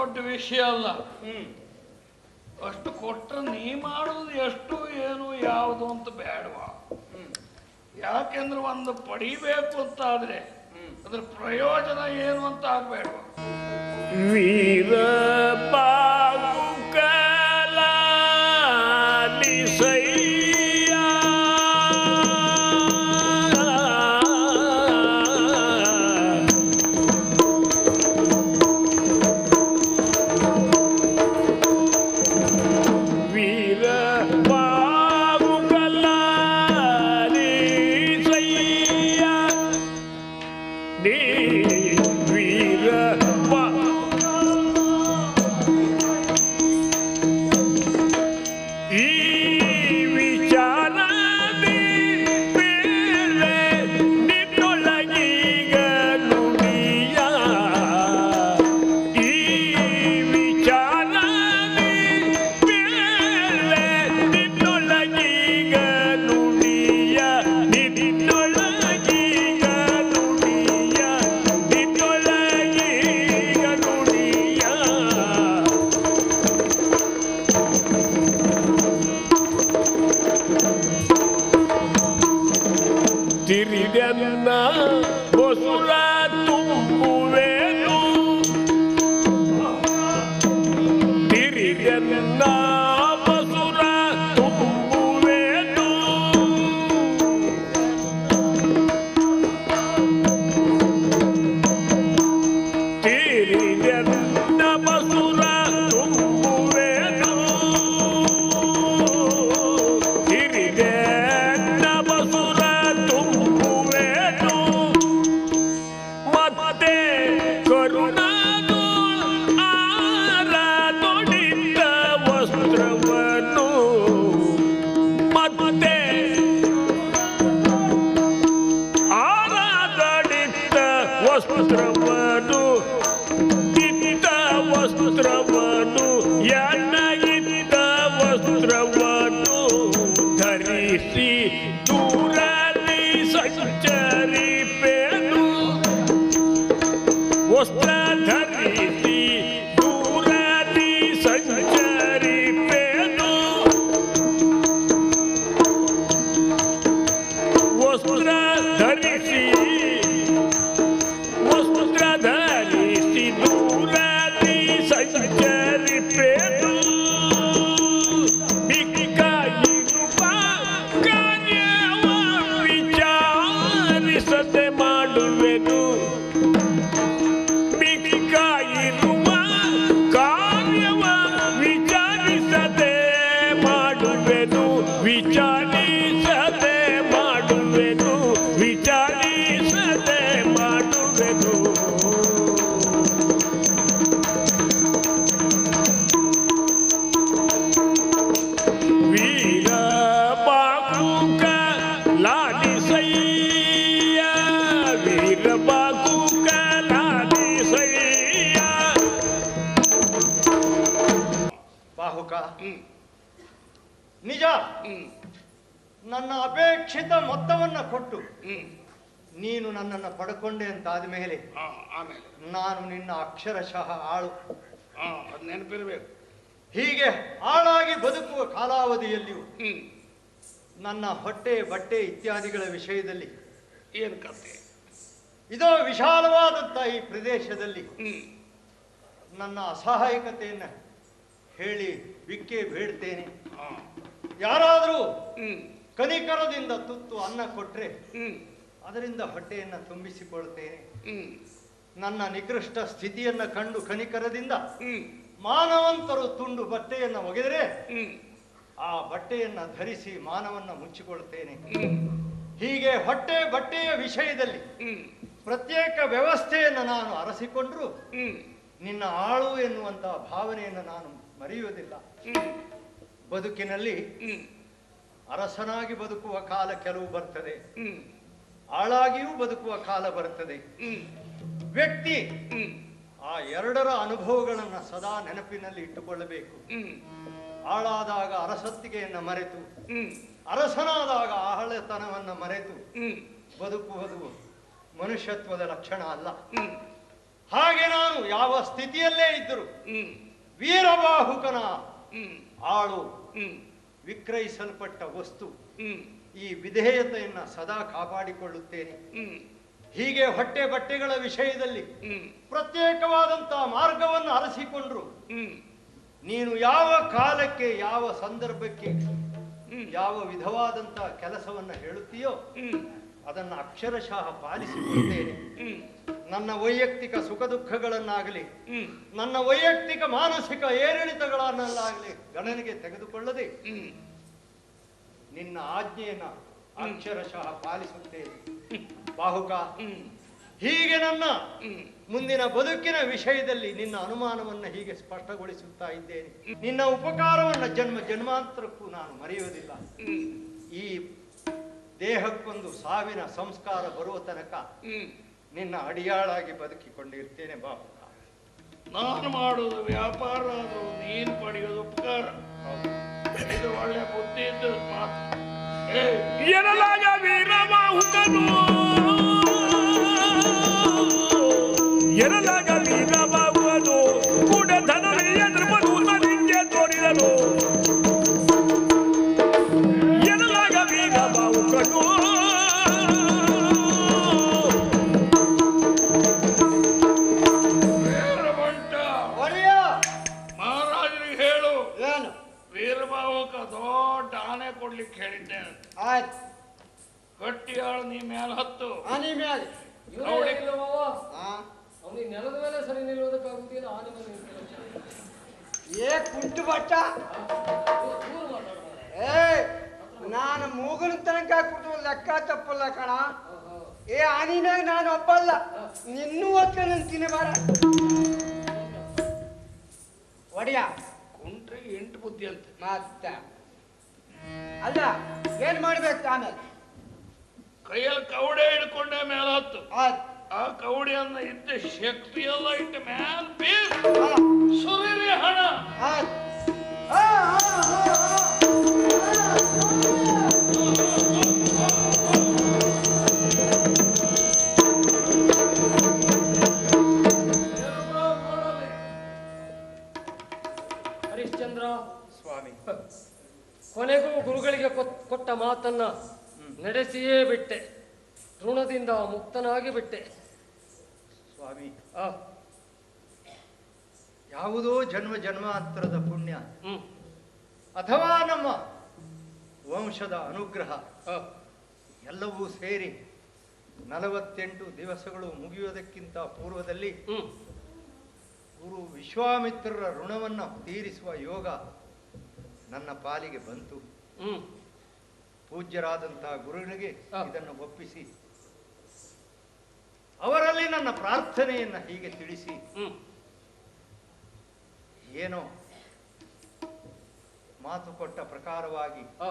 ದೊಡ್ಡ ವಿಷಯ ಅಲ್ಲ. ಅಷ್ಟು ಕೊಟ್ಟರೆ ನೀ ಮಾಡುವುದು ಎಷ್ಟು ಏನು ಯಾವುದು ಅಂತ ಬೇಡವಾ? ಯಾಕೆಂದ್ರೆ ಒಂದು ಪಡಿಬೇಕು ಅಂತಾದ್ರೆ ಅದ್ರ ಪ್ರಯೋಜನ ಏನು ಅಂತ ಆಗ್ಬೇಡವಾ? ವೀರ ನಿಜ, ನನ್ನ ಅಪೇಕ್ಷಿತ ಮೊತ್ತವನ್ನ ಕೊಟ್ಟು ನೀನು ನನ್ನನ್ನು ಪಡ್ಕೊಂಡೆ ಅಂತಾದ ಮೇಲೆ ನಾನು ನಿನ್ನ ಅಕ್ಷರಶಃ ಆಳು. ನೆನಪಿರ್ಬೇಕು. ಹೀಗೆ ಆಳಾಗಿ ಬದುಕುವ ಕಾಲಾವಧಿಯಲ್ಲಿಯೂ ನನ್ನ ಹೊಟ್ಟೆ ಬಟ್ಟೆ ಇತ್ಯಾದಿಗಳ ವಿಷಯದಲ್ಲಿ ಏನು ಕತೆ? ಇದೋ ವಿಶಾಲವಾದಂಥ ಈ ಪ್ರದೇಶದಲ್ಲಿ ನನ್ನ ಅಸಹಾಯಕತೆಯನ್ನು ಹೇಳಿ ಬಿಕ್ಕೆ ಬೇಡ್ತೇನೆ. ಯಾರಾದರೂ ಕನಿಕರದಿಂದ ತುತ್ತು ಅನ್ನ ಕೊಟ್ರೆ ಅದರಿಂದ ಹೊಟ್ಟೆಯನ್ನು ತುಂಬಿಸಿಕೊಳ್ತೇನೆ. ನನ್ನ ನಿಕೃಷ್ಟ ಸ್ಥಿತಿಯನ್ನು ಕಂಡು ಕನಿಕರದಿಂದ ಮಾನವಂತರು ತುಂಡು ಬಟ್ಟೆಯನ್ನು ಒಗೆದರೆ ಆ ಬಟ್ಟೆಯನ್ನು ಧರಿಸಿ ಮಾನವನ್ನ ಮುಚ್ಚಿಕೊಳ್ತೇನೆ. ಹೀಗೆ ಹೊಟ್ಟೆ ಬಟ್ಟೆಯ ವಿಷಯದಲ್ಲಿ ಪ್ರತ್ಯೇಕ ವ್ಯವಸ್ಥೆಯನ್ನು ನಾನು ಅರಸಿಕೊಂಡ್ರು ನಿನ್ನ ಆಳು ಎನ್ನುವಂತಹ ಭಾವನೆಯನ್ನು ನಾನು ಮರೆಯುವುದಿಲ್ಲ. ಬದುಕಿನಲ್ಲಿ ಅರಸನಾಗಿ ಬದುಕುವ ಕಾಲ ಕೆಲವು ಬರ್ತದೆ, ಆಳಾಗಿಯೂ ಬದುಕುವ ಕಾಲ ಬರ್ತದೆ. ವ್ಯಕ್ತಿ ಆ ಎರಡರ ಅನುಭವಗಳನ್ನು ಸದಾ ನೆನಪಿನಲ್ಲಿ ಇಟ್ಟುಕೊಳ್ಳಬೇಕು. ಆಳಾದಾಗ ಅರಸತ್ತಿಗೆಯನ್ನು ಮರೆತು, ಅರಸನಾದಾಗ ಆಹಳೆತನವನ್ನು ಮರೆತು ಬದುಕುವುದು ಮನುಷ್ಯತ್ವದ ಲಕ್ಷಣ ಅಲ್ಲ. ಹಾಗೆ ನಾನು ಯಾವ ಸ್ಥಿತಿಯಲ್ಲೇ ಇದ್ದರು ಹ್ಮ್ ವೀರಬಾಹುಕನ ಹ್ಮ್ ಆಳು ಹ್ಮ್ ವಿಕ್ರಯಿಸಲ್ಪಟ್ಟ ವಸ್ತು ಹ್ಮ್ ಈ ವಿಧೇಯತೆಯನ್ನ ಸದಾ ಕಾಪಾಡಿಕೊಳ್ಳುತ್ತೇನೆ. ಹ್ಮ್ ಹೀಗೆ ಹೊಟ್ಟೆ ಬಟ್ಟೆಗಳ ವಿಷಯದಲ್ಲಿ ಹ್ಮ್ ಪ್ರತ್ಯೇಕವಾದಂತಹ ಮಾರ್ಗವನ್ನು ಅರಸಿಕೊಂಡ್ರು ಹ್ಮ್ ನೀನು ಯಾವ ಕಾಲಕ್ಕೆ ಯಾವ ಸಂದರ್ಭಕ್ಕೆ ಹ್ಮ್ ಯಾವ ವಿಧವಾದಂತಹ ಕೆಲಸವನ್ನ ಹೇಳುತ್ತೀಯೋ ಹ್ಮ್ ಅದನ್ನು ಅಕ್ಷರಶಃ ಪಾಲಿಸಿಕೊಳ್ತೇನೆ. ಹ್ಮ್ ನನ್ನ ವೈಯಕ್ತಿಕ ಸುಖ ದುಃಖಗಳನ್ನಾಗಲಿ ಹ್ಮ್ ನನ್ನ ವೈಯಕ್ತಿಕ ಮಾನಸಿಕ ಏರಿಳಿತಗಳನ್ನೆಲ್ಲಾಗಲಿ ಗಣನೆಗೆ ತೆಗೆದುಕೊಳ್ಳದೆ ಹ್ಮ್ ನಿನ್ನ ಆಜ್ಞೆಯನ್ನ ಅಕ್ಷರಶಃ ಪಾಲಿಸುತ್ತೇನೆ ಬಾಹುಕ. ಹ್ಮ್ ಹೀಗೆ ನನ್ನ ಹ್ಮ್ ಮುಂದಿನ ಬದುಕಿನ ವಿಷಯದಲ್ಲಿ ನಿನ್ನ ಅನುಮಾನವನ್ನ ಹೀಗೆ ಸ್ಪಷ್ಟಗೊಳಿಸುತ್ತಾ ಇದ್ದೇನೆ. ನಿನ್ನ ಉಪಕಾರವನ್ನ ಜನ್ಮ ಜನ್ಮಾಂತರಕ್ಕೂ ನಾನು ಮರೆಯುವುದಿಲ್ಲ. ಹ್ಮ್ ಈ ದೇಹಕ್ಕೊಂದು ಸಾವಿನ ಸಂಸ್ಕಾರ ಬರುವ ತನಕ ಹ್ಮ್ ನಿನ್ನ ಅಡಿಯಾಳಾಗಿ ಬದುಕಿಕೊಂಡಿರ್ತೇನೆ ಬಾಹುಕ. ನಾನು ಮಾಡೋದು ವ್ಯಾಪಾರ, ಅದು ನೀನು ಪಡೆಯೋದು ಉಪಕಾರ. ಇದು ಒಳ್ಳೆ ಬುದ್ಧಿ ಇದ್ದ ಮಾತು. ಎನ್ನಲಾಗ ವೀರಬಾಹುಕನು ಎನ್ನಲಾಗ ವೀರಬಾಹುಕನು ಕೂಡ ಧನವೀಯ ನೃಪನೂತನಿಗೆ ತೋರಿದನು ಎನ್ನಲಾಗ ವೀರಬಾಹುಕನು ವೀರಭಂಟ ಒಡೆಯ ಮಹಾರಾಜರಿಗೆ ಹೇಳು, ಏನು ವೀರಬಾಹುಕ ದೊಡ್ಡ ಆನೆ ಕೊಡ್ಲಿಕ್ಕೆ ಹೇಳಿದ್ದೇನೆ. ಆಯ್ತು ಗಟ್ಟಿಯಾಳು ನೀ ಮೇಲೆ ಹತ್ತು. ಆನಿ ಮ್ಯಾಲೆ ನೋಡಿ. ಅವನಿಗೆ ನೆಲದ ಮೇಲೆ ಸರಿ ನಿಲ್ಲುವುದಕ್ಕಾಗುವುದಿಲ್ಲ. ಆನೆ ಮೇಲೆ ಏ ಕುಂಟು ಬಟ್ಟ ದೂರ ಮಾತಾಡ್ತಾರೆ. ಏ ನಾನು ಮೂಗನ ತನಕ ಕುಟ್ಟು ಲೆಕ್ಕ ತಪ್ಪಲ್ಲ ಕಣ. ಏ ಆನಿನಾಗ ನಾನು ಒಪ್ಪಲ್ಲ, ನಿನ್ನೂ ಒತ್ಕೊಂಡಂತೀನಿ ಬಾರ ಒಡೆಯ. ಕುಂಟ್ರಿಗೆ 8 ಬುದ್ಧಿ ಅಂತ. ಮತ್ತ ಅಲ್ಲ ಏನ್ ಮಾಡ್ಬೇಕು ಆಮೇಲೆ? ಕೈಯಲ್ಲಿ ಕವಡೆ ಹಿಡ್ಕೊಂಡೆ ಮೇಲೆ ಹತ್ತು. ಆಯ್ತು ಆ ಕವಡೆಯನ್ನ ಇದ್ದ ಶಕ್ತಿ ಎಲ್ಲ ಇಟ್ಟ ಮ್ಯಾಲ ಬೀಸ್ ಸುರಿರಿ ಹಣ. ಆಯ್ತು. ಹರಿಶ್ಚಂದ್ರ, ಸ್ವಾಮಿ ಕೊನೆಗೂ ಗುರುಗಳಿಗೆ ಕೊಟ್ಟ ಮಾತನ್ನ ನಡೆಸಿಯೇ ಬಿಟ್ಟೆ. ಋಣದಿಂದ ಮುಕ್ತನಾಗಿ ಬಿಟ್ಟೆ. ಸ್ವಾಮಿ ಆ, ಯಾವುದೋ ಜನ್ಮ ಜನ್ಮಾಂತರದ ಪುಣ್ಯ ಹ್ಮ್ ಅಥವಾ ನಮ್ಮ ವಂಶದ ಅನುಗ್ರಹ ಆ, ಎಲ್ಲವೂ ಸೇರಿ 48 ದಿವಸಗಳು ಮುಗಿಯುವುದಕ್ಕಿಂತ ಪೂರ್ವದಲ್ಲಿ ಹ್ಮ್ ಗುರು ವಿಶ್ವಾಮಿತ್ರರ ಋಣವನ್ನು ತೀರಿಸುವ ಯೋಗ ನನ್ನ ಪಾಲಿಗೆ ಬಂತು. ಹ್ಮ್ ಪೂಜ್ಯರಾದಂತಹ ಗುರುಗಳಿಗೆ ಹಾ. ಇದನ್ನು ಒಪ್ಪಿಸಿ ಅವರಲ್ಲಿ ನನ್ನ ಪ್ರಾರ್ಥನೆಯನ್ನ ಹೀಗೆ ತಿಳಿಸಿ ಹ್ಮ್ ಏನೋ ಮಾತು ಕೊಟ್ಟ ಪ್ರಕಾರವಾಗಿ ಆ,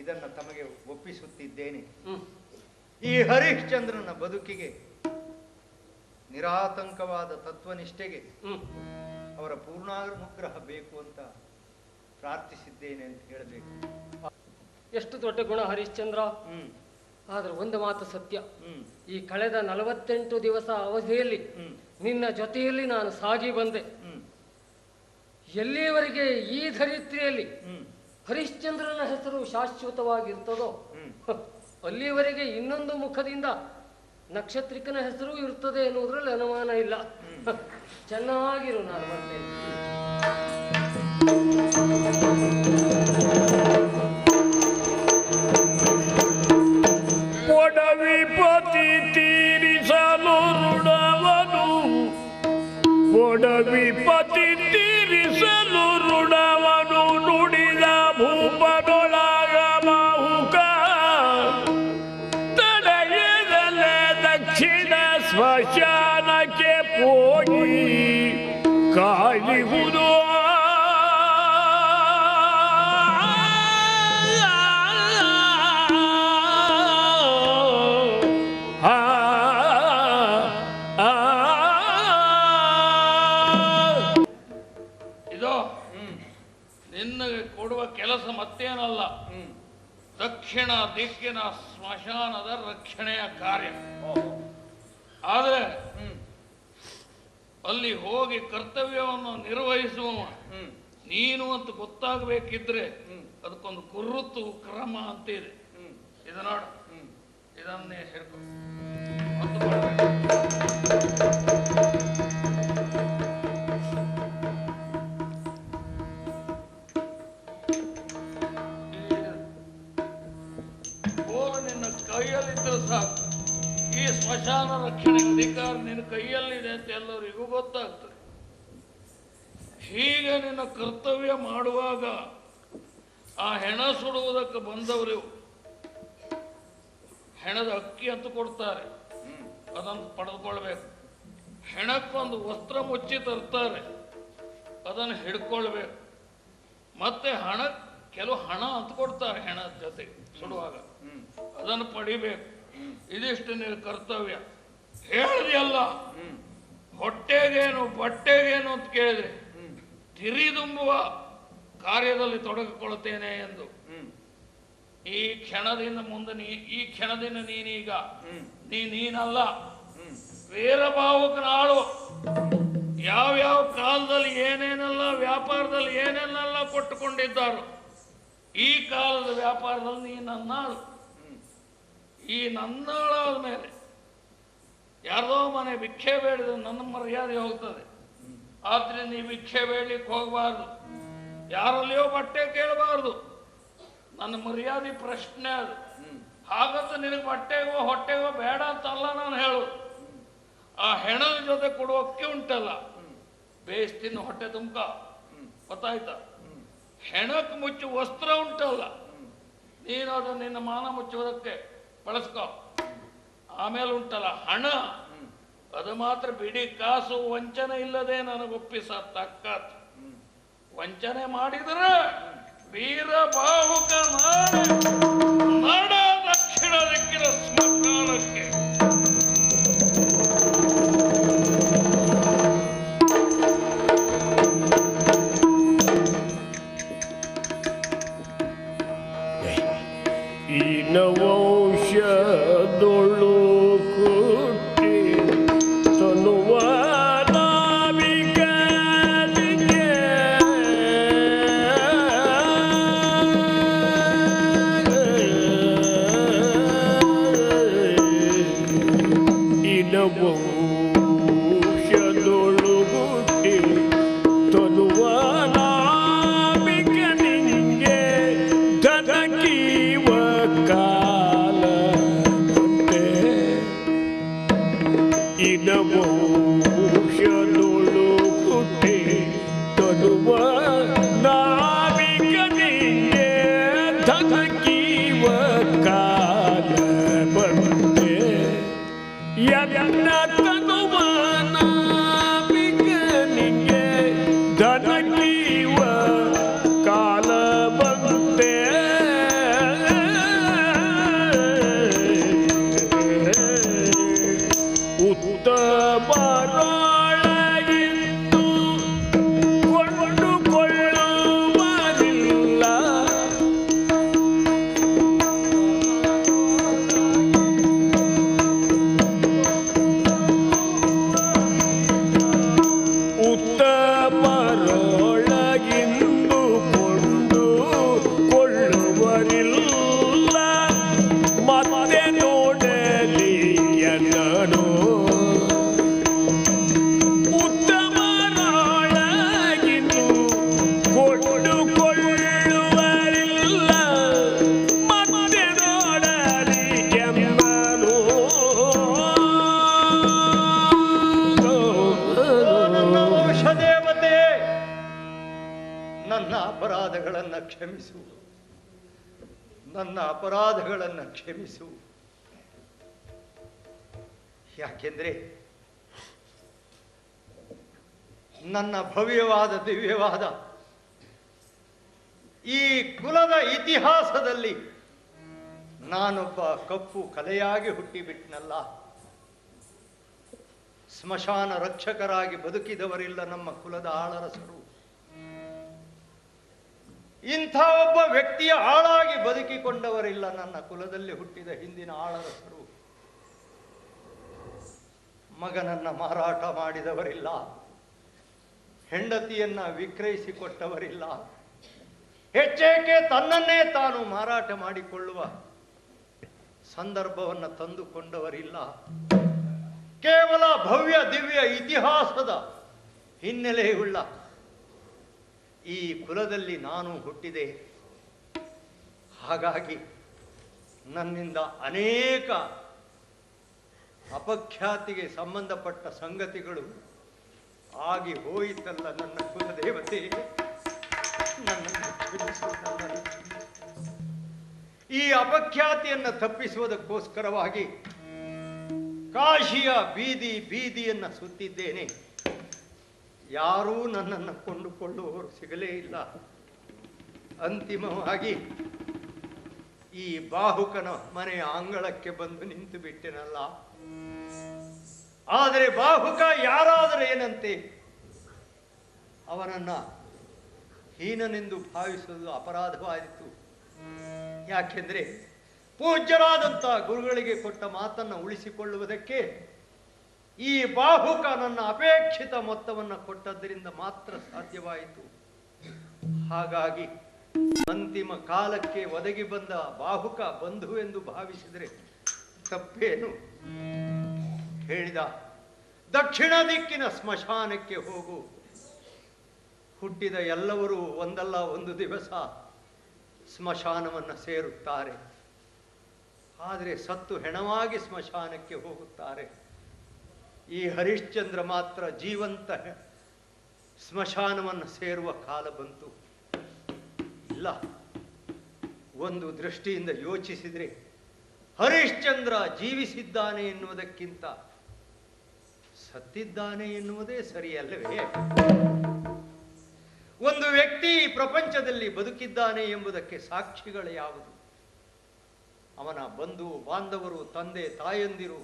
ಇದನ್ನು ತಮಗೆ ಒಪ್ಪಿಸುತ್ತಿದ್ದೇನೆ. ಹ್ಮ್ ಈ ಹರಿಶ್ಚಂದ್ರನ ಬದುಕಿಗೆ ನಿರಾತಂಕವಾದ ತತ್ವನಿಷ್ಠೆಗೆ ಹ್ಮ್ ಅವರ ಪೂರ್ಣಾನುಗ್ರಹ ಬೇಕು ಅಂತ ಪ್ರಾರ್ಥಿಸಿದ್ದೇನೆ ಅಂತ ಹೇಳಬೇಕು. ಎಷ್ಟು ದೊಡ್ಡ ಗುಣ ಹರಿಶ್ಚಂದ್ರ. ಹ್ಮ್ ಆದ್ರೆ ಒಂದು ಮಾತು ಸತ್ಯ. ಹ್ಮ್ ಈ ಕಳೆದ 48 ದಿವಸ ಅವಧಿಯಲ್ಲಿ ಹ್ಮ್ ನಿನ್ನ ಜೊತೆಯಲ್ಲಿ ನಾನು ಸಾಗಿ ಬಂದೆ. ಹ್ಮ್ ಎಲ್ಲಿಯವರೆಗೆ ಈ ಧರಿತ್ರಿಯಲ್ಲಿ ಹ್ಮ್ ಹರಿಶ್ಚಂದ್ರನ ಹೆಸರು ಶಾಶ್ವತವಾಗಿರ್ತದೋ ಹ್ಮ್ ಅಲ್ಲಿಯವರೆಗೆ ಇನ್ನೊಂದು ಮುಖದಿಂದ ನಕ್ಷತ್ರಿಕನ ಹೆಸರು ಇರ್ತದೆ ಎನ್ನುವುದರಲ್ಲಿ ಅನುಮಾನ ಇಲ್ಲ. ಚೆನ್ನಾಗಿರು, ನಾನು ಬರ್ತೇನೆ. ಪೊಡವಿಪತಿ ತೀರಿಸಲು ಋಣವನು ಪೊಡವಿಪತಿ ತೀರಿಸಲು ಋಣವನು ನುಡಿದ ಭೂಪದೊಳಗ ಬಾಹುಕ ತಡೆಯದಲೆ ದಕ್ಷಿಣ ಸ್ಮಶಾನಕ್ಕೆ ಹೋಗಿ ಕಾಯುವುದು. ಇದು ನಿನ್ನಗೆ ಕೊಡುವ ಕೆಲಸ ಮತ್ತೇನಲ್ಲ, ದಕ್ಷಿಣ ದಿಕ್ಕಿನ ಸ್ಮಶಾನದ ರಕ್ಷಣೆಯ ಕಾರ್ಯ. ಆದರೆ ಅಲ್ಲಿ ಹೋಗಿ ಕರ್ತವ್ಯವನ್ನು ನಿರ್ವಹಿಸುವ ನೀನು ಅಂತ ಗೊತ್ತಾಗಬೇಕಿದ್ರೆ ಅದಕ್ಕೊಂದು ಗುರುತು ಕ್ರಮ ಅಂತ ಇದೆ. ಇದು ನೋಡು, ಇದನ್ನೇ ಹಿಡ್ಕೊ ನಿನ್ನ ಕೈಯಲ್ಲಿದ್ದರೆ ಸಾಕು. ಈ ಸ್ಮಶಾನ ರಕ್ಷಣೆ ಅಧಿಕಾರ ನಿನ್ನ ಕೈಯಲ್ಲಿದೆ ಅಂತ ಎಲ್ಲರಿಗೂ ಗೊತ್ತಾಗ್ತದೆ. ಹೀಗೆ ನಿನ್ನ ಕರ್ತವ್ಯ ಮಾಡುವಾಗ ಆ ಹೆಣ ಸುಡುವುದಕ್ಕೆ ಬಂದವರು ಹೆಣದ ಅಕ್ಕಿ ಅಂತ ಕೊಡ್ತಾರೆ, ಅದನ್ನು ಪಡೆದುಕೊಳ್ಬೇಕು. ಹೆಣಕ್ಕೊಂದು ವಸ್ತ್ರ ಮುಚ್ಚಿ ತರ್ತಾರೆ, ಅದನ್ನು ಹಿಡ್ಕೊಳ್ಬೇಕು. ಮತ್ತೆ ಕೆಲವು ಹಣ ಅಂತ ಕೊಡ್ತಾರೆ ಹೆಣದ ಜೊತೆಗೆ ಸುಡುವಾಗ, ಅದನ್ನು ಪಡಿಬೇಕು. ಇದಿಷ್ಟು ನಿನ್ನ ಕರ್ತವ್ಯ. ಹೇಳಿದೆಯಲ್ಲ, ಹೊಟ್ಟೆಗೇನು ಬಟ್ಟೆಗೇನು ಅಂತ ಕೇಳಿದ್ರೆ ತಿರಿದುಂಬುವ ಕಾರ್ಯದಲ್ಲಿ ತೊಡಗಿಕೊಳ್ಳುತ್ತೇನೆ ಎಂದು. ಈ ಕ್ಷಣದಿಂದ ಮುಂದೆ ಈ ಕ್ಷಣದಿಂದ ನೀನೀಗ ನೀನಲ್ಲ, ವೀರಭಾವುಕನಾಳು. ಯಾವ್ಯಾವ ಕಾಲದಲ್ಲಿ ಏನೇನೆಲ್ಲ ವ್ಯಾಪಾರದಲ್ಲಿ ಏನೇನೆಲ್ಲ ಕೊಟ್ಟುಕೊಂಡಿದ್ದಾರೋ ಈ ಕಾಲದ ವ್ಯಾಪಾರದಲ್ಲಿ ನೀ ನನ್ನಾಳು. ಈ ನನ್ನಾಳಾದ ಮೇಲೆ ಯಾರ್ದೋ ಮನೆ ಭಿಕ್ಷೆ ಬೇಡಿದ್ರೆ ನನ್ನ ಮರ್ಯಾದೆ ಹೋಗ್ತದೆ. ಆದ್ರಿಂದ ನೀ ಭಿಕ್ಷೆ ಬೇಡಲಿಕ್ಕೆ ಹೋಗಬಾರ್ದು, ಯಾರಲ್ಲಿಯೋ ಬಟ್ಟೆ ಕೇಳಬಾರ್ದು. ನನ್ನ ಮರ್ಯಾದೆ ಪ್ರಶ್ನೆ ಅದು. ಹಾಗಂತ ನಿನಗೆ ಬಟ್ಟೆಗೋ ಹೊಟ್ಟೆಗೋ ಬೇಡ ಅಂತಲ್ಲ ನಾನು ಹೇಳೋದು. ಆ ಹೆಣದ ಜೊತೆ ಕೊಡುವ ಅಕ್ಕಿ ಉಂಟಲ್ಲ, ಬೇಯಿಸಿ ತಿನ್ನು ಹೊಟ್ಟೆ ತುಂಬ, ಗೊತ್ತಾಯ್ತಾ? ಹೆಣಕ್ಕೆ ಮುಚ್ಚು ವಸ್ತ್ರ ಉಂಟಲ್ಲ, ನೀನು ಅದು ನಿನ್ನ ಮಾನ ಮುಚ್ಚುವುದಕ್ಕೆ ಬಳಸ್ಕೋ. ಆಮೇಲೆ ಉಂಟಲ್ಲ ಹಣ, ಅದು ಮಾತ್ರ ಬಿಡಿ ಕಾಸು ವಂಚನೆ ಇಲ್ಲದೆ ನನಗೊಪ್ಪಿಸ ತಕ್ಕಾತು. ವಂಚನೆ ಮಾಡಿದರೆ ವೀರಭಾವುಕ ನಡ ದಕ್ಷಿಣ ದಿಕ್ಕಿನ ಸ್ಮಶಾನಕ್ಕೆ. ನವೌಷಧೊಳು ಕುಟ್ಟಿ ತನುವ ನಾವಿಕನಿಗೆ ನವೌಷಧೊಳು ಕುಟ್ಟಿ ತನುವ ನಾವಿಕನಿಗೆ ಧನಕೀವ ಕಾಲ ಇನವೌಷಧೊಳು ಕುಟ್ಟಿ ತನುವ ನಾವಿಕನಿಗೆ ಧನಕೀವ ಕಾಲ ಬಂದೆ. ಯನ್ನ ತನುವ ನಾವಿಕನಿಗೆ ಧನಕೀವ ಕಾಲ ಬಂದೆ. ಉತ್ತಮರೊಳಗಿದ್ದು ಕೊಂಡುಕೊಳ್ಳುವರಿಲ್ಲ, ಉತ್ತಮರೊಳಗಿಂದು ಕೊಂಡುಕೊಳ್ಳುವರಿಲ್ಲ. ಮತ್ತೆ ನೋಡಲಿ ಎನ್ನನು ಉತ್ತಮರೊಳಗಿಂದು ಕೊಂಡುಕೊಳ್ಳುವರಿಲ್ಲ. ಮತ್ತೆ ನೋಡಲಿ ಎನ್ನನು. ದೇವತೆ, ನನ್ನ ಅಪರಾಧಗಳನ್ನ ಕ್ಷಮಿಸು, ನನ್ನ ಅಪರಾಧಗಳನ್ನ ಕ್ಷಮಿಸು. ಯಾಕೆಂದ್ರೆ ನನ್ನ ಭವ್ಯವಾದ ದಿವ್ಯವಾದ ಈ ಕುಲದ ಇತಿಹಾಸದಲ್ಲಿ ನಾನೊಬ್ಬ ಕಪ್ಪು ಕಲೆಯಾಗಿ ಹುಟ್ಟಿಬಿಟ್ನಲ್ಲ. ಸ್ಮಶಾನ ರಕ್ಷಕರಾಗಿ ಬದುಕಿದವರಿಲ್ಲ ನಮ್ಮ ಕುಲದ ಆಳರಸರು. ಇಂಥ ಒಬ್ಬ ವ್ಯಕ್ತಿಯ ಆಳಾಗಿ ಬದುಕಿಕೊಂಡವರಿಲ್ಲ ನನ್ನ ಕುಲದಲ್ಲಿ ಹುಟ್ಟಿದ ಹಿಂದಿನ ಆಳರಸರು. ಮಗನನ್ನ ಮಾರಾಟ ಮಾಡಿದವರಿಲ್ಲ, ಹೆಂಡತಿಯನ್ನ ವಿಕ್ರಯಿಸಿಕೊಟ್ಟವರಿಲ್ಲ. ಹೆಚ್ಚೇಕೆ ತನ್ನನ್ನೇ ತಾನು ಮಾರಾಟ ಮಾಡಿಕೊಳ್ಳುವ ಸಂದರ್ಭವನ್ನು ತಂದುಕೊಂಡವರಿಲ್ಲ. ಕೇವಲ ಭವ್ಯ ದಿವ್ಯ ಇತಿಹಾಸದ ಹಿನ್ನೆಲೆಯುಳ್ಳ ಈ ಕುಲದಲ್ಲಿ ನಾನು ಹುಟ್ಟಿದೆ. ಹಾಗಾಗಿ ನನ್ನಿಂದ ಅನೇಕ ಅಪಖ್ಯಾತಿಗೆ ಸಂಬಂಧಪಟ್ಟ ಸಂಗತಿಗಳು ಆಗಿ ಹೋಯಿತಲ್ಲ. ನನ್ನ ಕುಲದೇವತೆ, ನನ್ನನ್ನು ಕ್ಷಮಿಸು, ನನ್ನನ್ನು ಕ್ಷಮಿಸು. ಈ ಅಪಖ್ಯಾತಿಯನ್ನು ತಪ್ಪಿಸುವುದಕ್ಕೋಸ್ಕರವಾಗಿ ಕಾಶಿಯ ಬೀದಿ ಬೀದಿಯನ್ನ ಸುತ್ತಿದ್ದೇನೆ. ಯಾರೂ ನನ್ನನ್ನು ಕೊಂಡುಕೊಳ್ಳುವವರು ಸಿಗಲೇ ಇಲ್ಲ. ಅಂತಿಮವಾಗಿ ಈ ಬಾಹುಕನ ಮನೆಯ ಅಂಗಳಕ್ಕೆ ಬಂದು ನಿಂತು ಬಿಟ್ಟೆನಲ್ಲ. ಆದರೆ ಬಾಹುಕ ಯಾರಾದರೆ ಏನಂತೆ, ಅವನನ್ನ ಹೀನನೆಂದು ಭಾವಿಸುವುದು ಅಪರಾಧವಾಯಿತು. ಯಾಕೆಂದ್ರೆ ಪೂಜ್ಯರಾದಂಥ ಗುರುಗಳಿಗೆ ಕೊಟ್ಟ ಮಾತನ್ನು ಉಳಿಸಿಕೊಳ್ಳುವುದಕ್ಕೆ ಈ ಬಾಹುಕ ನನ್ನ ಅಪೇಕ್ಷಿತ ಮೊತ್ತವನ್ನು ಕೊಟ್ಟದ್ದರಿಂದ ಮಾತ್ರ ಸಾಧ್ಯವಾಯಿತು. ಹಾಗಾಗಿ ಅಂತಿಮ ಕಾಲಕ್ಕೆ ಒದಗಿ ಬಂದ ಬಾಹುಕ ಬಂಧು ಎಂದು ಭಾವಿಸಿದರೆ ತಪ್ಪೇನು? ಹೇಳಿದ, ದಕ್ಷಿಣ ದಿಕ್ಕಿನ ಸ್ಮಶಾನಕ್ಕೆ ಹೋಗು. ಹುಟ್ಟಿದ ಎಲ್ಲರೂ ಒಂದಲ್ಲ ಒಂದು ದಿವಸ ಸ್ಮಶಾನವನ್ನು ಸೇರುತ್ತಾರೆ. ಆದರೆ ಸತ್ತು ಹೆಣವಾಗಿ ಸ್ಮಶಾನಕ್ಕೆ ಹೋಗುತ್ತಾರೆ. ಈ ಹರಿಶ್ಚಂದ್ರ ಮಾತ್ರ ಜೀವಂತ ಸ್ಮಶಾನವನ್ನು ಸೇರುವ ಕಾಲ ಬಂತು. ಇಲ್ಲ, ಒಂದು ದೃಷ್ಟಿಯಿಂದ ಯೋಚಿಸಿದರೆ ಹರಿಶ್ಚಂದ್ರ ಜೀವಿಸಿದ್ದಾನೆ ಎನ್ನುವುದಕ್ಕಿಂತ ಸತ್ತಿದ್ದಾನೆ ಎನ್ನುವುದೇ ಸರಿಯಲ್ಲವೇ? ಒಂದು ವ್ಯಕ್ತಿ ಈ ಪ್ರಪಂಚದಲ್ಲಿ ಬದುಕಿದ್ದಾನೆ ಎಂಬುದಕ್ಕೆ ಸಾಕ್ಷಿಗಳು ಯಾವುದು? ಅವನ ಬಂಧು ಬಾಂಧವರು, ತಂದೆ ತಾಯಂದಿರು,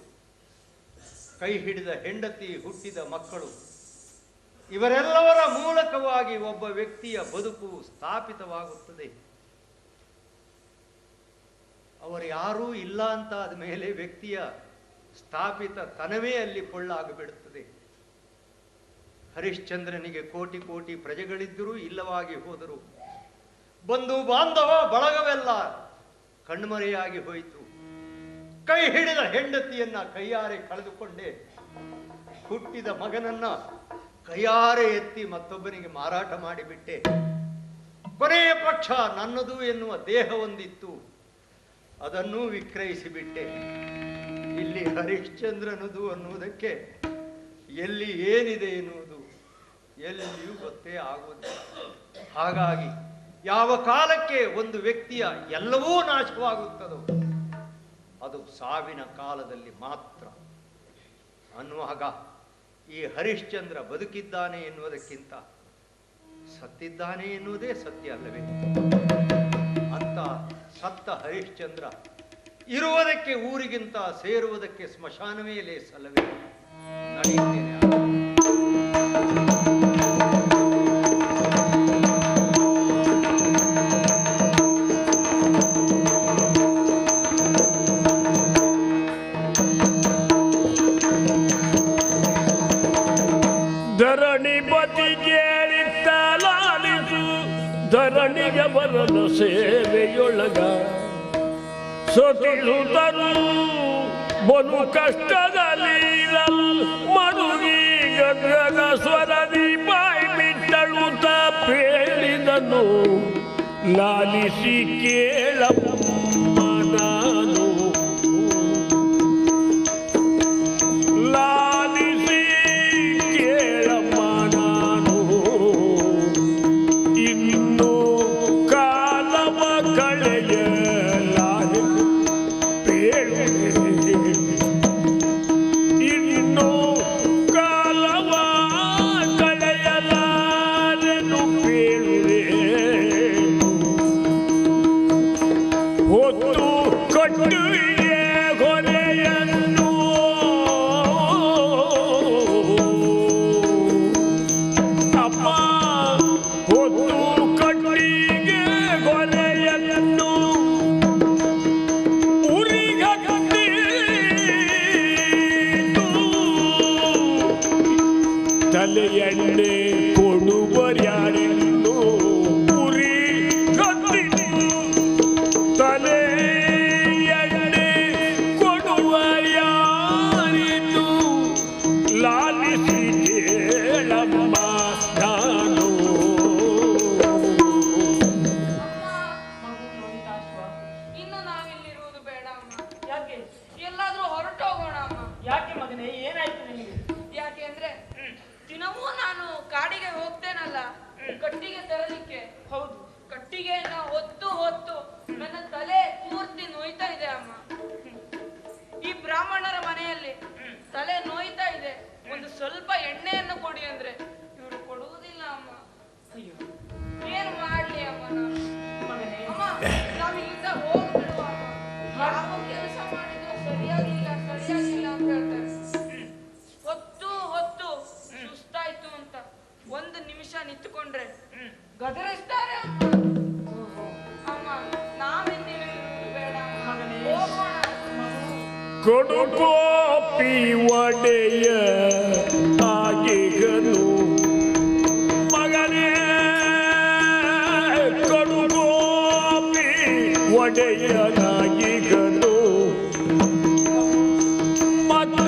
ಕೈ ಹಿಡಿದ ಹೆಂಡತಿ, ಹುಟ್ಟಿದ ಮಕ್ಕಳು, ಇವರೆಲ್ಲವರ ಮೂಲಕವಾಗಿ ಒಬ್ಬ ವ್ಯಕ್ತಿಯ ಬದುಕು ಸ್ಥಾಪಿತವಾಗುತ್ತದೆ. ಅವರು ಯಾರೂ ಇಲ್ಲ ಅಂತಾದ ಮೇಲೆ ವ್ಯಕ್ತಿಯ ಸ್ಥಾಪಿತ ತನವೇ ಅಲ್ಲಿ ಪೊಳ್ಳಾಗಿಬಿಡುತ್ತದೆ. ಹರಿಶ್ಚಂದ್ರನಿಗೆ ಕೋಟಿ ಕೋಟಿ ಪ್ರಜೆಗಳಿದ್ದರೂ ಇಲ್ಲವಾಗಿ ಹೋದರು. ಬಂಧು ಬಾಂಧವ ಬಳಗವೆಲ್ಲ ಕಣ್ಮರೆಯಾಗಿ ಹೋಯಿತು. ಕೈ ಹಿಡಿದ ಹೆಂಡತಿಯನ್ನ ಕೈಯಾರೆ ಕಳೆದುಕೊಂಡೆ. ಹುಟ್ಟಿದ ಮಗನನ್ನ ಕೈಯಾರೆ ಎತ್ತಿ ಮತ್ತೊಬ್ಬನಿಗೆ ಮಾರಾಟ ಮಾಡಿಬಿಟ್ಟೆ. ಕೊನೆಯ ಪಕ್ಷ ನನ್ನದು ಎನ್ನುವ ದೇಹ ಒಂದಿತ್ತು, ಅದನ್ನೂ ವಿಕ್ರಯಿಸಿಬಿಟ್ಟೆ. ಇಲ್ಲಿ ಹರಿಶ್ಚಂದ್ರನದು ಅನ್ನುವುದಕ್ಕೆ ಎಲ್ಲಿ ಏನಿದೆ ಎನ್ನುವುದು ಎಲ್ಲಿಯೂ ಗೊತ್ತೇ ಆಗುವುದಿಲ್ಲ. ಹಾಗಾಗಿ ಯಾವ ಕಾಲಕ್ಕೆ ಒಂದು ವ್ಯಕ್ತಿಯ ಎಲ್ಲವೂ ನಾಶವಾಗುತ್ತದೋ ಅದು ಸಾವಿನ ಕಾಲದಲ್ಲಿ ಮಾತ್ರ ಅನ್ನುವಾಗ ಈ ಹರಿಶ್ಚಂದ್ರ ಬದುಕಿದ್ದಾನೆ ಎನ್ನುವುದಕ್ಕಿಂತ ಸತ್ತಿದ್ದಾನೆ ಎನ್ನುವುದೇ ಸತ್ಯ ಅಲ್ಲವೇ? ಅಂತ ಸತ್ತ ಹರಿಶ್ಚಂದ್ರ ಇರುವುದಕ್ಕೆ ಊರಿಗಿಂತ ಸೇರುವುದಕ್ಕೆ ಸ್ಮಶಾನವೇ ಲೇಸಲ್ಲವೇ? ನಡೆಯುತ್ತೇನೆ. ಧರಣಿ ಬದಿ ಕೇಳಿತ್ತಲಾಲಿಸು, ಧರಣಿಗೆ ಬರಲು ಸೇವೆಯೊಳಗ ಸೊತಿಸುತ್ತರು ಬಲು ಕಷ್ಟದಲ್ಲಿ ಮಡುಗಿ ಗದ್ಗದ ಸ್ವರದಿ ಬಾಯಿ ಬಿಟ್ಟಳುತ್ತ ಬೇಡಿದನು, ಲಾಲಿಸಿ ಕೇಳಮ್ಮ ನಾನು, ಲಾಲಿಸಿ ಕೇಳಮ್ಮ ನಾನು, ಇನ್ನು ಕಾಲವ ಕಳೆಯಲಾರೆ ಬೇಳೆ, ಇನ್ನು ಕಾಲವ ಕಳೆಯಲಾರೆನು ಬೇಳೆ, ಹೊತ್ತು ಕಟ್ಟು ಹೊರೆಯನ್ನು ಅಪ್ಪ, ಹೊತ್ತು ಕಟ್ಟಿಗೆ ಹೊರೆಯನ್ನು ಉರಿಗಟ್ಟಿ ತಲೆಯನ್ನೇ ಕೊಡು ಮಗನೇ, ಏನಾಯ್ತು ನಿನಗೆ? ಯಾಕೆ ಅಂದ್ರೆ ದಿನವೂ ನಾನು ಕಾಡಿಗೆ ಹೋಗ್ತೇನಲ್ಲ ಕಟ್ಟಿಗೆ ತರಲಿಕ್ಕೆ. ಹೌದು, ಕಟ್ಟಿಗೆಯನ್ನ ಹೊತ್ತು ಹೊತ್ತು ನನ್ನ ತಲೆ ಪೂರ್ತಿ ನೋಯ್ತಾ ಇದೆ ಅಮ್ಮ. ಈ ಬ್ರಾಹ್ಮಣರ ಮನೆಯಲ್ಲಿ ತಲೆ ನೋಯ್ತಾ ಇದೆ, ಒಂದು ಸ್ವಲ್ಪ ಎಣ್ಣೆಯನ್ನು ಕೊಡಿ ಅಂದ್ರೆ ಇವರು ಕೊಡುವುದಿಲ್ಲ ಅಮ್ಮ. ಅಯ್ಯೋ ಏನು ಮಾಡ್ಲಿ ಅಮ್ಮ ನಾನು? ಮಗನೇ, ಅಮ್ಮ ನಾವು ಇಲ್ಲಿಂದ ಹೋಗ್ಬಿಡುವ ಅಮ್ಮ. ಯಾವ ಕೆಲಸ ಮಾಡಿದ್ರು ಸರಿಯಾಗಿಲ್ಲ ಸರಿಯಾಗಿಲ್ಲ ಅಂತ ಹೇಳ್ತಾರೆ. ಹೊತ್ತು ಹೊತ್ತು ಸುಸ್ತಾಯ್ತು ಅಂತ ಒಂದು ನಿಮಿಷ ನಿಂತುಕೊಂಡ್ರೆ ಗದರಿಸ್ತಾರೆ ಅಮ್ಮ. ಅಮ್ಮ ನಾವಿಂದಿರು ಬೇಡ ಅಮ್ಮ. ಹೋಗೋಣ. ಕಡುಕೋಪಿ ಒಡೆಯ ಆಗಿಗನು ಮಗನೇ, ಕಡುಕೋಪಿ ಒಡೆಯನಾಗಿಗನು ಮತ್ತ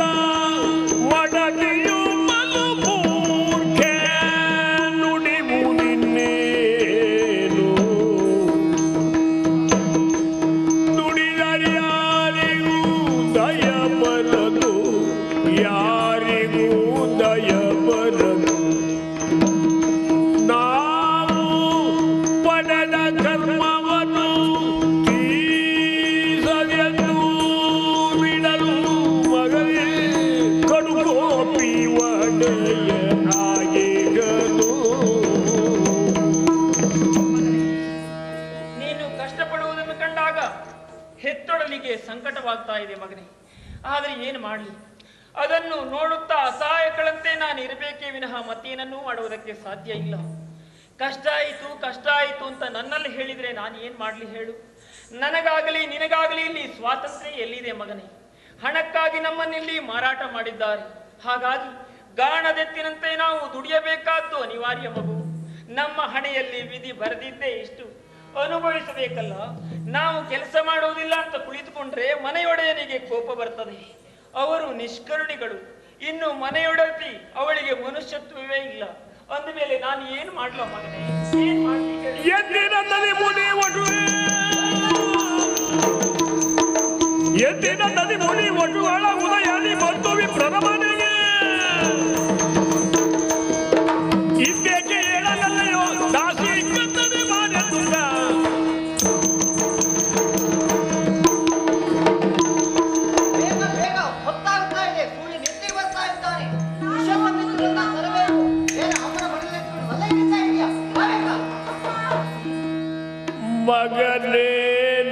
ಒಡನೆಯು ಮಲಮೂರ್ಖೆ ನುಡಿಮುನಿನ್ನೇನು ನುಡಿದರ್ಯಾರಿಗೂ ದಯ ಬರದು, ಯಾರಿಗೂ ದಯ ಬರದು. ನಾವು ಪಡೆದ ಕರ್ಮವನ್ನು ತೀಸದೆಂದು ಬಿಡಲು ಮಗನೇ, ಕಡುಕೋಪಿ ಒಡೆಯನಾಗಿಗನು. ನೀನು ಕಷ್ಟಪಡುವುದನ್ನು ಕಂಡಾಗ ಹೆತ್ತೊಡಲಿಗೆ ಸಂಕಟವಾಗ್ತಾ ಇದೆ ಮಗನೇ. ಆದರೆ ಏನು ಮಾಡಲಿ, ಅದನ್ನು ನೋಡುತ್ತಾ ಅಸಹಾಯಕಳಂತೆ ನಾನು ಇರಬೇಕೇ ವಿನಃ ಮತ್ತೇನನ್ನೂ ಮಾಡುವುದಕ್ಕೆ ಸಾಧ್ಯ ಇಲ್ಲ. ಕಷ್ಟ ಆಯಿತು ಅಂತ ನನ್ನಲ್ಲಿ ಹೇಳಿದ್ರೆ ನಾನು ಏನು ಮಾಡಲಿ ಹೇಳು? ನನಗಾಗಲಿ ನಿನಗಾಗಲಿ ಇಲ್ಲಿ ಸ್ವಾತಂತ್ರ್ಯ ಎಲ್ಲಿದೆ ಮಗನೇ? ಹಣಕ್ಕಾಗಿ ನಮ್ಮನ್ನಿಲ್ಲಿ ಮಾರಾಟ ಮಾಡಿದ್ದಾರೆ. ಹಾಗಾಗಿ ಗಾಣದೆತ್ತಿನಂತೆ ನಾವು ದುಡಿಯಬೇಕಾದ್ದು ಅನಿವಾರ್ಯ ಮಗು. ನಮ್ಮ ಹಣೆಯಲ್ಲಿ ವಿಧಿ ಬರೆದಿದ್ದೇ ಇಷ್ಟು, ಅನುಭವಿಸಬೇಕಲ್ಲ. ನಾವು ಕೆಲಸ ಮಾಡುವುದಿಲ್ಲ ಅಂತ ಕುಳಿತುಕೊಂಡ್ರೆ ಮನೆಯೊಡೆಯನಿಗೆ ಕೋಪ ಬರ್ತದೆ. ಅವರು ನಿಷ್ಕರುಣಿಗಳು. ಇನ್ನು ಮನೆಯೊಡತಿ ಅವಳಿಗೆ ಮನುಷ್ಯತ್ವವೇ ಇಲ್ಲ. ಅಂದಮೇಲೆ ನಾನು ಏನು ಮಾಡ್ಲ ಮಗನೇ? ಏನ್ ಮಾಡ್ಲಿ ಹೇಳು? ಎದ್ದಿನಂದದಿ ಮುನಿ ಒಟುವೆ, ಎದ್ದಿನಂದದಿ ಮುನಿ ಒಟುಗಳ ಉದಯಲಿ ಬಂದು ವಿಪ್ರಮನೆಗೆ ಇದ್ದೇಕೆ ಹೇಳಲಲ್ಲಯೋ ದಾಸಿ ಕತ್ತನೆ ಮಾಡೆದುಂಡ. ಬೇಗ ಬೇಗ ಹೊತ್ತಾಗ್ತಾ ಇದೆ, ಸೂರ್ಯ ನಿದ್ದೆ ಬರ್ತಾ ಇದ್ದಾನೆ. ವಿಷಮ ಮಿತ್ರರನ್ನ ತರಬೇಕು. ಏನು ಅಮ್ಮನ ಮನೆಯಲ್ಲಿ ಮಲ್ಲ ಇಡ್ತಾ ಇದೆಯಾ? ಮಗನೇ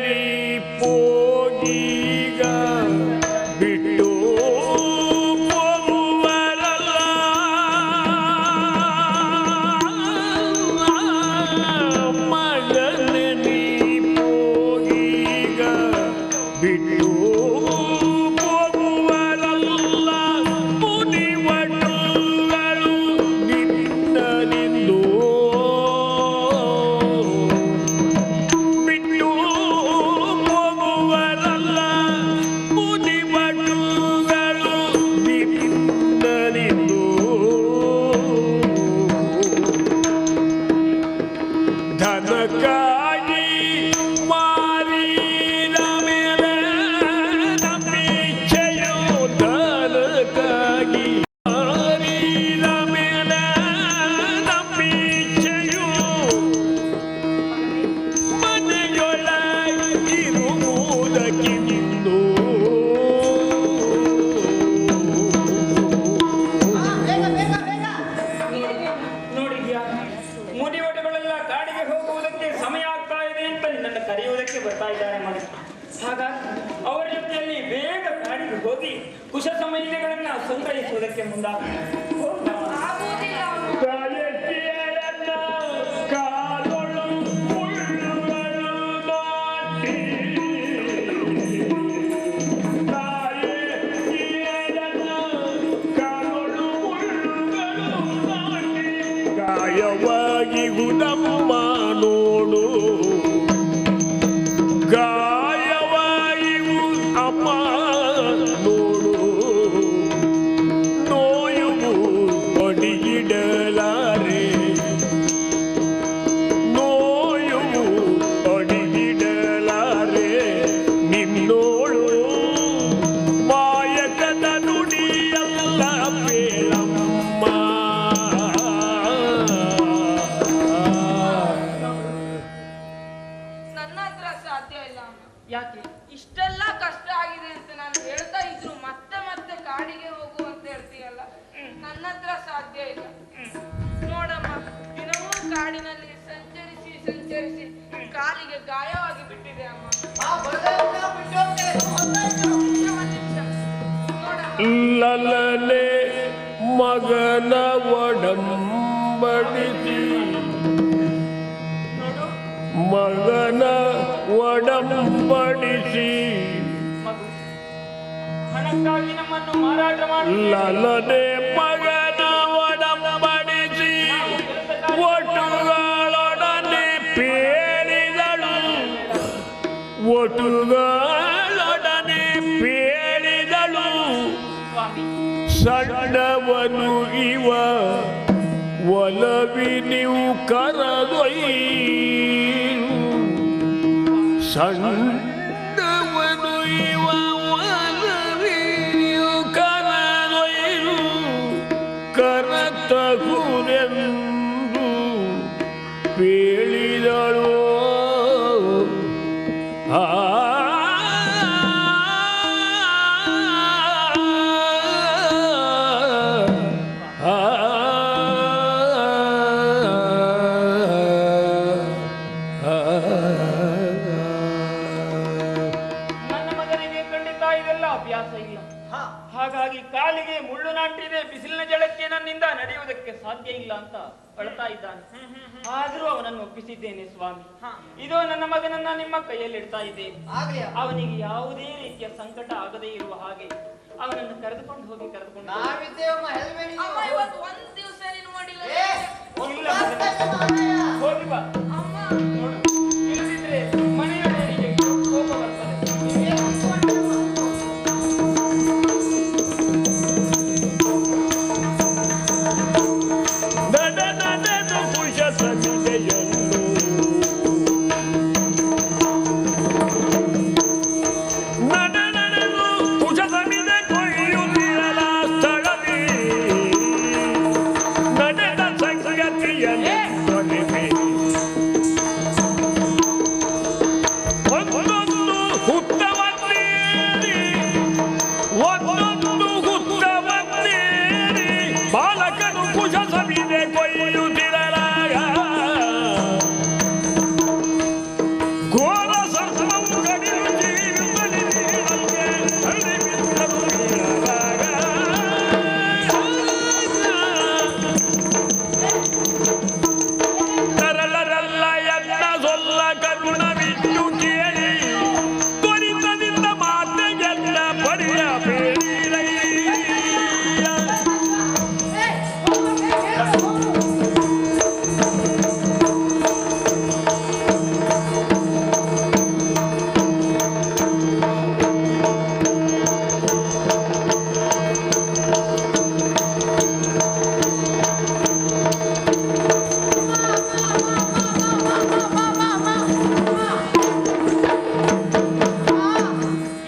ನೀ ಪೋಗೀಗ ಬಿಟ್ಟು ಹೋಗುವರಲ್ಲ, ಮಗನೇ ನೀ ಪೋಗೀಗ ಬಿಟ್ಟು ಹೋಗುವರಲ್ಲ, ಮುನಿವಟುಗಳು ನಿನ್ನನಿಂದು ಬಿಟ್ಟು ಹೋಗುವರಲ್ಲ, ಮುನಿವಟುಗಳು ನಿನ್ನನಿಂದು. ಧನಕ್ಕಾಗಿ ಮಾರಿದ ಮೇಲೆ ನಂಬಿಕೆಯು, ಧನಕ್ಕಾಗಿ ಮಾರಿದ ಮೇಲೆ ನಂಬಿಕೆಯು ಮನೆಯೊಳಗಿರುವುದಕ್ಕಿಂದು. ಬೇಗ ಬೇಗ ಬೇಗ. ನೋಡಿದ್ಯಾ, ಮುನಿವಟಗಳೆಲ್ಲ ಕಾಡಿಗೆ ಹೋಗುವುದಕ್ಕೆ ಸಮಯ ಆಗ್ತಾ ಇದೆ ಅಂತ ನಿನ್ನನ್ನು ಕರೆಯುವುದಕ್ಕೆ ಬರ್ತಾ ಇದ್ದಾರೆ ಮಗ. ಹಾಗಾಗಿ ಅವರ ಜೊತೆಯಲ್ಲಿ ಬೇಗ ಕಾಡಿಗೆ ಹೋಗಿ ಕುಶ ಸಮಯಗಳನ್ನ ಸಂಗ್ರಹಿಸುವುದಕ್ಕೆ ಮುಂದಾಗ ಆಗುವುದಿಲ್ಲ ಅಮ್ಮ. ಕಾಯಕಿಯರನ್ನ ಕಾಲೊಳು ಮುಳ್ಳುಗಳು ದಾಟಿ, ಕಾಯಕಿಯರನ್ನ ಕಾಲೊಳು ಮುಳ್ಳುಗಳು ದಾಟಿ, ಗಾಯವಾಗಿ ಗುದಮ್ಮ ನೋಡು, ಗಾಯವಾಗಿ ಅಮ್ಮ ನೋಡು, ನೋಯುವು ಅಡಿಗಿಡಲಾರೆ, ನೋಯುವು ಅಡಿಗಿಡಲಾರೆ, ನಿನ್ನೋಳು ಮಾಯಕದ ನುಡಿಯ ನನಗೆ ಗಾಯವಾಗಿ ಬಿಟ್ಟಿದೆ ಅಮ್ಮ. ಲಲನೆ ಮಗನ ಒಡಂಬಡಿಸಿ ಮಗನ ಒಡಂಬಡಿಸಿ ಹಣಕ್ಕಾಗಿ ನಮ್ಮನ್ನು ಮಾರಾಟ ಮಾಡಿ ಲಲನೆ ಮಗನ ಒಡಂಬಡಿಸಿ ಒಟುಗಳೊಡನೆ ಪೇಳಿದಳು ಒಟುಗಳೊಡನೆ ಪೇಳಿದಳು ಸಣ್ಣವನು ಇವ ಒಲವಿ ನೀವು ಕರದೊಯ್ಯಿರು ಸಣ್ಣವನು ಇವ ಒಲವಿ ನೀವು ಕರದೊಯ್ಯಿರು ಕರತಗುರೆಂದು ಪೇಳಿದಳು ನನ್ನ ಮಗನಿಗೆ ಖಂಡಿತ ಇದೆಲ್ಲ ಅಭ್ಯಾಸ ಇಲ್ಲ. ಹಾಗಾಗಿ ಕಾಲಿಗೆ ಮುಳ್ಳು ನಾಟಿದೆ, ಬಿಸಿಲಿನ ಜಳಕ್ಕೆ ನನ್ನಿಂದ ನಡೆಯುವುದಕ್ಕೆ ಸಾಧ್ಯ ಇಲ್ಲ ಅಂತ ಅಳ್ತಾ ಇದ್ದಾನೆ. ಆದ್ರೂ ಅವನನ್ನು ಒಪ್ಪಿಸಿದ್ದೇನೆ ಸ್ವಾಮಿ. ಇದು ನನ್ನ ಮಗನನ್ನ ನಿಮ್ಮ ಕೈಯಲ್ಲಿ ಇಡ್ತಾ ಇದ್ದೇನೆ. ಅವನಿಗೆ ಯಾವುದೇ ರೀತಿಯ ಸಂಕಟ ಆಗದೇ ಇರುವ ಹಾಗೆ ಅವನನ್ನು ಕರೆದುಕೊಂಡು ಹೋಗಿ ಕರೆದುಕೊಂಡು ಅಮ್ಮ, ಇವತ್ತು ಒಂದ್ ದಿವಸ ನೀನು ಮಾಡಿಲ್ಲ. ಇಲ್ಲ ಮಗನೇ. ಹೋಗಿ ಬಾ. ಅಮ್ಮ, ನೋಡು, ಇಲ್ಲದಿದ್ರೆ ಮನೆಯವರಿಗೆ ಕೋಪ ಬರ್ತದೆ. ನಡೆದು ಕುಶ ಸವಿದೆಯನ್ನು ನಡೆದು ಕುಶ ಸವಿದೆ ಕೊಯ್ಯುತ್ತಿರಲ ಸ್ಥಳದಿ ನಡೆದ ಸಂಗತಿಯಲ್ಲಿ ತೊಡಿಮೆ ಒಂದೊಂದು ಹುತ್ತವನ್ನೇರಿ ಒಂದೊಂದು ಹುತ್ತವನ್ನೇರಿ ಬಾಲಕನು ಕುಶ ಸವಿದೆ ಕೊಯ್ಯುತ್ತಿರಲಾಗ ಘೋರ ಸರ್ಪವು ಕಡಿದು ಜೀವಿತಲಿ ನೀರಿಗೆ ಹರಿಬಿದ್ದನು ಇರಲಾಗ ತರಲರಲ್ಲ ಎನ್ನ ಸೊಲ್ಲ ಕರುಣವಿದ್ದು ಕೇಳಿ ತ್ವರಿತದಿಂದ ಮಾತೆಗೆಲ್ಲ ಪರಿಯ ಬೇಡಿರಯ್ಯ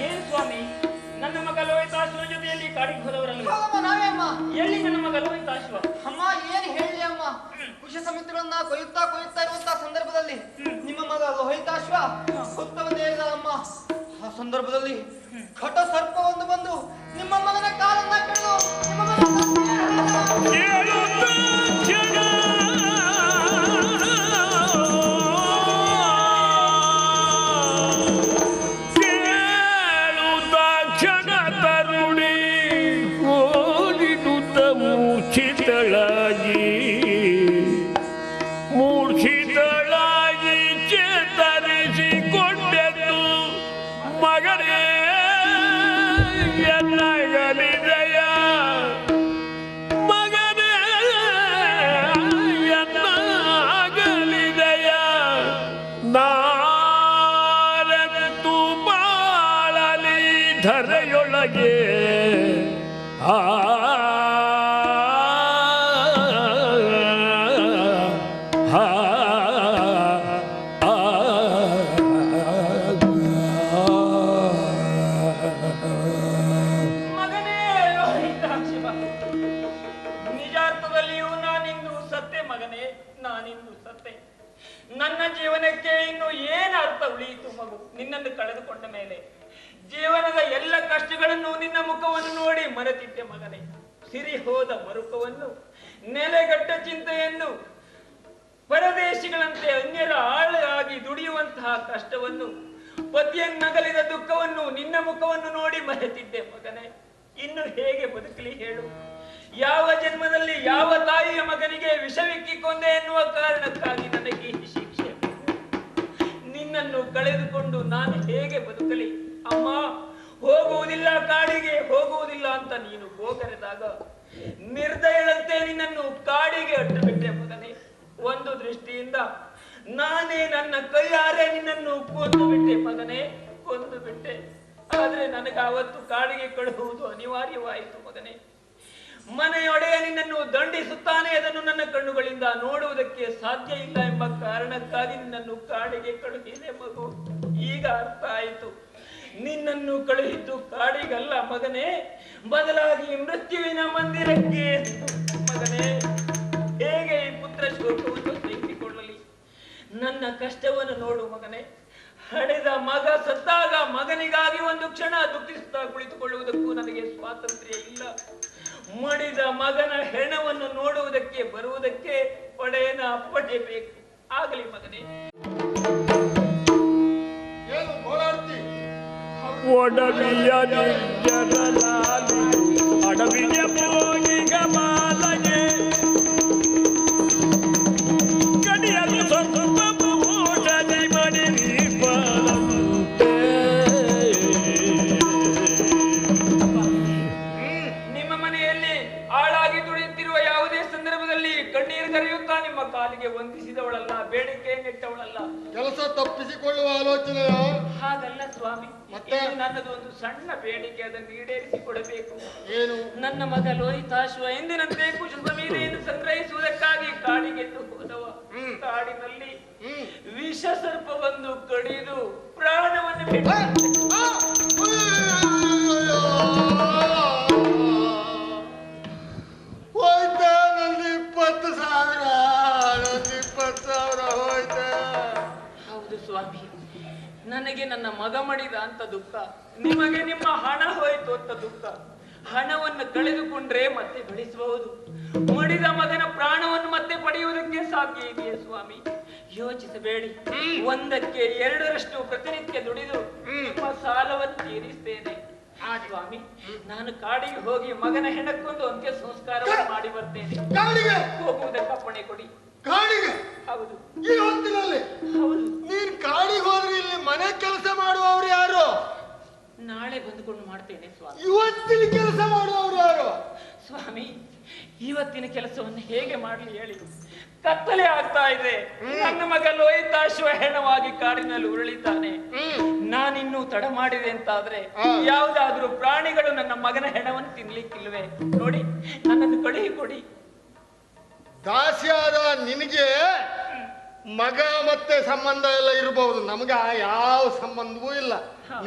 ಏನ್ ಸ್ವಾಮಿ, ನನ್ನ ಮಗ ಲೋಹಿತಾಶ್ವರ ಜೊತೆಯಲ್ಲಿ ಕಾಡಿಗೆ ಹೋದವರಲ್ಲ? ಎಲ್ಲಿ ನನ್ನ ಮಗ ಲೋಹಿತಾಶ್ವ? ಅಮ್ಮ ಏನ್ ಹೇಳಿ ಅಮ್ಮ, ಕುಶ ಸಮಿತಿಗಳನ್ನ ಕೊಯ್ಯುತ್ತಾ ಇರುವಂತಹ ಸಂದರ್ಭದಲ್ಲಿ ನಿಮ್ಮ ಮಗ ಲೋಹಿತಾಶ್ವ ಹುತ್ತವನ್ನು ಏರಿದ ಅಮ್ಮ. ಆ ಸಂದರ್ಭದಲ್ಲಿ ಘಟ ಸರ್ಪವೊಂದು ಬಂದು ನಿಮ್ಮ ಮಗನ ಕಾಲನ್ನ ಕಡಿದು ನಿಮ್ಮ ಕ್ಷಣ ತರುಣಿ ಕೋಡಿಡುತ್ತ ಮೂರ್ಛಿತಳಾಗಿ ಚೇತರಿಸಿಕೊಂಡೆದ್ದು ಮಗನೇ ಎನ್ನಗಲಿದೆಯ ಮಗನೇ ಎನ್ನಗಲಿದೆಯ ನಾರೆಂತು ಬಾಳಲಿ ಧರೆಯೊಳಗೆ ಮಗನೇ ಲೋಹಿತಾಶ್ವ, ನಿಜಾರ್ಥದಲ್ಲಿಯೂ ನಾನಿಂದು ಸತ್ತೆ ಮಗನೇ, ನಾನಿಂದು ಸತ್ತೆ. ನನ್ನ ಜೀವನಕ್ಕೆ ಇನ್ನು ಏನು ಅರ್ಥ ಉಳಿಯಿತು ಮಗು? ನಿನ್ನನ್ನು ಕಳೆದುಕೊಂಡ ಮೇಲೆ ಜೀವನದ ಎಲ್ಲ ಕಷ್ಟಗಳನ್ನು ನಿನ್ನ ಮುಖವನ್ನು ನೋಡಿ ಮರೆತಿದ್ದೆ ಮಗನೇ. ಸಿರಿ ಹೋದ ಮರುಕವನ್ನು, ನೆಲೆಗಟ್ಟ ಚಿಂತೆಯನ್ನು ಪರದೇಶಿಗಳಂತೆ ಅನ್ಯರ ಆಳಾಗಿ ದುಡಿಯುವಂತಹ ಕಷ್ಟವನ್ನು, ಪತಿಯನ್ನಗಲಿದ ದುಃಖವನ್ನು, ನಿನ್ನ ಮುಖವನ್ನು ನೋಡಿ ಮರೆತಿದ್ದೆ ಮಗನೇ. ಇನ್ನು ಹೇಗೆ ಬದುಕಲಿ ಹೇಳು? ಯಾವ ಜನ್ಮದಲ್ಲಿ ಯಾವ ತಾಯಿಯ ಮಗನಿಗೆ ವಿಷವಿಕ್ಕಿಕೊಂಡೆ ಎನ್ನುವ ಕಾರಣಕ್ಕಾಗಿ ನನಗೆ ಈ ಶಿಕ್ಷೆ? ನಿನ್ನನ್ನು ಕಳೆದುಕೊಂಡು ನಾನು ಹೇಗೆ ಬದುಕಲಿ? ಅಮ್ಮ, ಹೋಗುವುದಿಲ್ಲ ಕಾಡಿಗೆ, ಹೋಗುವುದಿಲ್ಲ ಅಂತ ನೀನು ಗೋಗರೆದಾಗ ನಿರ್ದಯಳಂತೆ ನಿನ್ನನ್ನು ಕಾಡಿಗೆ ಅಟ್ಟು ಬಿಟ್ಟೆ ಮಗನೇ. ಒಂದು ದೃಷ್ಟಿಯಿಂದ ನಾನೇ ನನ್ನ ಕೈಯಾರೆ ನಿನ್ನನ್ನು ಕೊಂದು ಬಿಟ್ಟೆ ಮಗನೇ, ಕೊಂದು ಬಿಟ್ಟೆ. ಆದ್ರೆ ನನಗೆ ಅವತ್ತು ಕಾಡಿಗೆ ಕಳುಹುವುದು ಅನಿವಾರ್ಯವಾಯಿತು ಮಗನೇ. ಮನೆಯೊಡೆಯ ನಿನ್ನನ್ನು ದಂಡಿಸುತ್ತಾನೆ, ಅದನ್ನು ನನ್ನ ಕಣ್ಣುಗಳಿಂದ ನೋಡುವುದಕ್ಕೆ ಸಾಧ್ಯ ಇಲ್ಲ ಎಂಬ ಕಾರಣಕ್ಕಾಗಿ ನಿನ್ನನ್ನು ಕಾಡಿಗೆ ಕಳುಹಿದೆ ಮಗು. ಈಗ ಅರ್ಥ ಆಯಿತು. ನಿನ್ನನ್ನು ಕಳುಹಿದ್ದು ಕಾಡಿಗಲ್ಲ ಮಗನೇ, ಬದಲಾಗಿ ಮೃತ್ಯುವಿನ ಮಂದಿರಕ್ಕೆ ಮಗನೇ. ಹೇಗೆ ಈ ಪುತ್ರ ಶೋಕವನ್ನು ಸಹಿಸಿಕೊಳ್ಳಲಿ? ನನ್ನ ಕಷ್ಟವನ್ನು ನೋಡು ಮಗನೇ. ಹಡೆದ ಮಗ ಸತ್ತಾಗ ಮಗನಿಗಾಗಿ ಒಂದು ಕ್ಷಣ ದುಃಖಿಸುತ್ತಾ ಕುಳಿತುಕೊಳ್ಳುವುದಕ್ಕೂ ನನಗೆ ಸ್ವಾತಂತ್ರ್ಯ ಇಲ್ಲ. ಮಡಿದ ಮಗನ ಹೆಣವನ್ನು ನೋಡುವುದಕ್ಕೆ ಬರುವುದಕ್ಕೆ ಒಡೆಯನ ಅಪ್ಪಣೆ ಬೇಕು. ಆಗಲಿ ಮಗನೇ. ಒಡವಿಯ ನಿರ್ಜನಲಾಲಿ ಅಡವಿಯ ಪೋಗಿಗ ಮಾಲಗೆ ಗಡಿಯಲು ಸ್ವಲ್ಪ ಓಟದಿ ಮಡಿರಿ ಬಲಂತೆ. ನಿಮ್ಮ ಮನೆಯಲ್ಲಿ ಆಳಾಗಿ ದುಡಿಯುತ್ತಿರುವ ಯಾವುದೇ ಸಂದರ್ಭದಲ್ಲಿ ಕಣ್ಣೀರು ಕರೆಯುತ್ತಾ ನಿಮ್ಮ ಕಾಲಿಗೆ ವಂದಿಸಿದವಳಲ್ಲ, ಬೇಡಿಕೆ ನೆಟ್ಟವಳಲ್ಲ. ಕೆಲಸ ತಪ್ಪಿಸಿಕೊಳ್ಳುವ ಆಲೋಚನೆಯ? ಹಾಗಲ್ಲ ಸ್ವಾಮಿ, ಮತ್ತೆ ನನ್ನದು ಒಂದು ಸಣ್ಣ ಬೇಡಿಕೆ, ಅದನ್ನು ಈಡೇರಿಸಿಕೊಡಬೇಕು. ಏನು? ನನ್ನ ಮಗ ಲೋಹಿತಾಶ್ವ ಎಂದಿನಂತೆ ಕುಶಲಮೀನೆಯನ್ನು ಸಂಗ್ರಹಿಸುವುದಕ್ಕಾಗಿ ಕಾಡಿಗೆದ್ದು ಹೋದವ. ಕಾಡಿನಲ್ಲಿ ವಿಷ ಸರ್ಪ ಬಂದು ಕಡಿದು ಪ್ರಾಣವನ್ನು ಬಿಟ್ಟ. ಹೋಯ್ತಾ? ನಂದು 20,000 ಹೋಯ್ತಾ? ಹೌದು ಸ್ವಾಮಿ, ನನಗೆ ನನ್ನ ಮಗ ಮಡಿದ ಅಂತ ದುಃಖ, ನಿಮಗೆ ನಿಮ್ಮ ಹಣ ಹೋಯಿತು ಅಂತ ದುಃಖ. ಹಣವನ್ನು ಕಳೆದುಕೊಂಡ್ರೆ ಮತ್ತೆ ಗಳಿಸಬಹುದು, ಮಡಿದ ಮಗನ ಪ್ರಾಣವನ್ನು ಮತ್ತೆ ಪಡೆಯುವುದಕ್ಕೆ ಸಾಧ್ಯ ಇದೆಯೇ ಸ್ವಾಮಿ? ಯೋಚಿಸಬೇಡಿ. 1ಕ್ಕೆ 2ರಷ್ಟು ಪ್ರತಿನಿತ್ಯ ದುಡಿದು ನಿಮ್ಮ ಸಾಲವನ್ನು ತೀರಿಸ್ತೇನೆ. ಸ್ವಾಮಿ, ನಾನು ಕಾಡಿಗೆ ಹೋಗಿ ಮಗನ ಹೆಣಕ್ಕೊಂದು ಅಂತ್ಯ ಸಂಸ್ಕಾರವನ್ನು ಮಾಡಿ ಬರ್ತೇನೆ. ಹೋಗುವುದಕ್ಕೆ ಅಪ್ಪಣೆ ಕೊಡಿ. ಕಾಡಿಗೆ? ಹೌದು. ಈ ಹೊತ್ತಿನಲ್ಲಿ? ಹೌದು. ನೀನ್ ಕಾಡಿಗೆ ಹೋದ್ರೆ ಇಲ್ಲಿ ಮನೆ ಕೆಲಸ ಮಾಡುವವರು ಯಾರು? ನಾಳೆ ಬಂದುಕೊಂಡು ಮಾಡ್ತೇನೆ ಸ್ವಾಮಿ. ಇವತ್ತಿನ ಕೆಲಸ ಮಾಡುವವರು ಯಾರು? ಸ್ವಾಮಿ, ಇವತ್ತಿನ ಕೆಲಸವನ್ನು ಹೇಗೆ ಮಾಡಲಿ ಹೇಳಿ? ಕತ್ತಲೆ ಆಗ್ತಾ ಇದೆ. ನನ್ನ ಮಗ ಲೋಹಿತಾಶ್ವ ಹೆಣವಾಗಿ ಕಾಡಿನಲ್ಲಿ ಉರುಳಿತಾನೆ. ನಾನಿನ್ನೂ ತಡ ಮಾಡಿದೆ ಅಂತಾದ್ರೆ ಯಾವುದಾದ್ರೂ ಪ್ರಾಣಿಗಳು ನನ್ನ ಮಗನ ಹೆಣವನ್ನು ತಿನ್ಲಿಕ್ಕಿಲ್ವೇ? ನೋಡಿ, ನನ್ನನ್ನು ಕಳುಹಿ ಕೊಡಿ. ದಾಸಿಯಾದ ನಿನಗೆ ಮಗ ಮತ್ತೆ ಸಂಬಂಧ ಎಲ್ಲ ಇರಬಹುದು, ನಮಗೆ ಯಾವ ಸಂಬಂಧವೂ ಇಲ್ಲ.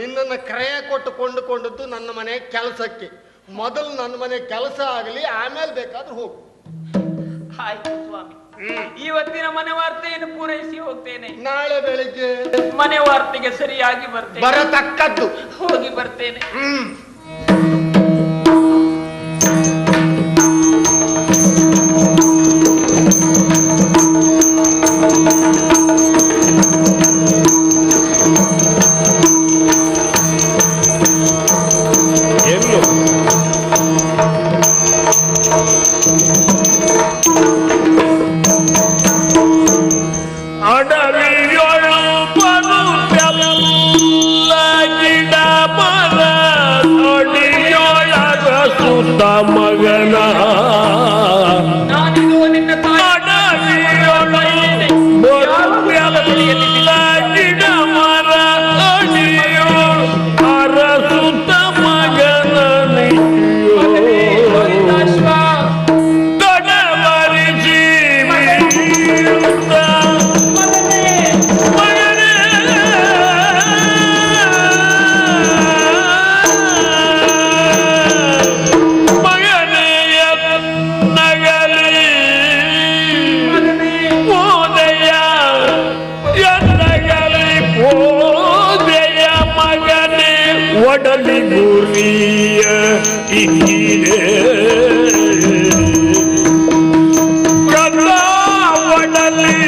ನಿನ್ನನ್ನು ಕ್ರಯ ಕೊಟ್ಟು ಕೊಂಡುಕೊಂಡದ್ದು ನನ್ನ ಮನೆ ಕೆಲಸಕ್ಕೆ. ಮೊದಲು ನನ್ನ ಮನೆ ಕೆಲಸ ಆಗಲಿ, ಆಮೇಲೆ ಬೇಕಾದ್ರೂ ಹೋಗು. ಆಯ್ತು ಸ್ವಾಮಿ, ಇವತ್ತಿನ ಮನೆ ವಾರ್ತೆಯನ್ನು ಪೂರೈಸಿ ಹೋಗ್ತೇನೆ. ನಾಳೆ ಬೆಳಿಗ್ಗೆ ಮನೆ ವಾರ್ತೆಗೆ ಸರಿಯಾಗಿ ಬರ್ತೇನೆ. ಬರತಕ್ಕದ್ದು. ಹೋಗಿ ಬರ್ತೇನೆ. ಮಗನ ನಾನಿದು ನಿನ್ನ ಗಿಡ ಮರ ಅಡಿಯೋ ಅರಸುತ್ತ ಮಗನ ತಡವರಿಸಿ ಒಡಲಿ ಗುರಿಯ ಇಕ್ಕಿದೆ ಕಲ್ಲ ಒಡಲಿ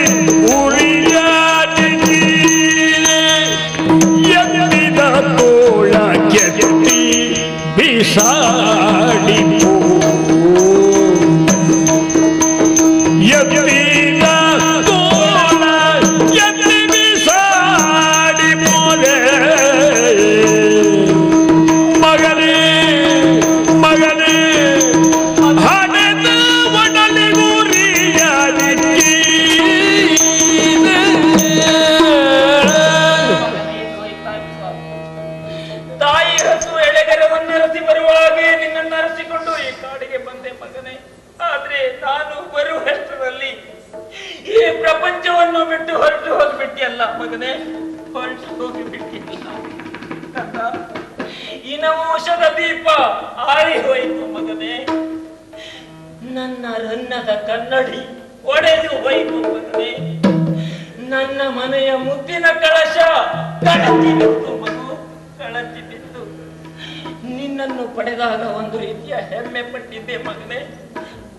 ನಿನ್ನನ್ನು ಅರಸಿಕೊಂಡು ಈ ಕಾಡಿಗೆ ಬಂದೆ ಮಗನೇ. ಆದ್ರೆ ನಾನು ಬರುವಷ್ಟರಲ್ಲಿ ಈ ಪ್ರಪಂಚವನ್ನು ಬಿಟ್ಟು ಹೊರಟು ಹೋಗಿಬಿಟ್ಟಿಯಲ್ಲ ಮಗನೇ, ಹೊರಟು ಹೋಗಿಬಿಟ್ಟಿಲ್ಲ. ಈ ನವೋಷದ ದೀಪ ಆರಿ ಹೋಯಿತು ಮಗನೇ. ನನ್ನ ರನ್ನದ ಕನ್ನಡಿ ಒಡೆದು ಹೋಯಿತು ಮಗನೇ. ನನ್ನ ಮನೆಯ ಮುದ್ದಿನ ಕಳಶ ಕಳಚಿ ಬಿತ್ತು ಮಗು, ಕಳಚಿ ಬಿತ್ತು. ನಿನ್ನನ್ನು ಪಡೆದಾಗ ಒಂದು ರೀತಿಯ ಹೆಮ್ಮೆ ಪಟ್ಟಿದ್ದೆ ಮಗನೇ,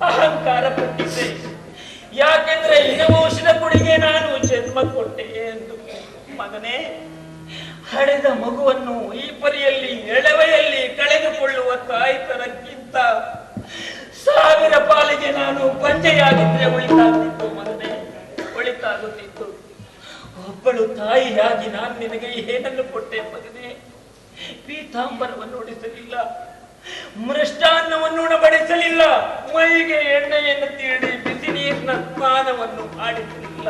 ಅಹಂಕಾರ ಪಟ್ಟಿದ್ದೆ. ಯಾಕೆಂದ್ರೆ ಇನವೋಷದ ಕುಡಿಗೆ ನಾನು ಜನ್ಮ ಕೊಟ್ಟೆ ಎಂದು. ಮಗನೇ, ಹಡೆದ ಮಗುವನ್ನು ಈ ಪರಿಯಲ್ಲಿ ಎಳವೆಯಲ್ಲಿ ಕಳೆದುಕೊಳ್ಳುವ ತಾಯ್ತನಕ್ಕಿಂತ 1000 ಪಾಲಿಗೆ ನಾನು ಬಂಜೆಯಾಗಿದ್ರೆ ಒಳಿತಾಗುತ್ತಿತ್ತು ಮಗನೇ, ಒಳಿತಾಗುತ್ತಿತ್ತು. ಒಬ್ಬಳು ತಾಯಿಯಾಗಿ ನಾನು ನಿನಗೆ ಏನನ್ನು ಕೊಟ್ಟೆ ಮಗನೇ? ಪೀತಾಂಬರವನ್ನು ಉಡಿಸಲಿಲ್ಲ, ಮೃಷ್ಟಾನ್ನವನ್ನು ಉಣಬಡಿಸಲಿಲ್ಲ, ಮೈಗೆ ಎಣ್ಣೆಯನ್ನು ತೀಡಿ ಬಿಸಿ ನೀರಿನ ಸ್ನಾನವನ್ನು ಮಾಡಿಸಲಿಲ್ಲ.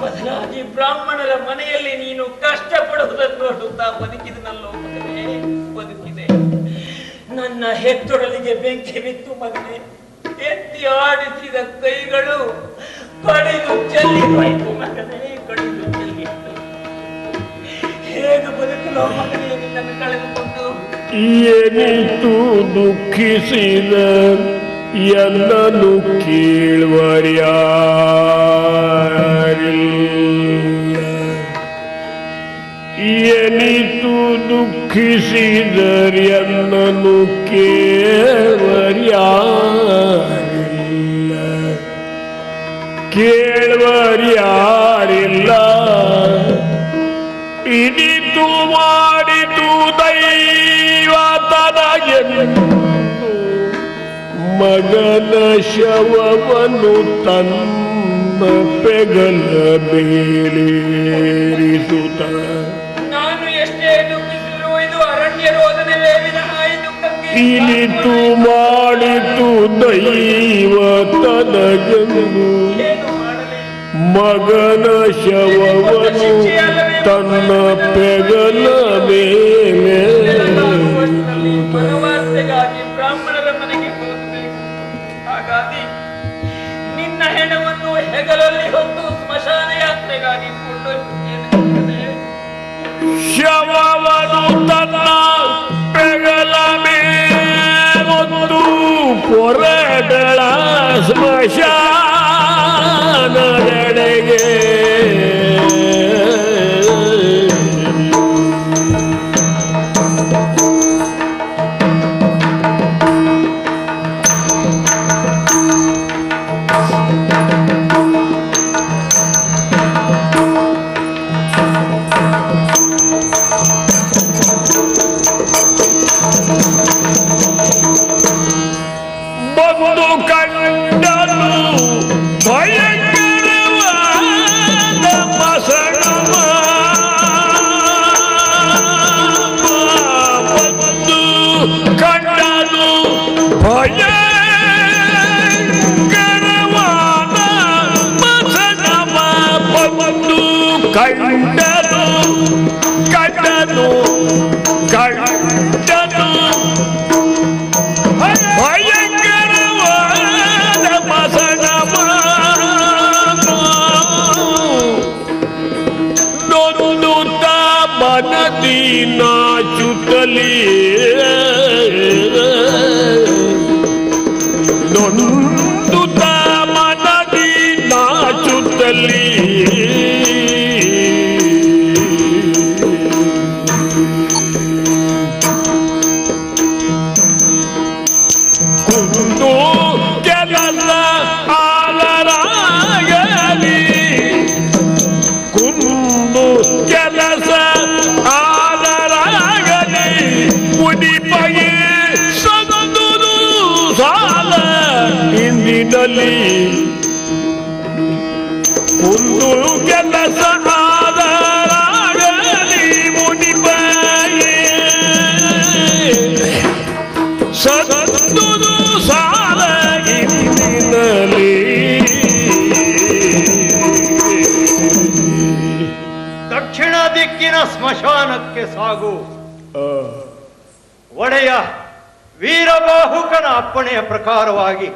ಬದಲಾಗಿ ಬ್ರಾಹ್ಮಣರ ಮನೆಯಲ್ಲಿ ನೀನು ಕಷ್ಟಪಡುವುದನ್ನು ನೋಡುತ್ತಾ ಬದುಕಿದನಲ್ಲೋ ಮಗನೇ, ಬದುಕಿದೆ. ನನ್ನ ಹೆತ್ತೊಡಲಿಗೆ ಬೆಂಕಿ ಬಿತ್ತು ಮಗನೇ. ಎತ್ತಿ ಆಡಿಸಿದ ಕೈಗಳು ಕಡಿದು ಚೆಲ್ಲಿತು ಮಗನೇ, ಕಡಿದು ಚೆಲ್ಲಿತು. ಹೇಗೆ ಬದುಕಲೋ ಮಗನೇ ನಿನ್ನನ್ನು ಕಳೆದುಕೊಂಡು? ಏನಿತು ದುಃಖಿಸಿದ ಎಲ್ಲನು ಕೇಳುವರ್ಯಾರಿಲ್ಲ. ಏನಿತು ದುಃಖಿಸಿದರೆಲ್ಲನು ಕೇಳುವರ್ಯಾರಿಲ್ಲ, ಕೇಳುವರ್ಯಾರಿಲ್ಲ. ಇನಿತು ಮಾಡಿತು ದೈವ ತನಗೆಂದು ಮಗನ ಶವವನ್ನು ತನ್ನ ಪೆಗಲ ಮೇಲೇರಿಸುತ್ತ. ನಾನು ಎಷ್ಟೇ ದುಃಖಿಸಿದರೂ ಇದು ಅರಣ್ಯ ರೋದನವೇ ವಿನಃ ಈ ದುಃಖಕ್ಕೆ ಇನಿತು ಮಾಡಿತು ದೈವ ತನಗೆಂದು ಏನು ಮಾಡಲಿ? ಮಗನ ಶವವನ್ನು ತನ್ನ ಪೆಗಲ ಮೇಲೆ ಪರವಾರ್ತೆಗಾಗಿ ಬ್ರಾಹ್ಮಣರ ಮನೆಗೆ ಹೋಗಬೇಕು. ಹಾಗಾಗಿ ನಿನ್ನ ಹೆಣವನ್ನು ಹೆಗಲಲ್ಲಿ ಹೊತ್ತು ಸ್ಮಶಾನ ಯಾತ್ರೆಗಾಗಿ ಕೊಂಡೊಯ್ಯುತ್ತೇನೆ. ಶವವನ್ನು ತನ್ನ ಪೆಗಲ ಮೇಲೊಂದು ಪೊರೆಗಳ ಸ್ಮಶಾನದೆಡೆಗೆ ಬಂದು ಕಂಡನು ಭಯಂಕರವಾದ ಮಸಣವ. ಬಂದು ಕಂಡನು ಭಯಂಕರವಾದ ಮಸಣವ. ಬಂದು ಕಂಡನು ಕಂಡನು ಕಂಡನು ಭಯಂಕರವಾದ ಮಸಣವ. ನೊಂದುತ್ತ ಮನದಿ ನಾಚುತ್ತಲೇ, ನೊಂದುತ್ತ ಮನದಿ ನಾಚುತ್ತಲೇ ಕುಂದು ಕೆಲಸ ಆಲರಾಗಲಿ, ಕುಂದು ಕೆಲಸ ಆಲರಾಗಲಿ. ಮುಡಿಪಗೆ ಸಂದುದು ಸಾಲ ಹಿಂದಿನಲ್ಲಿ, ಕುಂದು ಕೆಲಸ ಆಲರಾಗಲಿ. ಮುಡಿಪಗೆ ಸಂದುದು ಸಾಲ ಹಿಂದಿನಲ್ಲಿ. ದಕ್ಷಿಣ ದಿಕ್ಕಿನ ಸ್ಮಶಾನಕ್ಕೆ ಸಾಗು. ಒಡೆಯ ವೀರಬಾಹುಕನ ಅಪ್ಪಣೆಯ ಪ್ರಕಾರವಾಗಿ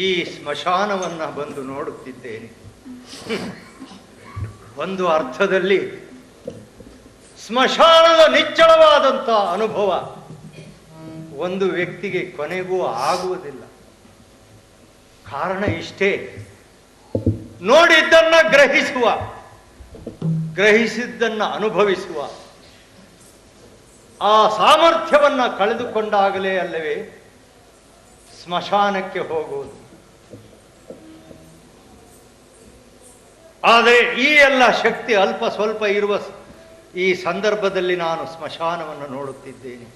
ಈ ಸ್ಮಶಾನವನ್ನ ಬಂದು ನೋಡುತ್ತಿದ್ದೇನೆ. ಒಂದು ಅರ್ಥದಲ್ಲಿ ಸ್ಮಶಾನದ ನಿಚ್ಚಳವಾದಂಥ ಅನುಭವ ಒಂದು ವ್ಯಕ್ತಿಗೆ ಕೊನೆಗೂ ಆಗುವುದಿಲ್ಲ. ಕಾರಣ ಇಷ್ಟೇ, ನೋಡಿದ್ದನ್ನ ಗ್ರಹಿಸುವ, ಗ್ರಹಿಸಿದ್ದನ್ನ ಅನುಭವಿಸುವ ಆ ಸಾಮರ್ಥ್ಯವನ್ನ ಕಳೆದುಕೊಂಡಾಗಲೇ ಅಲ್ಲವೇ ಸ್ಮಶಾನಕ್ಕೆ ಹೋಗುವುದು. ಆದರೆ ಈ ಎಲ್ಲ ಶಕ್ತಿ ಅಲ್ಪ ಸ್ವಲ್ಪ ಇರುವ ಈ ಸಂದರ್ಭದಲ್ಲಿ ನಾನು ಸ್ಮಶಾನವನ್ನು ನೋಡುತ್ತಿದ್ದೇನೆ.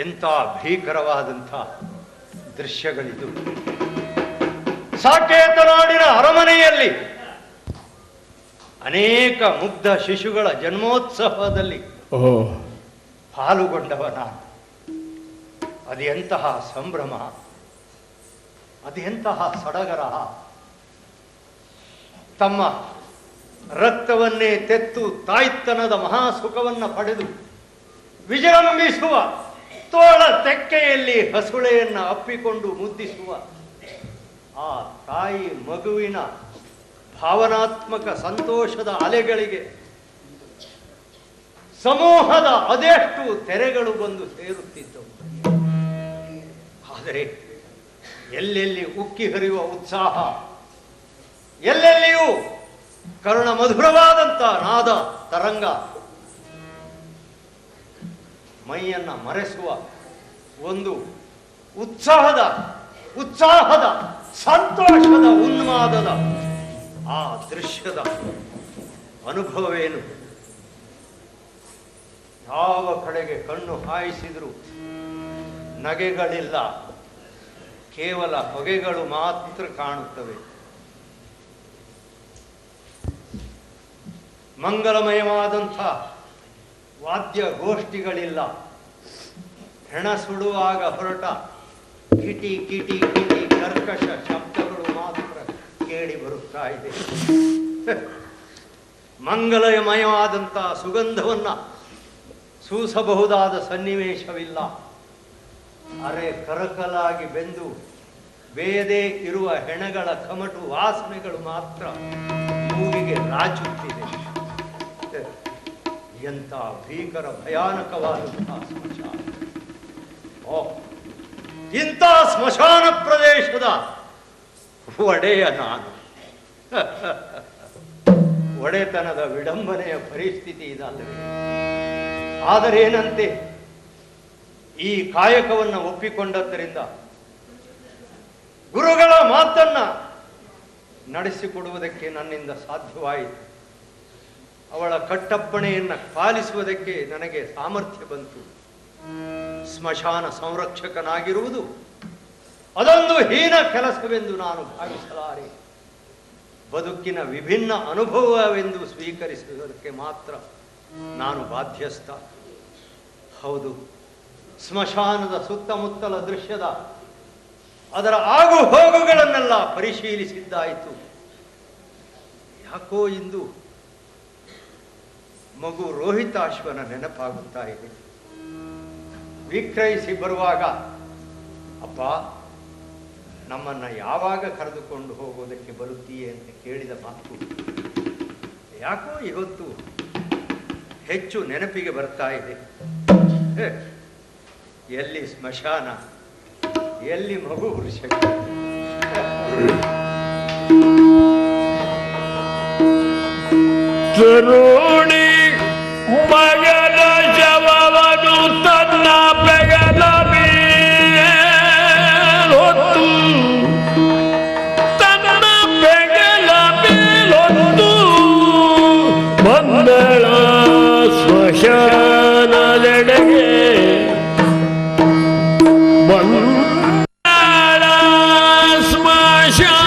ಎಂಥ ಭೀಕರವಾದಂಥ ದೃಶ್ಯಗಳಿದು. ಸಾಕೇತನಾಡಿನ ಅರಮನೆಯಲ್ಲಿ ಅನೇಕ ಮುಗ್ಧ ಶಿಶುಗಳ ಜನ್ಮೋತ್ಸವದಲ್ಲಿ ಪಾಲುಗೊಂಡವ ನಾನು. ಅದೆಂತಹ ಸಂಭ್ರಮ, ಅದೆಂತಹ ಸಡಗರ. ತಮ್ಮ ರಕ್ತವನ್ನೇ ತೆತ್ತು ತಾಯ್ತನದ ಮಹಾಸುಖವನ್ನು ಪಡೆದು ವಿಜೃಂಭಿಸುವ ತೋಳ ತೆಕ್ಕೆಯಲ್ಲಿ ಹಸುಳೆಯನ್ನ ಅಪ್ಪಿಕೊಂಡು ಮುದ್ದಿಸುವ ಆ ತಾಯಿ ಮಗುವಿನ ಭಾವನಾತ್ಮಕ ಸಂತೋಷದ ಅಲೆಗಳಿಗೆ ಸಮೂಹದ ಅದೆಷ್ಟು ತೆರೆಗಳು ಬಂದು ಸೇರುತ್ತಿದ್ದವು. ಆದರೆ ಎಲ್ಲೆಲ್ಲಿ ಉಕ್ಕಿ ಹರಿಯುವ ಉತ್ಸಾಹ, ಎಲ್ಲೆಲ್ಲಿಯೂ ಕರುಣ ಮಧುರವಾದಂಥ ನಾದ ತರಂಗ, ಮೈಯನ್ನ ಮರೆಸುವ ಒಂದು ಉತ್ಸಾಹದ ಸಂತೋಷದ ಉನ್ಮಾದದ ಆ ದೃಶ್ಯದ ಅನುಭವವೇನು. ಯಾವ ಕಡೆಗೆ ಕಣ್ಣು ಹಾಯಿಸಿದ್ರು ನಗೆಗಳಿಲ್ಲ, ಕೇವಲ ಹೊಗೆಗಳು ಮಾತ್ರ ಕಾಣುತ್ತವೆ. ಮಂಗಲಮಯವಾದಂಥ ವಾದ್ಯ ಗೋಷ್ಠಿಗಳಿಲ್ಲ. ಹೆಣ ಸುಡುವಾಗ ಹೊರಟ ಕಿಟಿ ಕಿಟಿ ಕಿಟಿ ಕರ್ಕಶ ಶಬ್ದಗಳು ಮಾತ್ರ ಕೇಳಿ ಬರುತ್ತಾ ಇದೆ. ಮಂಗಲಮಯವಾದಂಥ ಸುಗಂಧವನ್ನ ಸೂಸಬಹುದಾದ ಸನ್ನಿವೇಶವಿಲ್ಲ. ಅರೆ ಕರಕಲಾಗಿ ಬೆಂದು ಬೇಯದೇ ಇರುವ ಹೆಣಗಳ ಕಮಟು ವಾಸನೆಗಳು ಮಾತ್ರ ಮೂಗಿಗೆ ರಾಚುತ್ತಿದೆ. ಎಂಥ ಭೀಕರ ಭಯಾನಕವಾದಂತಹ ಸ್ಮಶಾನ. ಇಂಥ ಸ್ಮಶಾನ ಪ್ರದೇಶದ ಒಡೆಯ ನಾನು. ಒಡೆತನದ ವಿಡಂಬನೆಯ ಪರಿಸ್ಥಿತಿ ಇದಲ್ಲವೇ? ಆದರೇನಂತೆ, ಈ ಕಾಯಕವನ್ನು ಒಪ್ಪಿಕೊಂಡದ್ದರಿಂದ ಗುರುಗಳ ಮಾತನ್ನ ನಡೆಸಿಕೊಡುವುದಕ್ಕೆ ನನ್ನಿಂದ ಸಾಧ್ಯವಾಯಿತು. ಅವಳ ಕಟ್ಟಪ್ಪಣೆಯನ್ನು ಪಾಲಿಸುವುದಕ್ಕೆ ನನಗೆ ಸಾಮರ್ಥ್ಯ ಬಂತು. ಸ್ಮಶಾನ ಸಂರಕ್ಷಕನಾಗಿರುವುದು ಅದೊಂದು ಹೀನ ಕೆಲಸವೆಂದು ನಾನು ಭಾವಿಸಲಾರೆ. ಬದುಕಿನ ವಿಭಿನ್ನ ಅನುಭವವೆಂದು ಸ್ವೀಕರಿಸುವುದಕ್ಕೆ ಮಾತ್ರ ನಾನು ಬಾಧ್ಯಸ್ಥ. ಹೌದು, ಸ್ಮಶಾನದ ಸುತ್ತಮುತ್ತಲ ದೃಶ್ಯದ ಅದರ ಆಗು ಹೋಗುಗಳನ್ನೆಲ್ಲ ಪರಿಶೀಲಿಸಿದ್ದಾಯಿತು. ಯಾಕೋ ಇಂದು ಮಗು ರೋಹಿತಾಶ್ವನ ನೆನಪಾಗುತ್ತಾ ಇದೆ. ವಿಕ್ರಯಿಸಿ ಬರುವಾಗ, ಅಪ್ಪ ನಮ್ಮನ್ನ ಯಾವಾಗ ಕರೆದುಕೊಂಡು ಹೋಗೋದಕ್ಕೆ ಬರುತ್ತೀಯೇ ಅಂತ ಕೇಳಿದ ಮಾತು ಯಾಕೋ ಇವತ್ತು ಹೆಚ್ಚು ನೆನಪಿಗೆ ಬರ್ತಾ ಇದೆ. ಎಲ್ಲಿ ಸ್ಮಶಾನ, ಎಲ್ಲಿ ಮಗು ವೃಷಭ. ತರುಣಿ ಮಗನ ಶವವನ್ನು ತನ್ನ ಬೆಗಲ ಮೇಲೊತ್ತು, ತನ್ನ ಬೆಗಲ ಮೇಲೊತ್ತು ಬಂದಳ ಸ್ಮಶಾನದೆಡೆಗೆ. ಬಂದಳ ಸ್ಮಶಾನದೆಡೆಗೆ.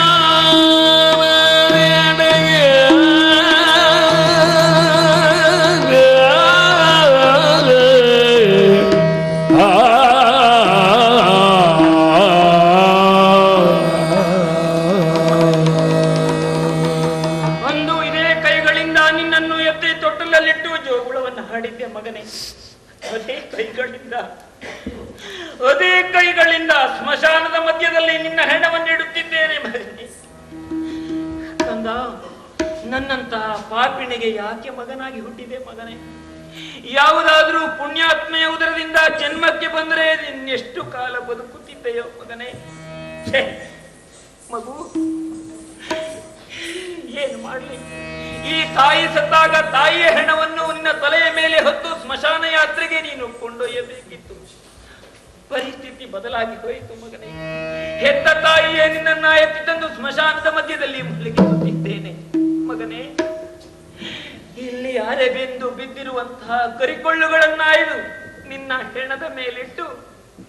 ಅದೇ ಕೈಗಳಿಂದ ಸ್ಮಶಾನದ ಮಧ್ಯದಲ್ಲಿ ನಿನ್ನ ಹೆಣವನ್ನಿಡುತ್ತಿದ್ದೇನೆ ಮಗನೇ. ಕಂದ, ನನ್ನಂತಹ ಪಾಪಿಣಿಗೆ ಯಾಕೆ ಮಗನಾಗಿ ಹುಟ್ಟಿದೆ ಮಗನೇ? ಯಾವುದಾದ್ರೂ ಪುಣ್ಯಾತ್ಮೆಯ ಉದರದಿಂದ ಜನ್ಮಕ್ಕೆ ಬಂದರೆ ಇನ್ನೆಷ್ಟು ಕಾಲ ಬದುಕುತ್ತಿದ್ದೆಯೋ ಮಗನೇ. ಮಗು, ಏನು ಮಾಡ್ಲಿ? ಈ ತಾಯಿ ಸತ್ತಾಗ ತಾಯಿಯ ಹೆಣವನ್ನು ನಿನ್ನ ತಲೆಯ ಮೇಲೆ ಹೊತ್ತು ಸ್ಮಶಾನ ಯಾತ್ರೆಗೆ ನೀನು ಕೊಂಡೊಯ್ಯಬೇಕಿತ್ತು. ಪರಿಸ್ಥಿತಿ ಬದಲಾಗಿ ಹೋಯಿತು ಮಗನೇ. ಹೆತ್ತ ತಾಯಿಯೇ ನಿನ್ನನ್ನ ಎತ್ತಿ ತಂದು ಸ್ಮಶಾನದ ಮಧ್ಯದಲ್ಲಿ ಮಲಗಿಸುತ್ತಿದ್ದೇನೆ ಮಗನೇ. ಇಲ್ಲಿ ಅರೆಬೆಂದು ಬಿದ್ದಿರುವಂತಹ ಕರಿಕೊಳ್ಳುಗಳನ್ನಾಯ್ದು ನಿನ್ನ ಹೆಣದ ಮೇಲಿಟ್ಟು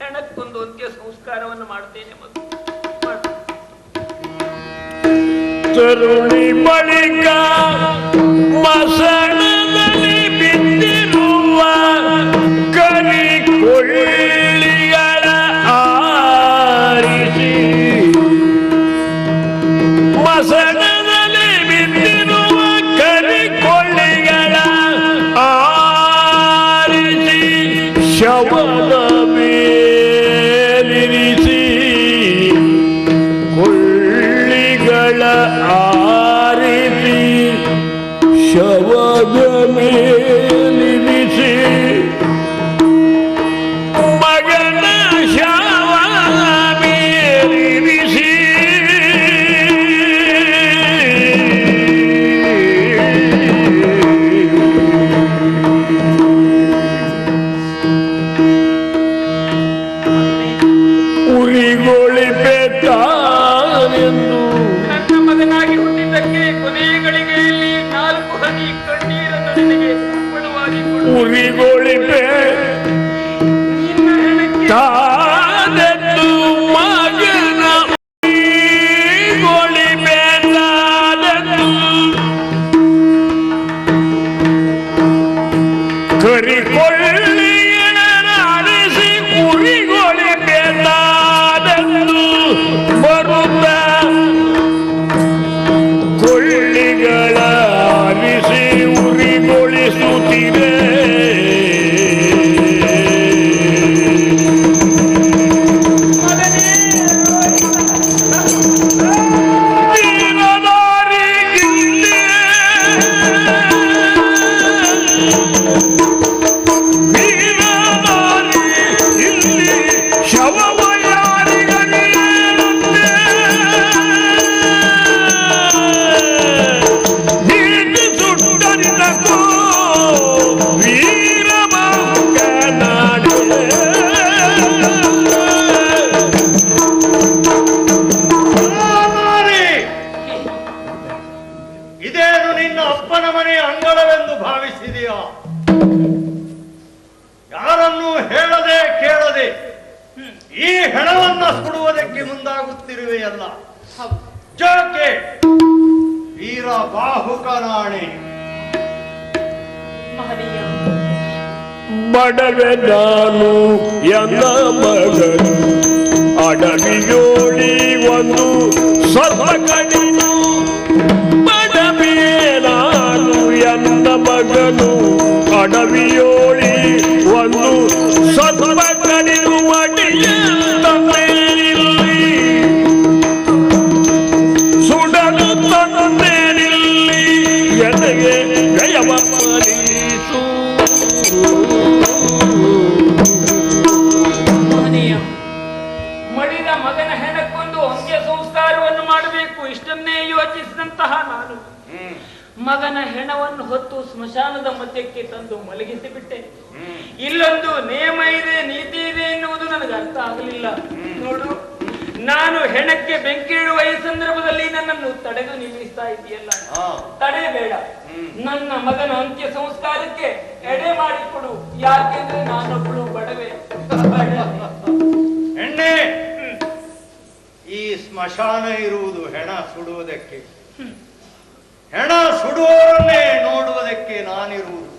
ಹೆಣಕ್ಕೊಂದು ಅಂತ್ಯ ಸಂಸ್ಕಾರವನ್ನು ಮಾಡುತ್ತೇನೆ ಮಗು. ತರುಣಿ ಬಳಿಕ ಮಸಣದಲ್ಲಿ ಬಿದ್ದಿರುವ ಕರಿಕೊಳ್ಳಿಗಳ ಆರಿಸಿ, ಮಸಣದಲ್ಲಿ ಬಿದ್ದಿರುವ ಕರಿಕೊಳ್ಳಿಗಳ ಆರಿಸಿ ಶವದ ಮೇಲಿರಿಸಿ, ಆರಿಸಿ ಶವದ ಮೇಲಿರಿಸಿ, ಮಗನ ಶವ ಮೇಲಿರಿಸಿ, ಉರಿಗೊಳಿಪೆತ್ತಾನೆಂದು ಮಗನಾಗಿ ಹುಟ್ಟಿದ್ದಕ್ಕೆ ಕೊನೆಯ ಗಳಿಗೆಯಲ್ಲಿ 4 ಹನಿ ಕಣ್ಣೀರನ್ನು ನಿನಗೆ ಅರ್ಪಣವಾಗಿ ಉರಿಗೊಳಿಪೆ ತಾನೆಂದು ಮಗನ ಉರಿಗೊಳಿಪೆತ್ತಾನೆಂದು ಕರಿಕೊಳ್ಳಿಯನಾರಿಸಿ ಉರಿಗೊಳಿಪೆತ್ತಾನೆಂದು ಬರುತ್ತ ಕೊಳ್ಳಿಗಳ ಆರಿಸಿ ಉರಿಗೊಳಿಸುತ್ತಿದೆ. ಇದೇನು ನಿನ್ನ ಅಪ್ಪನ ಮನೆಯ ಅಂಗಳವೆಂದು ಭಾವಿಸಿದೆಯಾ? ಯಾರನ್ನೂ ಹೇಳದೆ ಕೇಳದೆ ಈ ಹೆಣವನ್ನ ಸುಡುವುದಕ್ಕೆ ಮುಂದಾಗುತ್ತಿರುವೆಯಲ್ಲ, ಜೋಕೆ ವೀರ ಬಾಹುಕನಾಣೆ. ಬಡವೆ ನಾನು ಎನ್ನ ಮಗನು ಅಡವಿಯೋಳಿ ಒಂದು ಸ್ವಲ್ಪ ಕಡಿದು, ಬಡವೆ ನಾನು ಎನ್ನ ಮಗನು ಅಡವಿಯೋಳಿ ಒಂದು ಸ್ವಲ್ಪ ಕಡಿದು ಮಡಿಯಂತ ಮೇಲಿಲ್ಲಿ ಸುಡಲು ತಂದೇನಿಲ್ಲಿ ಎನಗೆ ಜಯವ ಪರಿಸು. ಮಡಿದ ಮಗನ ಹೆಣಕ್ಕೊಂದು ಅಂತ್ಯ ಸಂಸ್ಕಾರವನ್ನು ಮಾಡಬೇಕು, ಇಷ್ಟನ್ನೇ ಯೋಚಿಸಿದಂತಹ ನಾನು ಮಗನ ಹೆಣವನ್ನು ಹೊತ್ತು ಸ್ಮಶಾನದ ಮಧ್ಯಕ್ಕೆ ತಂದು ಮಲಗಿಸಿ ಬಿಟ್ಟೆ. ಇಲ್ಲೊಂದು ನಿಯಮ ಇದೆ, ನೀತಿ ಇದೆ ಎನ್ನುವುದು ನನಗೆ ಅರ್ಥ ಆಗಲಿಲ್ಲ. ನೋಡು, ನಾನು ಹೆಣಕ್ಕೆ ಬೆಂಕಿ ಇಡುವ ಈ ಸಂದರ್ಭದಲ್ಲಿ ನನ್ನನ್ನು ತಡೆದು ನಿಲ್ಲಿಸ್ತಾ ಇದೆಯಲ್ಲ, ತಡೆಯಬೇಡ. ನನ್ನ ಮಗನ ಅಂತ್ಯ ಸಂಸ್ಕಾರಕ್ಕೆ ಎಡೆ ಮಾಡಿಕೊಡು, ಯಾಕೆಂದ್ರೆ ನಾನೊಬ್ಬಳು ಬಡವೆ. ಹೆಣ್ಣೆ, ಈ ಸ್ಮಶಾನ ಇರುವುದು ಹೆಣ ಸುಡುವುದಕ್ಕೆ, ಹೆಣ ಸುಡುವವರನ್ನೇ ನೋಡುವುದಕ್ಕೆ ನಾನಿರುವುದು.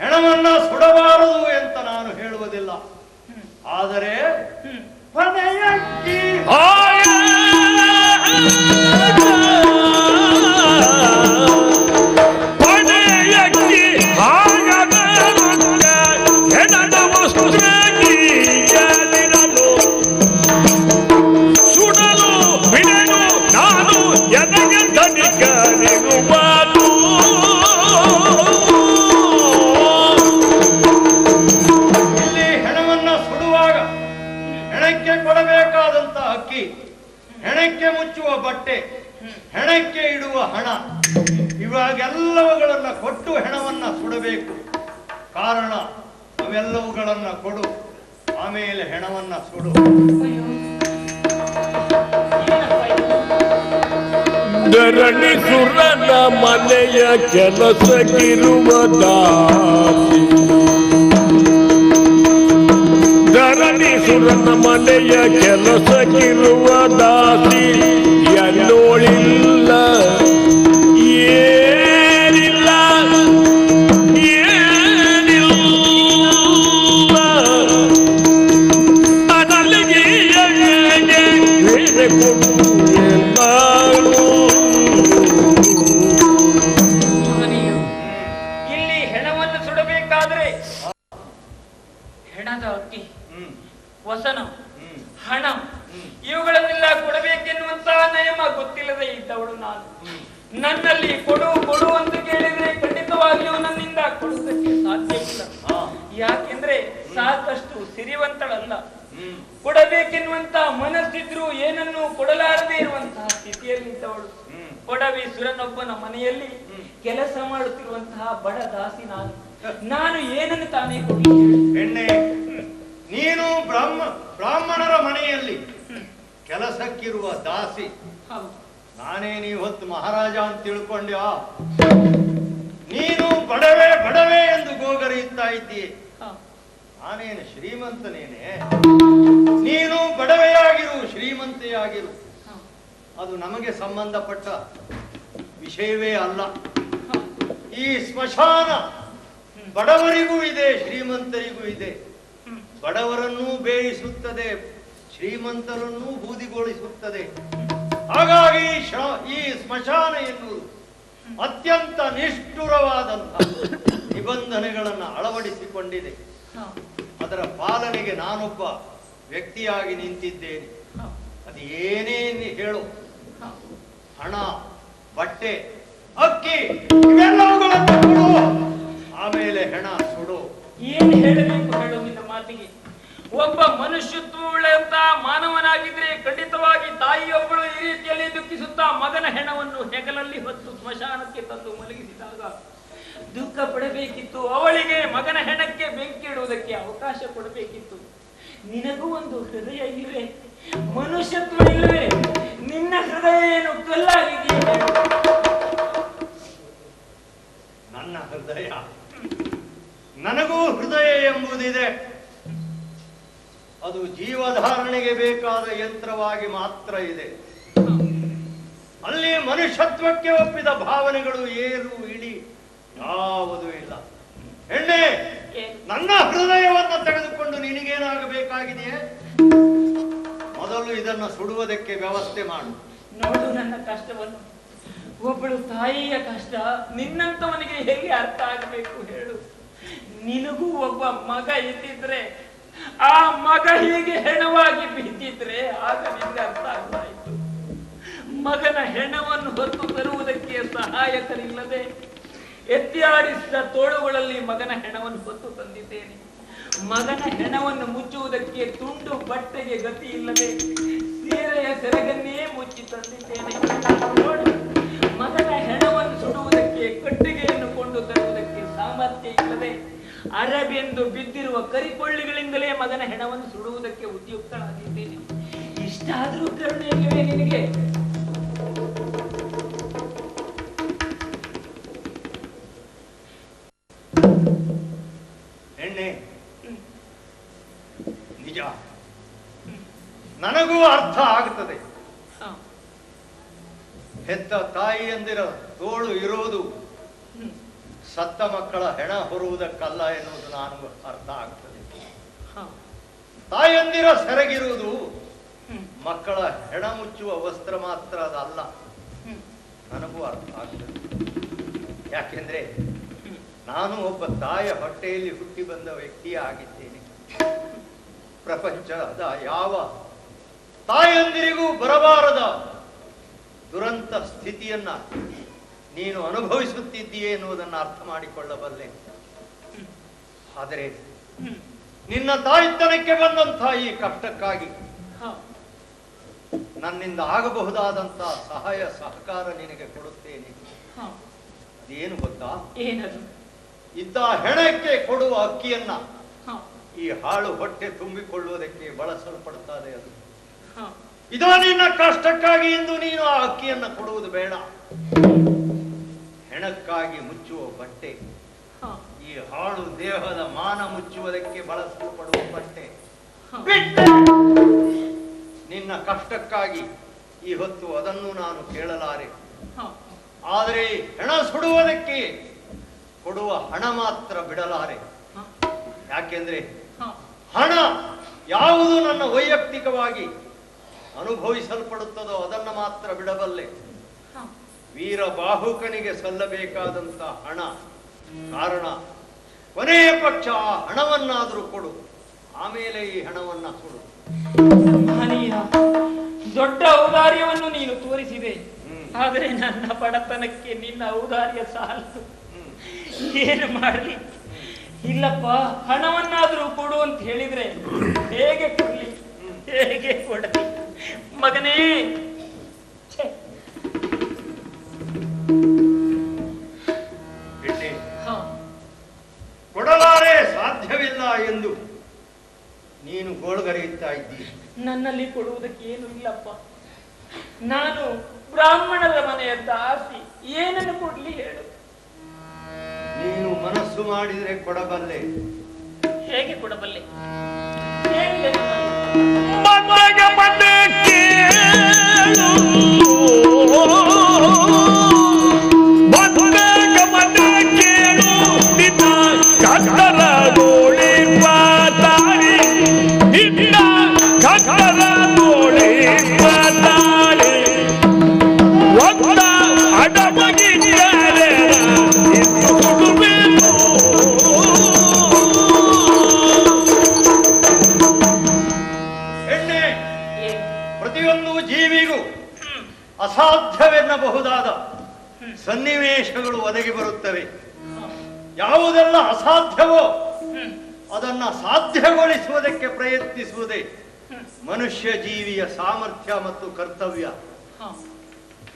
ಹೆಣವನ್ನ ಸುಡಬಾರದು ಅಂತ ನಾನು ಹೇಳುವುದಿಲ್ಲ, ಆದರೆ ಪನೆಯಕ್ಕಿ ಪನೆಯಕ್ಕಿ ಆಗದ ಹೆಣಕ್ಕೆ ಮುಚ್ಚುವ ಬಟ್ಟೆ, ಹೆಣಕ್ಕೆ ಇಡುವ ಹಣ, ಇವಾಗೆಲ್ಲವುಗಳನ್ನ ಕೊಟ್ಟು ಹೆಣವನ್ನ ಸುಡಬೇಕು. ಕಾರಣ ಅವೆಲ್ಲವುಗಳನ್ನ ಕೊಡು, ಆಮೇಲೆ ಹೆಣವನ್ನ ಸುಡು. ಧರಣಿ ಸುರನ ಮನೆಯ ಕೆಲಸಕ್ಕಿರುವ ದಾಸಿ, ಧರಣಿ ಸುರನ ಮನೆಯ ಕೆಲಸಕ್ಕಿರುವ ದಾಸಿ ಎನ್ನೋಳಿಲ್ಲ, ಏನಿಲ್ಲ ಏನಿಲ್ಲ ಅನಲಿಗೆ ಬೇರೆ ಕೊಡು ಎಲ್ಲರೂ. ಇಲ್ಲಿ ಹೆಣವನ್ನು ಸುಡಬೇಕಾದ್ರೆ ಹೆಣದ ಅಕ್ಕಿ, ವಸನ, ಹಣ ಇವುಗಳನ್ನೆಲ್ಲ ಕೊಡಬೇಕೆನ್ನುವಂತಹ ನಿಯಮ ಗೊತ್ತಿಲ್ಲದೆ ಇದ್ದವಳು ನಾನು. ನನ್ನಲ್ಲಿ ಕೊಡು ಕೊಡು ಅಂತ ಕೇಳಿದ್ರೆ ಖಂಡಿತವಾಗಿಯೂ ನನ್ನಿಂದ ಕೊಡುವುದಕ್ಕೆ ಸಾಧ್ಯವಿಲ್ಲ. ಯಾಕೆಂದ್ರೆ ಸಾಕಷ್ಟು ಸಿರಿವಂತಳಲ್ಲ. ಕೊಡಬೇಕೆನ್ನುವಂತಹ ಮನಸ್ಸಿದ್ರು ಏನನ್ನು ಕೊಡಲಾರದೆ ಇರುವಂತಹ ಸ್ಥಿತಿಯಲ್ಲಿ ಇದ್ದವಳು. ಕೊಡವಿ ಸುರನೊಬ್ಬನ ಮನೆಯಲ್ಲಿ ಕೆಲಸ ಮಾಡುತ್ತಿರುವಂತಹ ಬಡ ದಾಸಿ ನಾನು. ನಾನು ಏನನ್ನು ತಾನೇ ಕೊಡಿ? ಹೆಣ್ಣೆ, ನೀನು ಬ್ರಾಹ್ಮಣರ ಮನೆಯಲ್ಲಿ ಕೆಲಸಕ್ಕಿರುವ ದಾಸಿ. ನಾನೇನು ಇವತ್ತು ಮಹಾರಾಜ ಅಂತ ತಿಳ್ಕೊಂಡ್ಯಾ? ನೀನು ಬಡವೆ ಬಡವೆ ಎಂದು ಗೋಗರೆಯುತ್ತಾ ಇದ್ದೀಯ. ನಾನೇನು ಶ್ರೀಮಂತನೇನೆ? ನೀನು ಬಡವೆಯಾಗಿರು, ಶ್ರೀಮಂತೆಯಾಗಿರು, ಅದು ನಮಗೆ ಸಂಬಂಧಪಟ್ಟ ವಿಷಯವೇ ಅಲ್ಲ. ಈ ಸ್ಮಶಾನ ಬಡವರಿಗೂ ಇದೆ, ಶ್ರೀಮಂತರಿಗೂ ಇದೆ. ಬಡವರನ್ನೂ ಬೇಯಿಸುತ್ತದೆ, ಶ್ರೀಮಂತರನ್ನೂ ಬೂದಿಗೊಳಿಸುತ್ತದೆ. ಹಾಗಾಗಿ ಈ ಸ್ಮಶಾನ ಎನ್ನುವುದು ಅತ್ಯಂತ ನಿಷ್ಠುರವಾದಂತಹ ನಿಬಂಧನೆಗಳನ್ನು ಅಳವಡಿಸಿಕೊಂಡಿದೆ. ಅದರ ಪಾಲನೆಗೆ ನಾನೊಬ್ಬ ವ್ಯಕ್ತಿಯಾಗಿ ನಿಂತಿದ್ದೇನೆ. ಅದು ಏನೇನು ಹೇಳು, ಹಣ, ಬಟ್ಟೆ, ಅಕ್ಕಿ ಇವೆಲ್ಲವುಗಳನ್ನು ಕೊಡು, ಆಮೇಲೆ ಹೆಣ ಸುಡು. ಏನ್ ಹೇಳಬೇಕು ಹೇಳು ನಿನ್ನ ಮಾತಿಗೆ? ಒಬ್ಬ ಮನುಷ್ಯತ್ವವುಳ್ಳಂತಹ ಮಾನವನಾಗಿದ್ರೆ ಖಂಡಿತವಾಗಿ ತಾಯಿಯೊಬ್ಬಳು ಈ ರೀತಿಯಲ್ಲಿ ದುಃಖಿಸುತ್ತಾ ಮಗನ ಹೆಣವನ್ನು ಹೆಗಲಲ್ಲಿ ಹೊತ್ತು ಸ್ಮಶಾನಕ್ಕೆ ತಂದು ಮಲಗಿಸಿದಾಗ ದುಃಖ ಪಡಬೇಕಿತ್ತು. ಅವಳಿಗೆ ಮಗನ ಹೆಣಕ್ಕೆ ಬೆಂಕಿ ಇಡುವುದಕ್ಕೆ ಅವಕಾಶ ಕೊಡಬೇಕಿತ್ತು. ನಿನಗೂ ಒಂದು ಹೃದಯ ಇಲ್ಲವೇ? ಮನುಷ್ಯತ್ವ ಇಲ್ಲವೇ? ನಿನ್ನ ಹೃದಯ ಏನು ಕಲ್ಲಾಗಿದೆಯೇ? ನನ್ನ ಹೃದಯ, ನನಗೂ ಹೃದಯ ಎಂಬುದಿದೆ. ಅದು ಜೀವಧಾರಣೆಗೆ ಬೇಕಾದ ಯಂತ್ರವಾಗಿ ಮಾತ್ರ ಇದೆ. ಅಲ್ಲಿ ಮನುಷ್ಯತ್ವಕ್ಕೆ ಒಪ್ಪಿದ ಭಾವನೆಗಳು ಏರು ಇಳಿ ಯಾವುದೂ ಇಲ್ಲ. ಹೆಣ್ಣೆ, ನನ್ನ ಹೃದಯವನ್ನು ತೆಗೆದುಕೊಂಡು ನಿನಗೇನಾಗಬೇಕಾಗಿದೆಯೇ? ಮೊದಲು ಇದನ್ನು ಸುಡುವುದಕ್ಕೆ ವ್ಯವಸ್ಥೆ ಮಾಡು. ನೋಡು ನನ್ನ ಕಷ್ಟವನ್ನು. ಒಬ್ಬಳು ತಾಯಿಯ ಕಷ್ಟ ನಿನ್ನಂತವನಿಗೆ ಹೇಗೆ ಅರ್ಥ ಆಗಬೇಕು ಹೇಳು? ನಿನಗೂ ಒಬ್ಬ ಮಗ ಇದ್ದಿದ್ರೆ, ಆ ಮಗ ಹೀಗೆ ಹೆಣವಾಗಿ ಬಿದ್ದಿದ್ರೆ ಆಗ ನಿನಗೆ ಅರ್ಥ ಆಗ್ತಾ ಇತ್ತು. ಮಗನ ಹೆಣವನ್ನು ಹೊತ್ತು ತರುವುದಕ್ಕೆ ಸಹಾಯಕರಿಲ್ಲದೆ ಎತ್ತಿ ಆಡಿಸಿದ ತೋಳುಗಳಲ್ಲಿ ಮಗನ ಹೆಣವನ್ನು ಹೊತ್ತು ತಂದಿದ್ದೇನೆ. ಮಗನ ಹೆಣವನ್ನು ಮುಚ್ಚುವುದಕ್ಕೆ ತುಂಡು ಬಟ್ಟೆಗೆ ಗತಿ ಇಲ್ಲದೆ ಸೀರೆಯ ಸೆರಗನ್ನೇ ಮುಚ್ಚಿ ತಂದಿದ್ದೇನೆ. ನೋಡು, ಮಗನ ಹೆಣವನ್ನು ಸುಡುವುದಕ್ಕೆ ಕಟ್ಟಿಗೆಯನ್ನು ಕೊಂಡು ತರುವುದಕ್ಕೆ ಸಾಮರ್ಥ್ಯ ಇಲ್ಲದೆ ಅರಬೆಂದು ಬಿದ್ದಿರುವ ಕರಿಕೊಳ್ಳಿಗಳಿಂದಲೇ ಮಗನ ಹೆಣವನ್ನು ಸುಡುವುದಕ್ಕೆ ಉದ್ಯುಕ್ತನಾಗಿದ್ದೇನೆ. ಇಷ್ಟಾದರೂ ಕರುಣೆ ಇಲ್ಲವೇ ನಿನಗೆ? ಹೆಣ್ಣೆ, ನಿಜ, ನನಗೂ ಅರ್ಥ ಆಗ್ತದೆ. ಹೆತ್ತ ತಾಯಿಯಂದಿರ ತೋಳು ಇರೋದು ಸತ್ತ ಮಕ್ಕಳ ಹೆಣ ಹೊರುವುದಕ್ಕಲ್ಲ ಎನ್ನುವುದು ನನಗೂ ಅರ್ಥ ಆಗ್ತದೆ. ತಾಯಂದಿರ ಸೆರಗಿರುವುದು ಮಕ್ಕಳ ಹೆಣ ಮುಚ್ಚುವ ವಸ್ತ್ರ ಮಾತ್ರ ಅದಲ್ಲ, ನನಗೂ ಅರ್ಥ ಆಗ್ತದೆ. ಯಾಕೆಂದ್ರೆ ನಾನು ಒಬ್ಬ ತಾಯ ಹೊಟ್ಟೆಯಲ್ಲಿ ಹುಟ್ಟಿ ಬಂದ ವ್ಯಕ್ತಿಯೇ ಆಗಿದ್ದೇನೆ. ಪ್ರಪಂಚದ ಯಾವ ತಾಯಂದಿರಿಗೂ ಬರಬಾರದ ದುರಂತ ಸ್ಥಿತಿಯನ್ನ ನೀನು ಅನುಭವಿಸುತ್ತಿದ್ದೀಯೇ ಎನ್ನುವುದನ್ನು ಅರ್ಥ ಮಾಡಿಕೊಳ್ಳಬಲ್ಲೆ. ಆದರೆ ನಿನ್ನ ತಾಯಿತನಕ್ಕೆ ಬಂದಂತಹ ಈ ಕಷ್ಟಕ್ಕಾಗಿ ನನ್ನಿಂದ ಆಗಬಹುದಾದಂತ ಸಹಾಯ ಸಹಕಾರ ನಿನಗೆ ಕೊಡುತ್ತೇನೆ. ಹ, ಅದೇನು ಗೊತ್ತಾ? ಏನದು? ಇದ್ದ ಹೆಣಕ್ಕೆ ಕೊಡುವ ಅಕ್ಕಿಯನ್ನ ಹ, ಈ ಹಾಳು ಹೊಟ್ಟೆ ತುಂಬಿಕೊಳ್ಳುವುದಕ್ಕೆ ಬಳಸಲ್ಪಡುತ್ತದೆ. ಅದು ಹ, ಇದು ನಿನ್ನ ಕಷ್ಟಕ್ಕಾಗಿ ಎಂದು ನೀನು ಆ ಅಕ್ಕಿಯನ್ನ ಕೊಡುವುದು ಬೇಡ. ಹೆಣಕ್ಕಾಗಿ ಮುಚ್ಚುವ ಬಟ್ಟೆ, ಹ, ಈ ಹಾಳು ದೇಹದ ಮಾನ ಮುಚ್ಚುವುದಕ್ಕೆ ಬಳಸಲ್ಪಡುವ ಬಟ್ಟೆ ಹ. ಬಿಟ್ಟೆ. ನಿನ್ನ ಕಷ್ಟಕ್ಕಾಗಿ ಈ ಹೊತ್ತು ಅದನ್ನು ನಾನು ಕೇಳಲಾರೆ. ಹ, ಆದರೆ ಹೆಣ ಸುಡುವುದಕ್ಕೆ ಕೊಡುವ ಹಣ ಮಾತ್ರ ಬಿಡಲಾರೆ. ಹ, ಯಾಕೆಂದ್ರೆ ಹ, ಹಣ ಯಾವುದು ನನ್ನ ವೈಯಕ್ತಿಕವಾಗಿ ಅನುಭವಿಸಲ್ಪಡುತ್ತದೋ ಅದನ್ನು ಮಾತ್ರ ಬಿಡಬಲ್ಲೆ. ಹ. ವೀರ ಬಾಹುಕನಿಗೆ ಸಲ್ಲಬೇಕಾದಂತ ಹಣ. ಕಾರಣ ಕೊನೆಯ ಪಕ್ಷ ಆ ಹಣವನ್ನಾದರೂ ಕೊಡು, ಆಮೇಲೆ ಈ ಹಣವನ್ನ ಕೊಡು. ಮಹನೀಯ, ದೊಡ್ಡ ಔದಾರ್ಯವನ್ನು ನೀನು ತೋರಿಸಿದೆ. ಆದರೆ ನನ್ನ ಬಡತನಕ್ಕೆ ನಿನ್ನ ಔದಾರ್ಯ ಸಾಲದು. ಏನು ಮಾಡಲಿ? ಇಲ್ಲಪ್ಪ, ಹಣವನ್ನಾದ್ರೂ ಕೊಡು ಅಂತ ಹೇಳಿದ್ರೆ ಹೇಗೆ ಕೊಡ್ಲಿ, ಹೇಗೆ ಕೊಡಲಿ ಮಗನೇ? ಛೆ. ಬಿಟ್ಟೆ. ಹ, ಕೊಡಲಾರೆ, ಸಾಧ್ಯವಿಲ್ಲ ಎಂದು ನೀನು ಗೋಳುಗರೆಯುತ್ತಾ ಇದ್ದೀ. ನನ್ನಲ್ಲಿ ಕೊಡುವುದಕ್ಕೆ ಏನು ಇಲ್ಲಪ್ಪ. ನಾನು ಬ್ರಾಹ್ಮಣರ ಮನೆಯ ದಾಸಿ, ಏನನ್ನು ಕೊಡ್ಲಿ ಹೇಳು? ನೀನು ಮನಸ್ಸು ಮಾಡಿದರೆ ಕೊಡಬಲ್ಲೆ. ಹೇಗೆ ಕೊಡಬಲ್ಲೆ? ಹೇಳಿದೆ ಮನಗ ಮನ ಕೇಳು, ಮನಗ ಮನ ಕೇಳು, ನಿನ್ನ ಕಟ್ಟರ ಗೋಳಿ ಪಾತಾಳಿ, ನಿನ್ನ ಕಟ್ಟರ ಗೋಳಿ ಪಾತಾಳಿ, ಒಂದ ಅಡಮಗಿದ್ದಾರೆ ಹೆಣ್ಣೆ, ಪ್ರತಿಯೊಂದು ಜೀವಿಗೂ ಅಸಾಧ್ಯವೆನ್ನಬಹುದಾದ ಸನ್ನಿವೇಶಗಳು ಒದಗಿ ಬರುತ್ತವೆ. ಯಾವುದೆಲ್ಲ ಅಸಾಧ್ಯವೋ ಅದನ್ನ ಸಾಧ್ಯಗೊಳಿಸುವುದಕ್ಕೆ ಪ್ರಯತ್ನಿಸುವುದೇ ಮನುಷ್ಯ ಜೀವಿಯ ಸಾಮರ್ಥ್ಯ ಮತ್ತು ಕರ್ತವ್ಯ.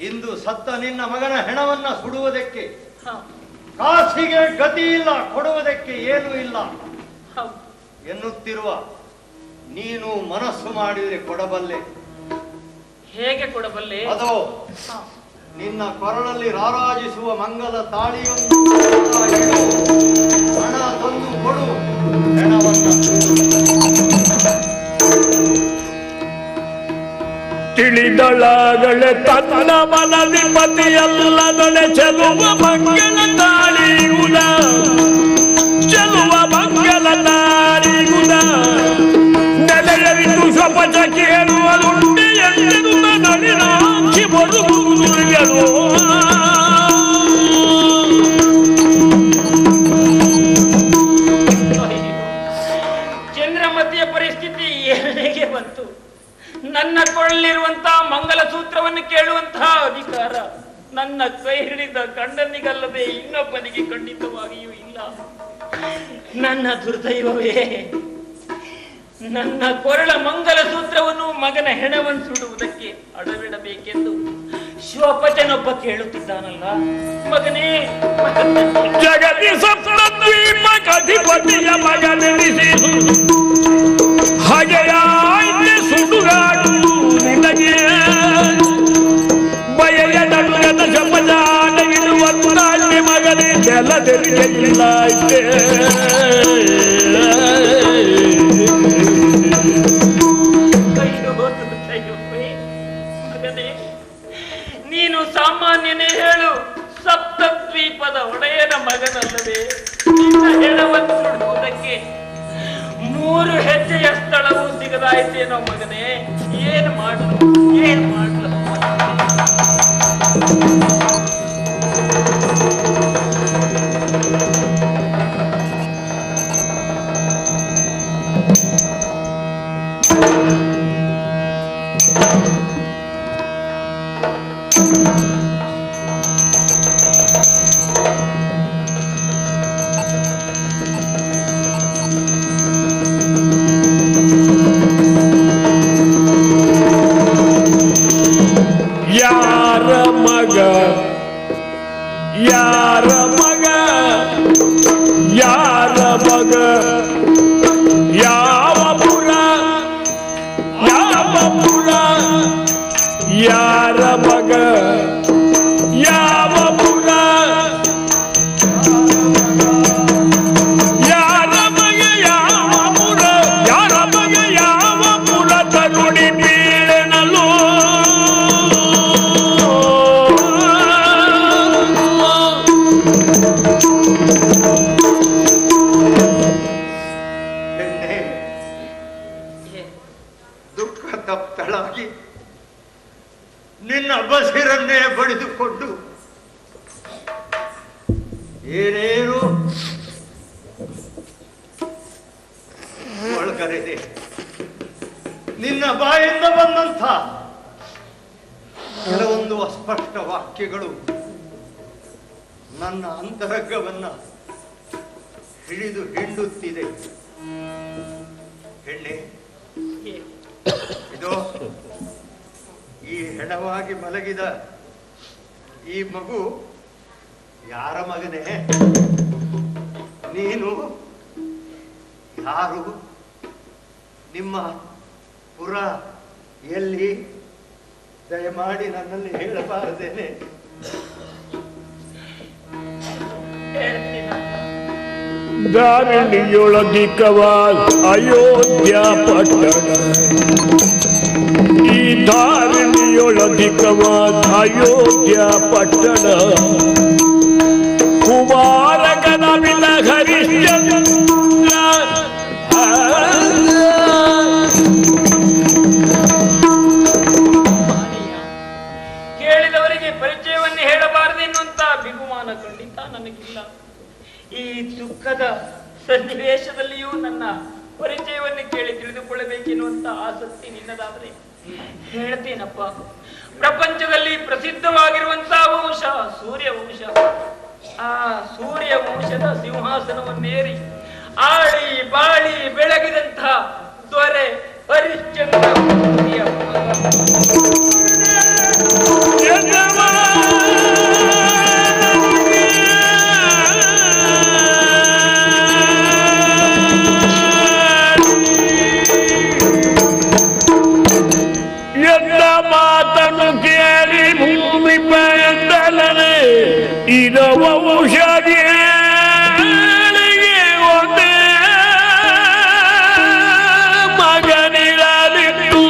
ಇಂದು ಸತ್ತ ನಿನ್ನ ಮಗನ ಹೆಣವನ್ನ ಸುಡುವುದಕ್ಕೆ ಕಾಸಿಗೆ ಗತಿ ಇಲ್ಲ, ಕೊಡುವುದಕ್ಕೆ ಏನೂ ಇಲ್ಲ ಎನ್ನುತ್ತಿರುವ ನೀನು ಮನಸ್ಸು ಮಾಡಿದರೆ ಕೊಡಬಲ್ಲೆ. ಹೇಗೆ ಕೊಡಬಲ್ಲೆ? ಅದೋ ನಿನ್ನ ಕೊರಳಲ್ಲಿ ರಾರಾಜಿಸುವ ಮಂಗಲ ತಾಳಿಯೊಂದು ಹಣ ತಂದು ಕೊಡು ಹೆಣವನ್ನ. ತಿಳಿದೊಳಗಳೆ ತನ್ನ ಮನದಿ ಪತಿಯಲ್ಲದೊಳೆ ಚೆಲುವ ಮಂಗಲ ತಾಳಿಗುಣ, ಚೆಲುವ ಮಂಗಲ ತಾಳಿಗುಣ, ನೆಲೆಯರಿತು ಸ್ವಪಚ ಕೇಳುವದುಂಟೆ ಎಂದೆನು ನಳಿನಾಕ್ಷಿ ಬರುವುದು. ಚಂದ್ರಮತಿಯ ಪರಿಸ್ಥಿತಿ ಹೇಗೆ ಬಂತು? ನನ್ನ ಕೊಳ್ಳಿರುವಂತಹ ಮಂಗಲಸೂತ್ರವನ್ನು ಕೇಳುವಂತಹ ಅಧಿಕಾರ ನನ್ನ ಕೈ ಹಿಡಿದ ಗಂಡನಿಗಲ್ಲದೆ ಇನ್ನೊಬ್ಬನಿಗೆ ಖಂಡಿತವಾಗಿಯೂ ಇಲ್ಲ. ನನ್ನ ದುರ್ದೈವವೇ, ನನ್ನ ಕೊರಳ ಮಂಗಲಸೂತ್ರವನ್ನು ಮಗನ ಹೆಣವನ್ನು ಸುಡುವುದಕ್ಕೆ ಅಡವಿಡಬೇಕೆಂದು ಶಿವಪಚನೊಬ್ಬ ಕೇಳುತ್ತಿದ್ದಾನಲ್ಲ. ಮಗನೇ, ಜಗತಿ ಸಪ್ತದ್ವೀಪ ಕಧಿಪತಿಯ ಮಗನೆನಿಸಿ ಹಾಗೆಯಾಯ್ತೆ ಸುಡುಗಾಡು ನಿನಗೆ ಬಯಯ ನಡುಗದ ಶಪಜಾನಗಿರುವ ನಾಟ್ಯ ಮಗನೇ ನೆಲದೆರಿಗೆ ಇಲ್ಲಾಯ್ತೆ. ಮಗನೇ, ನೀನು ಸಾಮಾನ್ಯನೇ ಹೇಳು, ಸಪ್ತದ್ವೀಪದ ಒಡೆಯನ ಮಗನಲ್ಲದೆ ನಿನ್ನ ಹೆಣವನ್ನು ಸುಡುವುದಕ್ಕೆ 3 ಹೆಜ್ಜೆಯ ಸ್ಥಳವೂ ಸಿಗದಾಯ್ತೇನೋ ಮಗನೇ. ಏನು ಮಾಡಲು, ಏನು ಮಾಡಲು? ಬಡಿದುಕೊಂಡು ಏನೇನು ಒಳಗರೆದೆ. ನಿನ್ನ ಬಾಯಿಂದ ಬಂದಂಥ ಕೆಲವೊಂದು ಅಸ್ಪಷ್ಟ ವಾಕ್ಯಗಳು ನನ್ನ ಅಂತರಂಗವನ್ನ ಹಿಡಿದು ಹಿಂಡುತ್ತಿದೆ. ಹೆಣ್ಣೆ, ಇದು ಈ ಹೆಣವಾಗಿ ಮಲಗಿದ ಈ ಮಗು ಯಾರ ಮಗನೇ? ನೀನು ಯಾರು? ನಿಮ್ಮ ಪುರ ಎಲ್ಲಿ? ದಯಮಾಡಿ ನನ್ನಲ್ಲಿ ಹೇಳಬಾರದೇನೆ? ದಾರಿಣಿಯೊಳಗಿಕವಾದ ಅಯೋಧ್ಯ ಪಟ್ಟಣ, ಈ ದಾರಿಣಿಯೊಳಗಿಕವಾದ ಅಯೋಧ್ಯ ಪಟ್ಟಣ, ಕುಮಾರಗನ ವಿನ ಹರಿಶ್ಚಂದ್ರ ಕೇಳಿದವರಿಗೆ ಪರಿಚಯವನ್ನು ಹೇಳಬಾರದೆನ್ನುವಂತ ಬಿಗುಮಾನ ಖಂಡಿತ ನನಗಿಲ್ಲ. ಈ ದುಃಖದ ಸನ್ನಿವೇಶದಲ್ಲಿಯೂ ನನ್ನ ಪರಿಚಯವನ್ನು ಕೇಳಿ ತಿಳಿದುಕೊಳ್ಳಬೇಕೆನ್ನುವಂತ ಆಸಕ್ತಿ ನಿನ್ನದಾದರೆ ಹೇಳ್ತೇನಪ್ಪ. ಪ್ರಪಂಚದಲ್ಲಿ ಪ್ರಸಿದ್ಧವಾಗಿರುವಂತಹ ವಂಶ ಸೂರ್ಯ ವಂಶ. ಆ ಸೂರ್ಯ ವಂಶದ ಸಿಂಹಾಸನವನ್ನೇರಿ ಆಳಿ ಬಾಳಿ ಬೆಳಗಿದಂತಹ ದೊರೆ ಹರಿಶ್ಚಂದ್ರ ಮಾತನ್ನು ಕೇಳಿ ಭೂಮಿ ಪಯಂದಲನೆ ಇರುವ ಔಷಧಿಗೆ ಒಂದೇ ಮಗನಿರಲಿತ್ತು.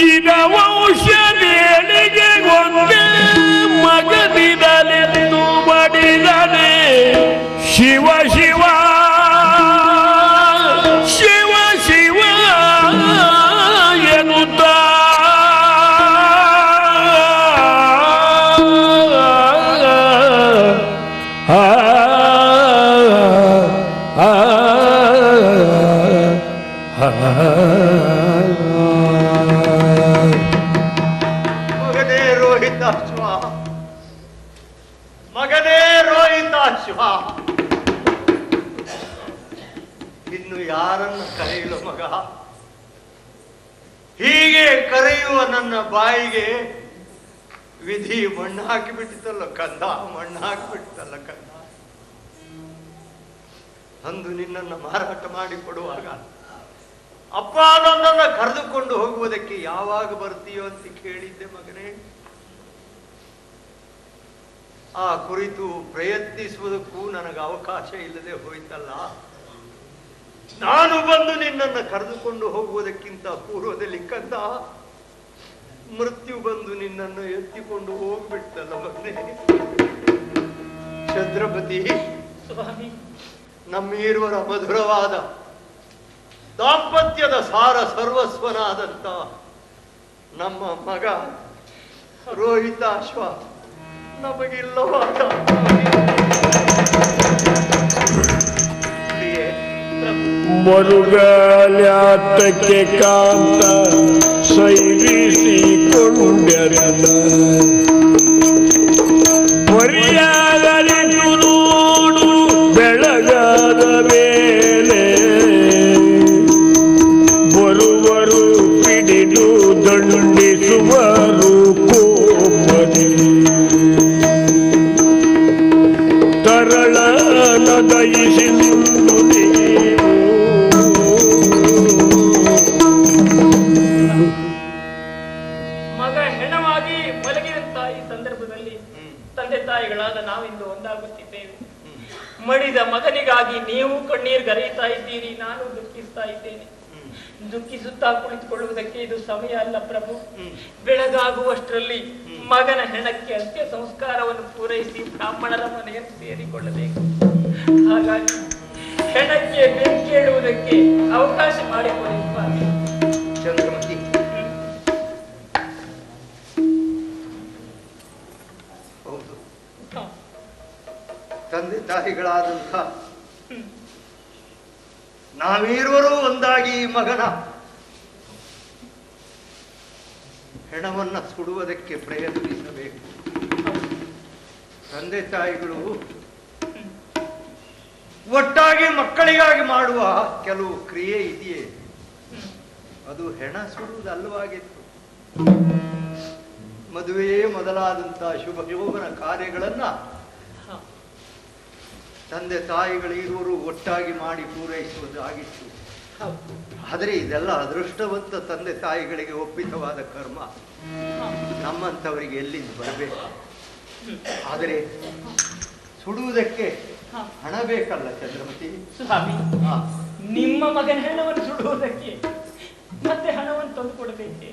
ಇರುವ ಔಷಧಿಗೆ ಒಂದೇ ಮಗನಿರಲಿತ್ತು. ಬಡಿದನೆ ಶಿವ ಶಿವ ಶಿವ ಶಿವ ಎನ್ನುತ್ತ ಮಗನೇ ರೋಹಿತಾಶ್ವ, ಮಗನೇ ರೋಹಿತಾಶ್ವ, ಇನ್ನು ಯಾರನ್ನು ಕರೆಯಲು ಮಗ? ಹೀಗೆ ಕರೆಯುವ ನನ್ನ ಬಾಯಿಗೆ ವಿಧಿ ಮಣ್ಣು ಹಾಕಿಬಿಟ್ಟಿತ್ತಲ್ಲ ಕಂದ, ಮಣ್ಣು ಹಾಕಿಬಿಟ್ಟಿತ್ತಲ್ಲ ಕಂದ. ಅಂದು ನಿನ್ನನ್ನು ಮಾರಾಟ ಮಾಡಿ ಕೊಡುವಾಗ ಅಪ್ಪ ನನ್ನನ್ನು ಕರೆದುಕೊಂಡು ಹೋಗುವುದಕ್ಕೆ ಯಾವಾಗ ಬರ್ತೀಯೋ ಅಂತ ಕೇಳಿದ್ದೆ ಮಗನೇ. ಆ ಕುರಿತು ಪ್ರಯತ್ನಿಸುವುದಕ್ಕೂ ನನಗೆ ಅವಕಾಶ ಇಲ್ಲದೆ ಹೋಯ್ತಲ್ಲ. ನಾನು ಬಂದು ನಿನ್ನನ್ನು ಕರೆದುಕೊಂಡು ಹೋಗುವುದಕ್ಕಿಂತ ಪೂರ್ವದಲ್ಲಿ ಕಂದ ಮೃತ್ಯು ಬಂದು ನಿನ್ನನ್ನು ಎತ್ತಿಕೊಂಡು ಹೋಗ್ಬಿಡ್ತಲ್ಲ ಮಗನೇ. ಛತ್ರಪತಿ, ನಮ್ಮಿರುವರ ಮಧುರವಾದ ದಾಂಪತ್ಯದ ಸಾರ ಸರ್ವಸ್ವನಾದಂತ ನಮ್ಮ ಮಗ ರೋಹಿತಾಶ್ವ ನಮಗಿಲ್ಲವಾದ ಮರುಗಾಲ್ಯಾತಕ್ಕೆ ಕಾಂತ ಸೈರಿಸಿಕೊಂಡರನ ಪರಿಯಾಗಲಿತು ನೋಡು ಬೆಳಗಾದ ಮೇಲೆ ಬರುವರು ಪಿಡಿದು ದಂಡಿಸುವರು ಕೋಪದಿ ತರಳನ ದಯಿಸಿಂದು ಮಗ ಹೆಣವಾಗಿ ಮಲಗಿದಂತಹ ಈ ಸಂದರ್ಭದಲ್ಲಿ ತಂದೆ ತಾಯಿಗಳಾದ ನಾವಿಂದು ಒಂದಾಗುತ್ತಿದ್ದೇವೆ. ಮಡಿದ ಮಗನಿಗಾಗಿ ನೀವು ಕಣ್ಣೀರು ಗರೆಯುತ್ತಾ ಇದ್ದೀರಿ, ನಾನು ದುಃಖಿಸ್ತಾ ಇದ್ದೇನೆ. ದುಃಖಿಸುತ್ತಾ ಕುಳಿತುಕೊಳ್ಳುವುದಕ್ಕೆ ಇದು ಸಮಯ ಅಲ್ಲ ಪ್ರಭು. ಬೆಳಗಾಗುವಷ್ಟರಲ್ಲಿ ಮಗನ ಹೆಣಕ್ಕೆ ಅಂತ್ಯ ಸಂಸ್ಕಾರವನ್ನು ಪೂರೈಸಿ ಬ್ರಾಹ್ಮಣರ ಮನೆಯನ್ನು ಸೇರಿಕೊಳ್ಳಬೇಕು. ಹಾಗಾಗಿ ಹೆಣಕ್ಕೆ ಬೆಂಕಿ ಇಡುವುದಕ್ಕೆ ಅವಕಾಶ ಮಾಡಿಕೊಡಿ ಸ್ವಾಮಿ. ಚಂದ್ರಮತಿ, ತಾಯಿಗಳಾದಂಥ ನಾವೀರುವರು ಒಂದಾಗಿ ಈ ಮಗನ ಹೆಣವನ್ನ ಸುಡುವುದಕ್ಕೆ ಪ್ರಯತ್ನಿಸಬೇಕು. ತಂದೆ ತಾಯಿಗಳು ಒಟ್ಟಾಗಿ ಮಕ್ಕಳಿಗಾಗಿ ಮಾಡುವ ಕೆಲವು ಕ್ರಿಯೆ ಇದೆಯೇ, ಅದು ಹೆಣ ಸುಡುವುದಲ್ಲವಾಗಿತ್ತು. ಮದುವೆ ಮೊದಲಾದಂತಹ ಶುಭ ಶೋಭನ ಕಾರ್ಯಗಳನ್ನ ತಂದೆ ತಾಯಿಗಳಿರುವರು ಒಟ್ಟಾಗಿ ಮಾಡಿ ಪೂರೈಸುವುದಾಗಿತ್ತು. ಆದರೆ ಇದೆಲ್ಲ ಅದೃಷ್ಟವಂತ ತಂದೆ ತಾಯಿಗಳಿಗೆ ಒಪ್ಪಿತವಾದ ಕರ್ಮ, ನಮ್ಮಂಥವರಿಗೆ ಎಲ್ಲಿಂದ ಬರಬೇಕು? ಆದರೆ ಸುಡುವುದಕ್ಕೆ ಹಣ ಬೇಕಲ್ಲ ಚಂದ್ರಮತಿ? ಸ್ವಾಮಿ, ನಿಮ್ಮ ಮಗನ ಹೆಣವನ್ನು ಸುಡುವುದಕ್ಕೆ ಮತ್ತೆ ಹಣವನ್ನು ತಂದು ಕೊಡಬೇಕೆ?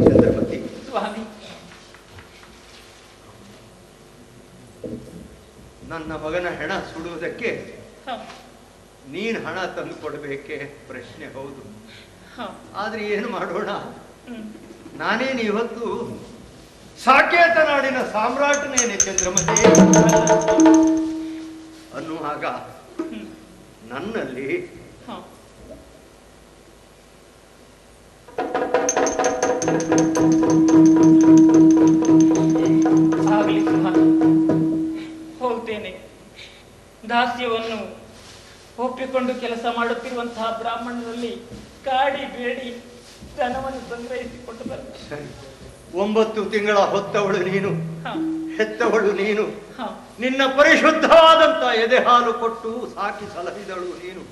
ಚಂದ್ರಮತಿ ಸ್ವಾಮಿ, ನನ್ನ ಮಗನ ಹೆಣ ಸುಡುವುದಕ್ಕೆ ನೀನ್ ಹಣ ತಂದು ಕೊಡಬೇಕೆ? ಪ್ರಶ್ನೆ ಹೌದು. ಆದ್ರೆ ಏನು ಮಾಡೋಣ, ನಾನೇನು ಇವತ್ತು ಸಾಕೇತ ನಾಡಿನ ಸಾಮ್ರಾಟನೇನೆ ಚಂದ್ರಮತಿ ಅನ್ನುವಾಗ ನನ್ನಲ್ಲಿ ಆಗಲಿ ಸ್ವಾಮಿ, ಹೋಗ್ತೇನೆ. ದಾಸ್ಯವನ್ನು ಒಪ್ಪಿಕೊಂಡು ಕೆಲಸ ಮಾಡುತ್ತಿರುವಂತಹ ಬ್ರಾಹ್ಮಣರಲ್ಲಿ ಕಾಡಿ ಬೇಡಿ ಧನವನ್ನು ಸಂಗ್ರಹಿಸಿಕೊಂಡು ಬರ್ತೇನೆ. ಸರಿ, 9 ತಿಂಗಳ ಹೊತ್ತವಳು ನೀನು, ಹೆತ್ತವಳು ನೀನು, ನಿನ್ನ ಪರಿಶುದ್ಧವಾದಂತ ಎದೆ ಹಾಲು ಕೊಟ್ಟು ಸಾಕಿ ಸಲಹಿದಳು ನೀನು.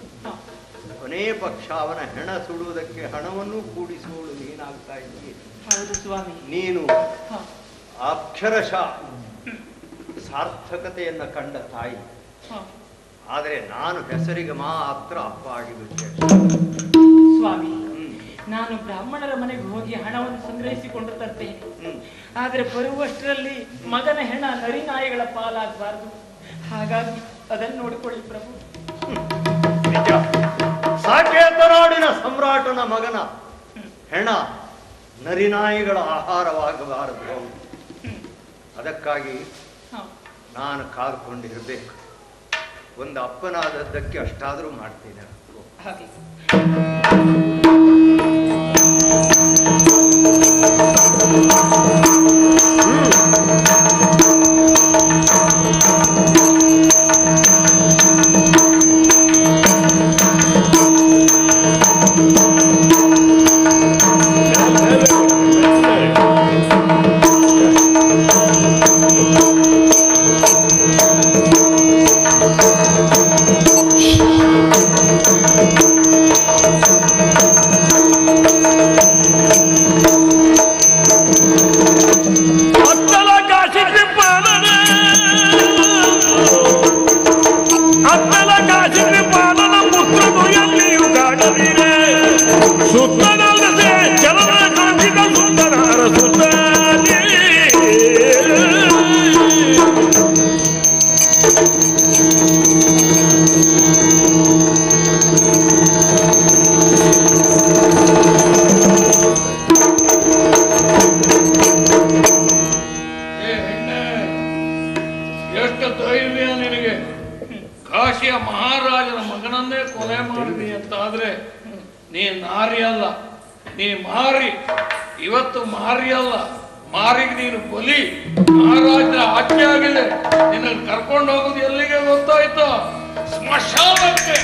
ಕೊನೆ ಪಕ್ಷ ಅವನ ಹೆಣ ಸುಡುವುದಕ್ಕೆ ಹಣವನ್ನು ಕೂಡಿಸುವಳು ನೀನಾಗ್ತಾ ಇದ್ದೀಯ. ಹೌದು ಸ್ವಾಮಿ. ನೀನು ಅಕ್ಷರಶಃ ಸಾರ್ಥಕತೆಯನ್ನ ಕಂಡ ತಾಯಿ. ಆದರೆ ನಾನು ಹೆಸರಿಗೆ ಮಾತ್ರ ಅಪ್ಪ ಆಗಿಬಿಟ್ಟೆ ಸ್ವಾಮಿ. ನಾನು ಬ್ರಾಹ್ಮಣರ ಮನೆಗೆ ಹೋಗಿ ಹಣವನ್ನು ಸಂಗ್ರಹಿಸಿಕೊಂಡು ತರ್ತೇನೆ. ಆದರೆ ಬರುವಷ್ಟರಲ್ಲಿ ಮಗನ ಹೆಣ ನರಿನಾಯಿಗಳ ಪಾಲಾಗಬಾರದು. ಹಾಗಾಗಿ ಅದನ್ನು ನೋಡಿಕೊಳ್ಳಿ ಪ್ರಭು. ನಿಜ, ಸಾಕೇತ ನಾಡಿನ ಸಮ್ರಾಟನ ಮಗನ ಹೆಣ ನರಿನಾಯಿಗಳ ಆಹಾರವಾಗಬಾರದು. ಅದಕ್ಕಾಗಿ ನಾನು ಕಾದುಕೊಂಡಿರಬೇಕು. ಒಂದು ಅಪ್ಪನಾದದ್ದಕ್ಕೆ ಅಷ್ಟಾದರೂ ಮಾಡ್ತೀನಿ. ಹಾಗೆ ಮಹಾರಾಜನ ಮಗನನ್ನೇ ಕೊಲೆ ಮಾಡಿದಿ ಅಂತ ಆದ್ರೆ ನೀ ನಾರಿ ಅಲ್ಲ, ನೀ ಮಾರಿ. ಇವತ್ತು ಮಾರಿ ಅಲ್ಲ, ಮಾರಿಗೆ ನೀನು ಬಲಿ. ಮಹಾರಾಜನ ಆಜ್ಞೆ ಆಗಿದೆ, ನಿನ್ನ ಕರ್ಕೊಂಡು ಹೋಗುದು ಎಲ್ಲಿಗೆ ಗೊತ್ತಾಯ್ತು? ಸ್ಮಶಾನಕ್ಕೆ.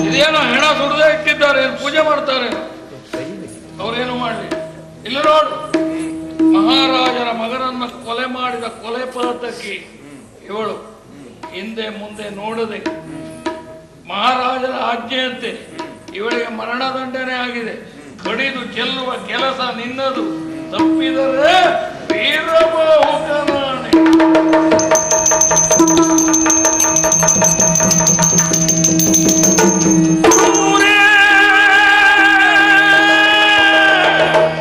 ಇದೇನೋ ಹೆಣ ಸುಡದೆ ಇಟ್ಟಿದ್ದಾರೆ, ಪೂಜೆ ಮಾಡ್ತಾರೆ. ಅವ್ರೇನು ಮಾಡ್ಲಿ? ಇಲ್ಲಿ ನೋಡು, ಮಹಾರಾಜರ ಮಗನನ್ನ ಕೊಲೆ ಮಾಡಿದ ಕೊಲೆ ಪಾತಕಿ ಇವಳು. ಹಿಂದೆ ಮುಂದೆ ನೋಡದೆ ಮಹಾರಾಜರ ಆಜ್ಞೆಯಂತೆ ಇವಳಿಗೆ ಮರಣದಂಡನೆ ಆಗಿದೆ. ಕಡಿದು ಚೆಲ್ಲುವ ಕೆಲಸ ನಿನ್ನದು. ತಪ್ಪಿದರೆ ವೀರಬಹುಕನಾಣೆ.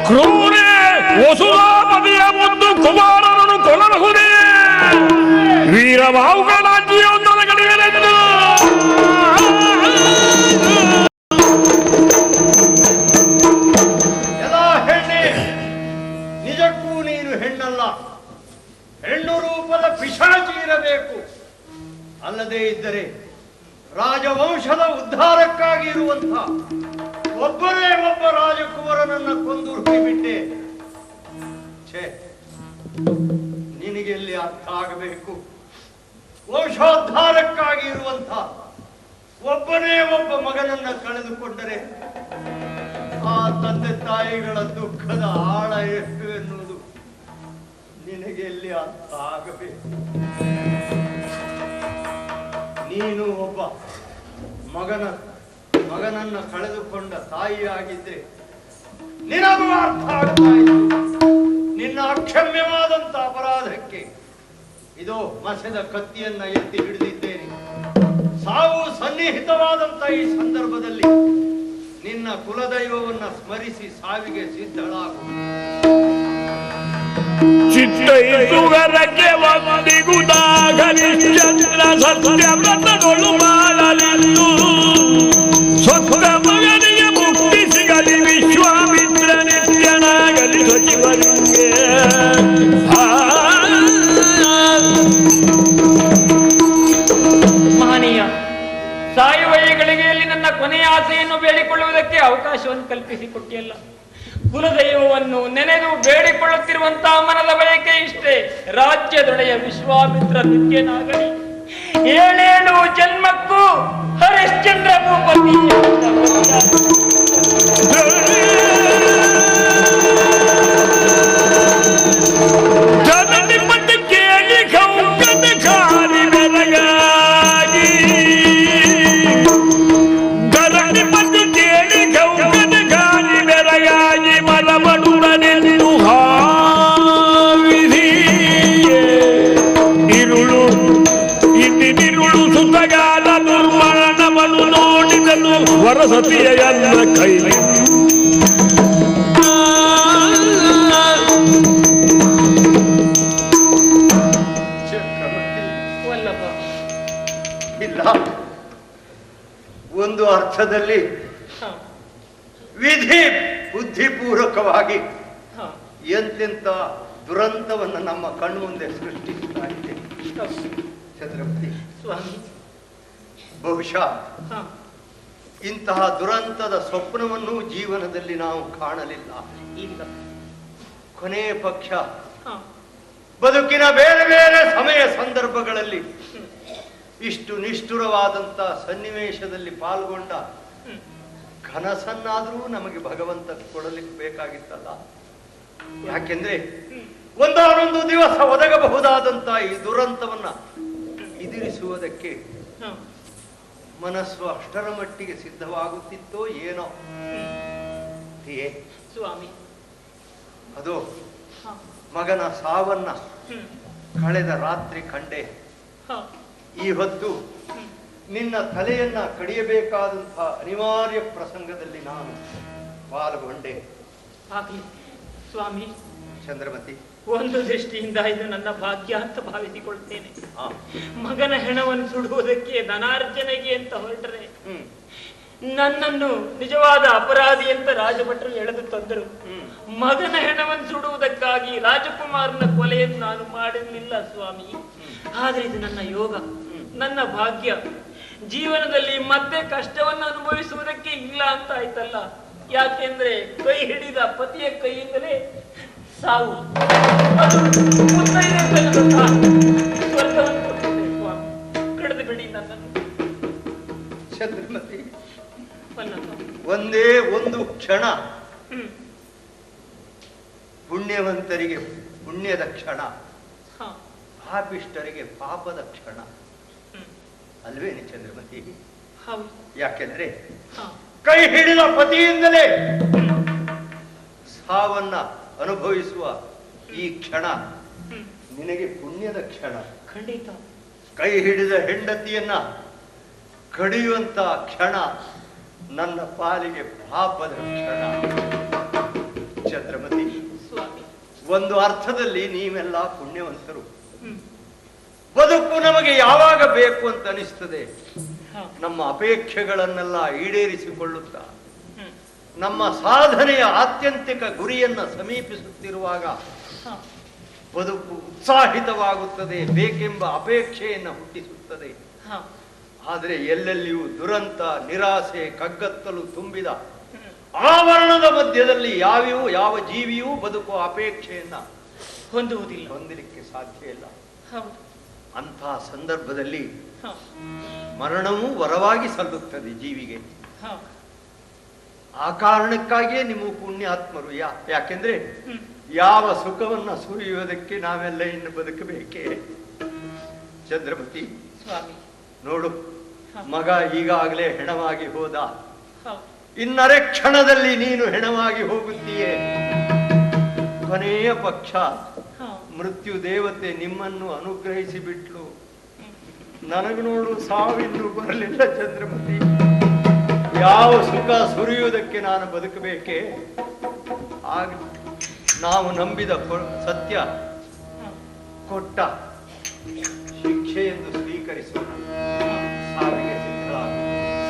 ಕ್ರೂರೇ ವಸುಧಾಪತಿಯ ಮುದ್ದು ಕುಮಾರನು ಪಿಶಾಚಿ ಇರಬೇಕು. ಅಲ್ಲದೇ ಇದ್ದರೆ ರಾಜವಂಶದ ಉದ್ಧಾರಕ್ಕಾಗಿ ಇರುವಂಥ ಒಬ್ಬನೇ ಒಬ್ಬ ರಾಜಕುವರನನ್ನ ಕೊಂದು ಬಿಟ್ಟೆ. ಛೇ, ನಿನಗೆ ಎಲ್ಲಿ ಅರ್ಥ ಆಗಬೇಕು? ವಂಶೋದ್ಧಾರಕ್ಕಾಗಿ ಇರುವಂಥ ಒಬ್ಬನೇ ಒಬ್ಬ ಮಗನನ್ನ ಕಳೆದುಕೊಂಡರೆ ಆ ತಂದೆ ತಾಯಿಗಳ ದುಃಖದ ಆಳ ಎಷ್ಟು ಎನ್ನುವುದು ನಿನಗೆ ಎಲ್ಲಿ ಅರ್ಥ ಆಗಬೇಕು? ನೀನು ಒಬ್ಬ ಮಗನನ್ನ ಕಳೆದುಕೊಂಡ ತಾಯಿಯಾಗಿದ್ರೆ ನಿನಗೂ ಅರ್ಥ ಆಗ್ತಾ ಇತ್ತು. ನಿನ್ನ ಅಕ್ಷಮ್ಯವಾದಂತ ಅಪರಾಧಕ್ಕೆ ಇದು ಮಸೆದ ಕತ್ತಿಯನ್ನ ಎತ್ತಿ ಹಿಡಿದಿದ್ದೇನೆ. ಸಾವು ಸನ್ನಿಹಿತವಾದಂತ ಈ ಸಂದರ್ಭದಲ್ಲಿ ನಿನ್ನ ಕುಲದೈವವನ್ನ ಸ್ಮರಿಸಿ ಸಾವಿಗೆ ಸಿದ್ಧಳಾಗು. ಚಿತ್ತೈಸುವರಕ್ಕೆ ವಂದಿಗುದಾಗರಿಶ್ಚಂದ್ರ ಸತ್ಯವ್ರತಗಳು ಮಾಡಲಿದ್ದು ಸ್ವಸ್ಥ ಮಗನಿಗೆ ಮುಕ್ತಿ ಸಿಗಲಿ ವಿಶ್ವಾಮಿತ್ರ ನಿತ್ಯನಾಗಲಿ ಸಚಿವರಿಗೆ. ಮಹನೀಯ, ಸಾಯುವ ಈ ಗಳಿಗೆಯಲ್ಲಿ ನನ್ನ ಕೊನೆಯ ಆಸೆಯನ್ನು ಬೇಡಿಕೊಳ್ಳುವುದಕ್ಕೆ ಅವಕಾಶವನ್ನು ಕಲ್ಪಿಸಿಕೊಟ್ಟಿಯಲ್ಲ. ಕುಲದೈವವನ್ನು ನೆನೆದು ಬೇಡಿಕೊಳ್ಳುತ್ತಿರುವಂತಹ ಮನದ ಬಯಕೆ ಇಷ್ಟೇ. ರಾಜ್ಯದೊಡೆಯ ವಿಶ್ವಾಮಿತ್ರ ನಿತ್ಯನಾಗಲಿ, 7 ಜನ್ಮಕ್ಕೂ ಹರಿಶ್ಚಂದ್ರ ಭೂಪತಿ. ಜನನಿ ಪಟ್ಟಿ ಕೇಳಿ ಕೌಕದ ಕಾರಿ ಬೆರಗಾಗಿ, ಧರಣಿ ಪಟ್ಟಿ ಕೇಳಿ ಕೌಕದ ಕಾರಿ ಬೆರಗಾಗಿ ಮಲಬಡುಡನೆಂದು ಹಾವಿಧಿ ಇರುಳು ಇನ್ನಿರುಳು ಸುತಗಾಲ ದುರ್ಮರಣವನ್ನು ನೋಡಿದನು ವರಸತಿಯ ಎಲ್ಲ ಕೈ. ಇಲ್ಲ, ಒಂದು ಅರ್ಥದಲ್ಲಿ ವಿಧಿ ಬುದ್ಧಿಪೂರ್ವಕವಾಗಿ ಎಂತೆಂತ ದುರಂತವನ್ನು ನಮ್ಮ ಕಣ್ಣು ಮುಂದೆ ಸೃಷ್ಟಿಸ್ತಾ ಇದೆ. ಛತ್ರಪತಿ ಸ್ವಾಮಿ, ಬಹುಶಃ ಇಂತಹ ದುರಂತದ ಸ್ವಪ್ನವನ್ನು ಜೀವನದಲ್ಲಿ ನಾವು ಕಾಣಲಿಲ್ಲ. ಇಲ್ಲ, ಕೊನೆಯ ಪಕ್ಷ ಬದುಕಿನ ಬೇರೆ ಬೇರೆ ಸಮಯ ಸಂದರ್ಭಗಳಲ್ಲಿ ಇಷ್ಟು ನಿಷ್ಠುರವಾದಂತ ಸನ್ನಿವೇಶದಲ್ಲಿ ಪಾಲ್ಗೊಂಡ ಕನಸನ್ನಾದರೂ ನಮಗೆ ಭಗವಂತ ಕೊಡಲಿಕ್ಕೆ ಬೇಕಾಗಿತ್ತಲ್ಲ. ಯಾಕೆಂದ್ರೆ ಒಂದಾನೊಂದು ದಿವಸ ಒದಗಬಹುದಾದಂತ ಈ ದುರಂತವನ್ನ ಎದುರಿಸುವುದಕ್ಕೆ ಮನಸ್ಸು ಅಷ್ಟರ ಮಟ್ಟಿಗೆ ಸಿದ್ಧವಾಗುತ್ತಿತ್ತೋ ಏನೋ. ಸ್ವಾಮಿ, ಅದು ಮಗನ ಸಾವನ್ನ ಕಳೆದ ರಾತ್ರಿ ಕಂಡೆ. ಈ ಹೊತ್ತು ನಿನ್ನ ತಲೆಯನ್ನ ಕಡಿಯಬೇಕಾದಂತಹ ಅನಿವಾರ್ಯ ಪ್ರಸಂಗದಲ್ಲಿ ನಾನು ಪಾಲ್ಗೊಂಡೆ. ಆಗಲಿ ಸ್ವಾಮಿ. ಚಂದ್ರಮತಿ, ಒಂದು ದೃಷ್ಟಿಯಿಂದ ಇದು ನನ್ನ ಭಾಗ್ಯ ಅಂತ ಭಾವಿಸಿಕೊಳ್ತೇನೆ. ಮಗನ ಹೆಣವನ್ನು ಸುಡುವುದಕ್ಕೆ ಧನಾರ್ಜನೆಗೆ ಅಂತ ಹೊರಟರೆ ನನ್ನನ್ನು ನಿಜವಾದ ಅಪರಾಧಿ ಅಂತ ರಾಜಭಟ್ರು ಎಳೆದು ತಂದರು. ಮಗನ ಹೆಣವನ್ನು ಸುಡುವುದಕ್ಕಾಗಿ ರಾಜಕುಮಾರನ ಕೊಲೆಯನ್ನು ನಾನು ಮಾಡಿರಲಿಲ್ಲ ಸ್ವಾಮಿ. ಆದ್ರೆ ಇದು ನನ್ನ ಯೋಗ, ನನ್ನ ಭಾಗ್ಯ. ಜೀವನದಲ್ಲಿ ಮತ್ತೆ ಕಷ್ಟವನ್ನು ಅನುಭವಿಸುವುದಕ್ಕೆ ಇಲ್ಲ ಅಂತ ಆಯ್ತಲ್ಲ. ಯಾಕೆಂದ್ರೆ ಕೈ ಹಿಡಿದ ಪತಿಯ ಕೈಯಿಂದಲೇ ಸಾವು. ಸ್ವರ್ಗವನ್ನು ಕೊಟ್ಟಿದೆ ಸ್ವಾಮಿ, ಕಳೆದು ಬಿಡಿ ನನ್ನನ್ನು. ಚಂದ್ರಮತಿ, ಒಂದೇ ಒಂದು ಕ್ಷಣ ಪುಣ್ಯವಂತರಿಗೆ ಪುಣ್ಯದ ಕ್ಷಣ, ಪಾಪಿಷ್ಟರಿಗೆ ಪಾಪದ ಕ್ಷಣ ಅಲ್ವೇನೆ ಚಂದ್ರಮತಿ? ಯಾಕೆಂದ್ರೆ ಕೈ ಹಿಡಿದ ಪತಿಯಿಂದಲೇ ಸಾವನ್ನ ಅನುಭವಿಸುವ ಈ ಕ್ಷಣ ನಿನಗೆ ಪುಣ್ಯದ ಕ್ಷಣ. ಖಂಡಿತ. ಕೈ ಹಿಡಿದ ಹೆಂಡತಿಯನ್ನ ಕಡಿಯುವಂತ ಕ್ಷಣ ನನ್ನ ಪಾಲಿಗೆ ಪಾಪದ ಕ್ಷಣ. ಛತ್ರಪತಿ, ಒಂದು ಅರ್ಥದಲ್ಲಿ ನೀವೆಲ್ಲ ಪುಣ್ಯವಂತರು. ಬದುಕು ನಮಗೆ ಯಾವಾಗ ಬೇಕು ಅಂತ ಅನಿಸ್ತದೆ ನಮ್ಮ ಅಪೇಕ್ಷೆಗಳನ್ನೆಲ್ಲ ಈಡೇರಿಸಿಕೊಳ್ಳುತ್ತಾ ನಮ್ಮ ಸಾಧನೆಯ ಆತ್ಯಂತಿಕ ಗುರಿಯನ್ನ ಸಮೀಪಿಸುತ್ತಿರುವಾಗ ಬದುಕು ಉತ್ಸಾಹಿತವಾಗುತ್ತದೆ, ಬೇಕೆಂಬ ಅಪೇಕ್ಷೆಯನ್ನು ಹುಟ್ಟಿಸುತ್ತದೆ. ಆದರೆ ಎಲ್ಲೆಲ್ಲಿಯೂ ದುರಂತ, ನಿರಾಸೆ, ಕಗ್ಗತ್ತಲು ತುಂಬಿದ ಆವರಣದ ಮಧ್ಯದಲ್ಲಿ ಯಾವ ಜೀವಿಯೂ ಬದುಕುವ ಅಪೇಕ್ಷೆಯನ್ನ ಹೊಂದಲಿಕ್ಕೆ ಸಾಧ್ಯ ಇಲ್ಲ. ಅಂಥ ಸಂದರ್ಭದಲ್ಲಿ ಮರಣವೂ ವರವಾಗಿ ಸಲ್ಲುತ್ತದೆ ಜೀವಿಗೆ. ಆ ಕಾರಣಕ್ಕಾಗಿಯೇ ನೀವು ಪುಣ್ಯಾತ್ಮರು. ಯಾಕೆಂದ್ರೆ ಯಾವ ಸುಖವನ್ನ ಸುರಿಯುವುದಕ್ಕೆ ನಾವೆಲ್ಲ ಇನ್ನು ಬದುಕಬೇಕೇ? ಚಂದ್ರಮತಿ ನೋಡು, ಮಗ ಈಗಾಗಲೇ ಹೆಣವಾಗಿ ಹೋದ, ಇನ್ನರೆ ಕ್ಷಣದಲ್ಲಿ ನೀನು ಹೆಣವಾಗಿ ಹೋಗುತ್ತೀಯೇ. ಕೊನೆಯ ಪಕ್ಷ ಮೃತ್ಯು ದೇವತೆ ನಿಮ್ಮನ್ನು ಅನುಗ್ರಹಿಸಿ ಬಿಟ್ಲು. ನನಗೆ ನೋಡು, ಸಾವಿನ್ನು ಬರಲಿಲ್ಲ ಚಂದ್ರಮತಿ. ಯಾವ ಸುಖ ಸುರಿಯುವುದಕ್ಕೆ ನಾನು ಬದುಕಬೇಕೆ? ಆಗ ನಾವು ನಂಬಿದ ಸತ್ಯ ಕೊಟ್ಟ ಶಿಕ್ಷೆ ಎಂದು ಸ್ವೀಕರಿಸೋಣ. ಸಾವಿಗೆ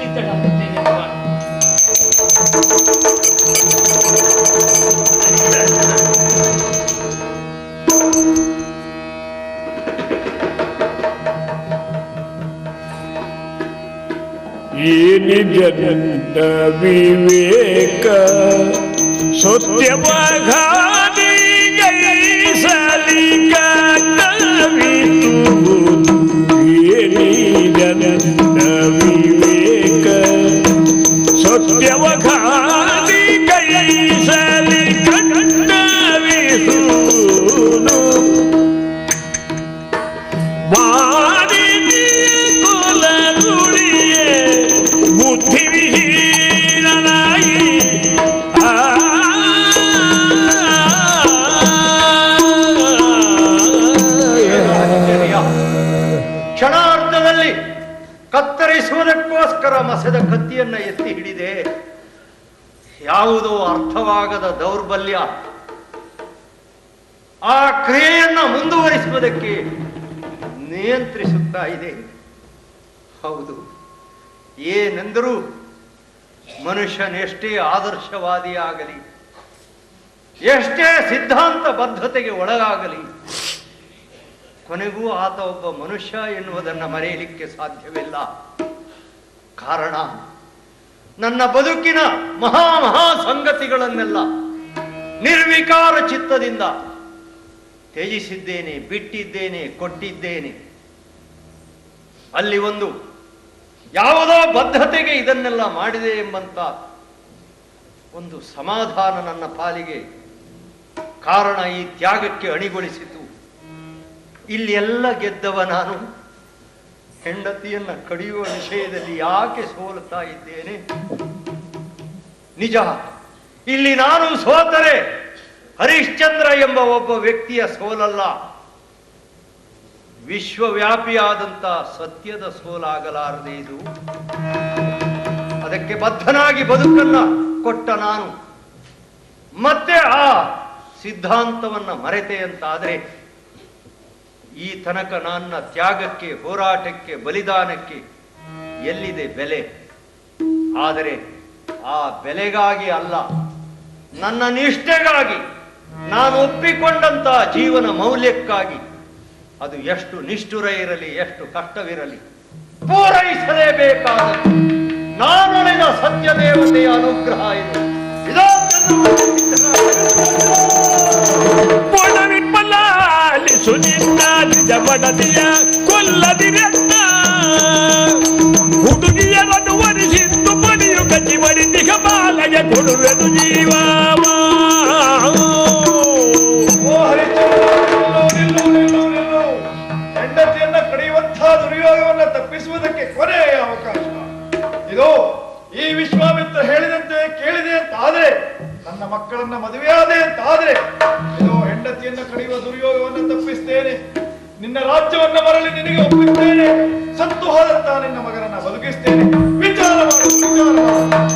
ಸಿದ್ಧಳಾಗುತ್ತೇನೆ. ಈ ನಿಜ ವಿವೇಕ ಸತ್ಯವಾಗಾದಿ ಜಯಿಸಲಿಕ ಕವಿತು. ಈ ನಿಜ ವಿವೇಕ ಸತ್ಯವಾಗಾದಿ ಜಯಿಸಲಿಕ ಕವಿತು. ಕ್ಷಣಾರ್ಧದಲ್ಲಿ ಕತ್ತರಿಸುವುದಕ್ಕೋಸ್ಕರ ಮಸೆದ ಕತ್ತಿಯನ್ನ ಎತ್ತಿ ಹಿಡಿದೆ. ಯಾವುದೋ ಅರ್ಥವಾಗದ ದೌರ್ಬಲ್ಯ ಆ ಕ್ರಿಯೆಯನ್ನ ಮುಂದುವರಿಸುವುದಕ್ಕೆ ನಿಯಂತ್ರಿಸುತ್ತಾ ಇದೆ. ಹೌದು, ಏನೆಂದರೂ ಮನುಷ್ಯನೆಷ್ಟೇ ಆದರ್ಶವಾದಿಯಾಗಲಿ, ಎಷ್ಟೇ ಸಿದ್ಧಾಂತ ಬದ್ಧತೆಗೆ ಒಳಗಾಗಲಿ, ಕೊನೆಗೂ ಆತ ಒಬ್ಬ ಮನುಷ್ಯ ಎನ್ನುವುದನ್ನು ಮರೆಯಲಿಕ್ಕೆ ಸಾಧ್ಯವಿಲ್ಲ. ಕಾರಣ, ನನ್ನ ಬದುಕಿನ ಮಹಾ ಸಂಗತಿಗಳನ್ನೆಲ್ಲ ನಿರ್ವಿಕಾರ ಚಿತ್ತದಿಂದ ತ್ಯಜಿಸಿದ್ದೇನೆ, ಬಿಟ್ಟಿದ್ದೇನೆ, ಕೊಟ್ಟಿದ್ದೇನೆ. ಅಲ್ಲಿ ಯಾವುದೋ ಬದ್ಧತೆಗೆ ಇದನ್ನೆಲ್ಲ ಮಾಡಿದೆ ಎಂಬಂತ ಒಂದು ಸಮಾಧಾನ ನನ್ನ ಪಾಲಿಗೆ ಕಾರಣ ಈ ತ್ಯಾಗಕ್ಕೆ ಅಣಿಗೊಳಿಸಿತು. ಇಲ್ಲಿ ಎಲ್ಲ ಗೆದ್ದವ ನಾನು ಹೆಂಡತಿಯನ್ನ ಕಡಿಯುವ ವಿಷಯದಲ್ಲಿ ಯಾಕೆ ಸೋಲುತ್ತಾ ಇದ್ದೇನೆ? ನಿಜ, ಇಲ್ಲಿ ನಾನು ಸೋತರೆ ಹರಿಶ್ಚಂದ್ರ ಎಂಬ ಒಬ್ಬ ವ್ಯಕ್ತಿಯ ಸೋಲಲ್ಲ, ವಿಶ್ವವ್ಯಾಪಿಯಾದಂತ ಸತ್ಯದ ಸೋಲಾಗಲಾರದೆ ಇದು. ಅದಕ್ಕೆ ಬದ್ಧನಾಗಿ ಬದುಕನ್ನ ಕೊಟ್ಟ ನಾನು ಮತ್ತೆ ಆ ಸಿದ್ಧಾಂತವನ್ನ ಮರೆತೆ ಅಂತಾದ್ರೆ ಈ ತನಕ ನನ್ನ ತ್ಯಾಗಕ್ಕೆ, ಹೋರಾಟಕ್ಕೆ, ಬಲಿದಾನಕ್ಕೆ ಎಲ್ಲಿದೆ ಬೆಲೆ? ಆದರೆ ಆ ಬೆಲೆಗಾಗಿ ಅಲ್ಲ, ನನ್ನ ನಿಷ್ಠೆಗಾಗಿ, ನಾನು ಒಪ್ಪಿಕೊಂಡಂತ ಜೀವನ ಮೌಲ್ಯಕ್ಕಾಗಿ, ಅದು ಎಷ್ಟು ನಿಷ್ಠುರ ಇರಲಿ, ಎಷ್ಟು ಕಷ್ಟವಿರಲಿ, ಪೂರೈಸಲೇಬೇಕಾದ ನಾನೊಳೆದ ಸತ್ಯ ದೇವತೆಯ ಅನುಗ್ರಹ ಇದು. ಜಪಡತಿಯ ಕೊಲ್ಲದಿರತ್ತ ಹುಡುಗಿಯರನ್ನು ವರಿಸಿದ್ದು ಪಡೆಯು ಕಚ್ಚಿ ಬಡಿದಿಗ ಬಾಲಗೆ ಕೊಡುವೆನು ಜೀವ. ಹೆಂಡತಿಯನ್ನ ಕಡಿಯುವಂತಹ ದುರ್ಯೋಗವನ್ನ ತಪ್ಪಿಸುವುದಕ್ಕೆ ಕೊನೆಯ ಅವಕಾಶ ಇದು. ಈ ವಿಶ್ವಾಮಿತ್ರ ಹೇಳಿದಂತೆ ಕೇಳಿದೆ ಅಂತ ಆದ್ರೆ, ನನ್ನ ಮಕ್ಕಳನ್ನ ಮದುವೆಯಾದೆ ಅಂತ ಆದ್ರೆ, ಇದು ಹೆಂಡತಿಯನ್ನ ಕಡಿಯುವ ದುರ್ಯೋಗವನ್ನ ತಪ್ಪಿಸ್ತೇನೆ, ನಿನ್ನ ರಾಜ್ಯವನ್ನ ಮರಳಿ ನಿನಗೆ ಒಪ್ಪಿಸ್ತೇನೆ, ಸತ್ತು ಹೋದಂತ ನಿನ್ನ ಮಗನನ್ನ ಬದುಕಿಸ್ತೇನೆ. ವಿಚಾರ ಮಾಡು, ವಿಚಾರ ಮಾಡು.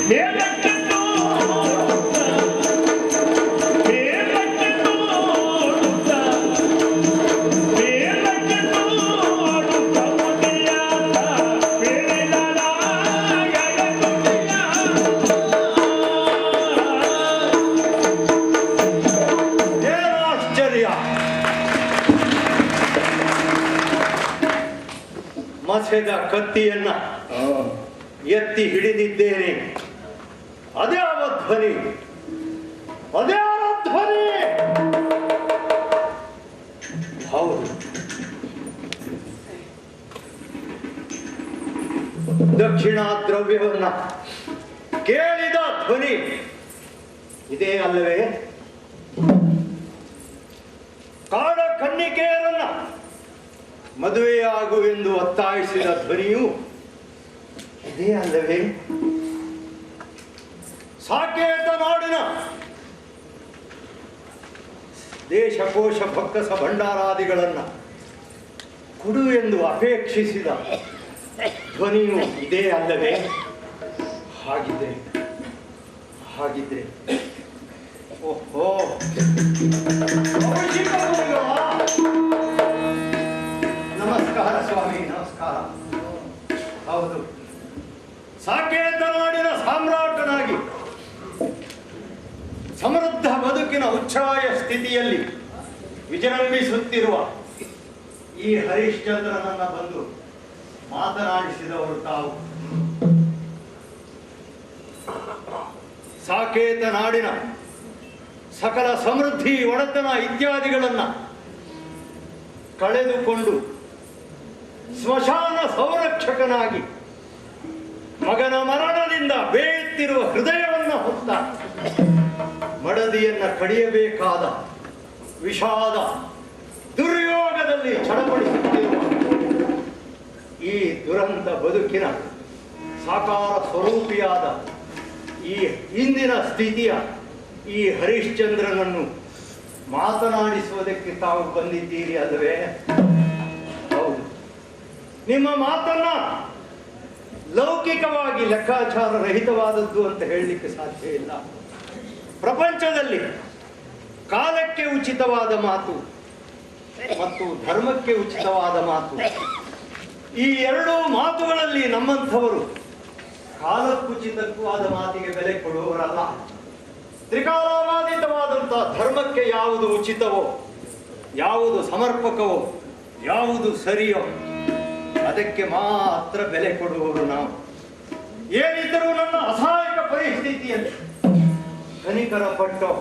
ಮೇಲಕ್ಕೆ ನೋಡುತ್ತಾ, ಮೇಲಕ್ಕೆ ನೋಡುತ್ತಾ, ಮೇಲಕ್ಕೆ ನೋಡುತ್ತಾ ಮುದಿಯಾದ ಬೇರಿದ ರಾಗದ ನುಡಿಯ. ಏನು ಆಶ್ಚರ್ಯ! ಮಸೆದ ಕತ್ತಿಯನ್ನ ಎತ್ತಿ ಹಿಡಿದಿದ್ದೇನೆ. ಅದ್ಯಾವ ಧ್ವನಿ, ಅದ್ಯಾವ ಧ್ವನಿ? ಹೌದು, ದಕ್ಷಿಣ ದ್ರವ್ಯವನ್ನ ಕೇಳಿದ ಧ್ವನಿ ಇದೇ ಅಲ್ಲವೇ? ಕಾಡ ಕನ್ನಿಕೆಯರನ್ನ ಮದುವೆಯಾಗುವೆಂದು ಒತ್ತಾಯಿಸಿದ ಧ್ವನಿಯು ಇದೇ ಅಲ್ಲವೇ? ಸಾಕೇತ ನಾಡಿನ ದೇಶಕೋಶ ಭಕ್ಕಸ ಭಂಡಾರಾದಿಗಳನ್ನ ಕೊಡು ಎಂದು ಅಪೇಕ್ಷಿಸಿದ ಧ್ವನಿಯು ಇದೇ ಅಲ್ಲವೇ? ಹಾಗಿದ್ರೆ ಹಾಗಿದ್ರೆ ಓಹೋ, ನಮಸ್ಕಾರ ಸ್ವಾಮಿ, ನಮಸ್ಕಾರ. ಹೌದು, ಸಾಕೇತ ನಾಡಿನ ಸಾಮ್ರಾಟನಾಗಿ ಸಮೃದ್ಧ ಬದುಕಿನ ಉಚ್ಛ್ರಾಯ ಸ್ಥಿತಿಯಲ್ಲಿ ವಿಜೃಂಭಿಸುತ್ತಿರುವ ಈ ಹರಿಶ್ಚಂದ್ರನನ್ನ ಬಂದು ಮಾತನಾಡಿಸಿದವರು ತಾವು. ಸಾಕೇತ ನಾಡಿನ ಸಕಲ ಸಮೃದ್ಧಿ, ಒಡೆತನ ಇತ್ಯಾದಿಗಳನ್ನ ಕಳೆದುಕೊಂಡು ಸ್ಮಶಾನ ಸಂರಕ್ಷಕನಾಗಿ ಮಗನ ಮರಣದಿಂದ ಬೇಯುತ್ತಿರುವ ಹೃದಯವನ್ನು ಹೊತ್ತ ಮಡದಿಯನ್ನ ಕಡಿಯಬೇಕಾದ ವಿಷಾದ ದುರ್ಯೋಗದಲ್ಲಿ ಚಡಪಡಿಸುತ್ತಿರುವ ಈ ದುರಂತ ಬದುಕಿನ ಸಾಕಾರ ಸ್ವರೂಪಿಯಾದ ಈ ಇಂದಿನ ಸ್ಥಿತಿಯ ಈ ಹರಿಶ್ಚಂದ್ರನನ್ನು ಮಾತನಾಡಿಸುವುದಕ್ಕೆ ತಾವು ಬಂದಿದ್ದೀರಿ ಅಲ್ಲವೇ? ಹೌದು, ನಿಮ್ಮ ಮಾತನ್ನ ಲೌಕಿಕವಾಗಿ ಲೆಕ್ಕಾಚಾರ ರಹಿತವಾದದ್ದು ಅಂತ ಹೇಳಲಿಕ್ಕೆ ಸಾಧ್ಯ ಇಲ್ಲ. ಪ್ರಪಂಚದಲ್ಲಿ ಕಾಲಕ್ಕೆ ಉಚಿತವಾದ ಮಾತು ಮತ್ತು ಧರ್ಮಕ್ಕೆ ಉಚಿತವಾದ ಮಾತು, ಈ ಎರಡೂ ಮಾತುಗಳಲ್ಲಿ ನಮ್ಮಂಥವರು ಕಾಲಕ್ಕುಚಿತಕ್ಕೂ ಆದ ಮಾತಿಗೆ ಬೆಲೆ ಕೊಡುವವರಲ್ಲ. ತ್ರಿಕಾಲಾತೀತವಾದಂತಹ ಧರ್ಮಕ್ಕೆ ಯಾವುದು ಉಚಿತವೋ, ಯಾವುದು ಸಮರ್ಪಕವೋ, ಯಾವುದು ಸರಿಯೋ ಅದಕ್ಕೆ ಮಾತ್ರ ಬೆಲೆ ಕೊಡುವವರು ನಾವು. ಏನಿದ್ದರೂ ನನ್ನ ಅಸಹಾಯಕ ಪರಿಸ್ಥಿತಿಯಲ್ಲಿ ಕನಿಕರ ಪಟ್ಟೋ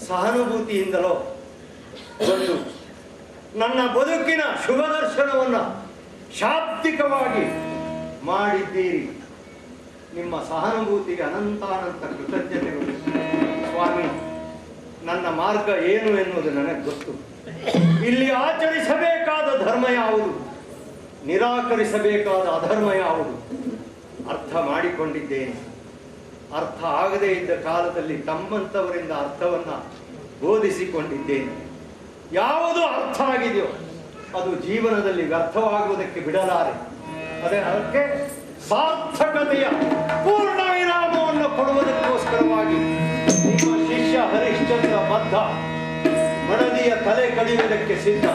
ಸಹಾನುಭೂತಿಯಿಂದಲೋ ಬಂದು ನನ್ನ ಬದುಕಿನ ಶುಭ ದರ್ಶನವನ್ನು ಶಾಬ್ದಿಕವಾಗಿ ಮಾಡಿದ್ದೀರಿ. ನಿಮ್ಮ ಸಹಾನುಭೂತಿಗೆ ಅನಂತಾನಂತ ಕೃತಜ್ಞತೆಗಳು ಸ್ವಾಮಿ. ನನ್ನ ಮಾರ್ಗ ಏನು ಎನ್ನುವುದು ನನಗೆ ಗೊತ್ತು. ಇಲ್ಲಿ ಆಚರಿಸಬೇಕಾದ ಧರ್ಮ ಯಾವುದು, ನಿರಾಕರಿಸಬೇಕಾದ ಅಧರ್ಮ ಯಾವುದು ಅರ್ಥ ಮಾಡಿಕೊಂಡಿದ್ದೇನೆ. ಅರ್ಥ ಆಗದೇ ಇದ್ದ ಕಾಲದಲ್ಲಿ ತಮ್ಮಂಥವರಿಂದ ಅರ್ಥವನ್ನ ಬೋಧಿಸಿಕೊಂಡಿದ್ದೇನೆ. ಯಾವುದು ಅರ್ಥ ಆಗಿದೆಯೋ ಅದು ಜೀವನದಲ್ಲಿ ವ್ಯರ್ಥವಾಗುವುದಕ್ಕೆ ಬಿಡಲಾರೆ. ಅದಕ್ಕೆ ಸಾರ್ಥಕತೆಯ ಪೂರ್ಣ ವಿರಾಮವನ್ನು ಕೊಡುವುದಕ್ಕೋಸ್ಕರವಾಗಿ ನಿಮ್ಮ ಶಿಷ್ಯ ಹರಿಶ್ಚಂದ್ರ ಬದ್ಧ, ಮಡದಿಯ ತಲೆ ಕಡಿಯುವುದಕ್ಕೆ ಸಿದ್ಧ.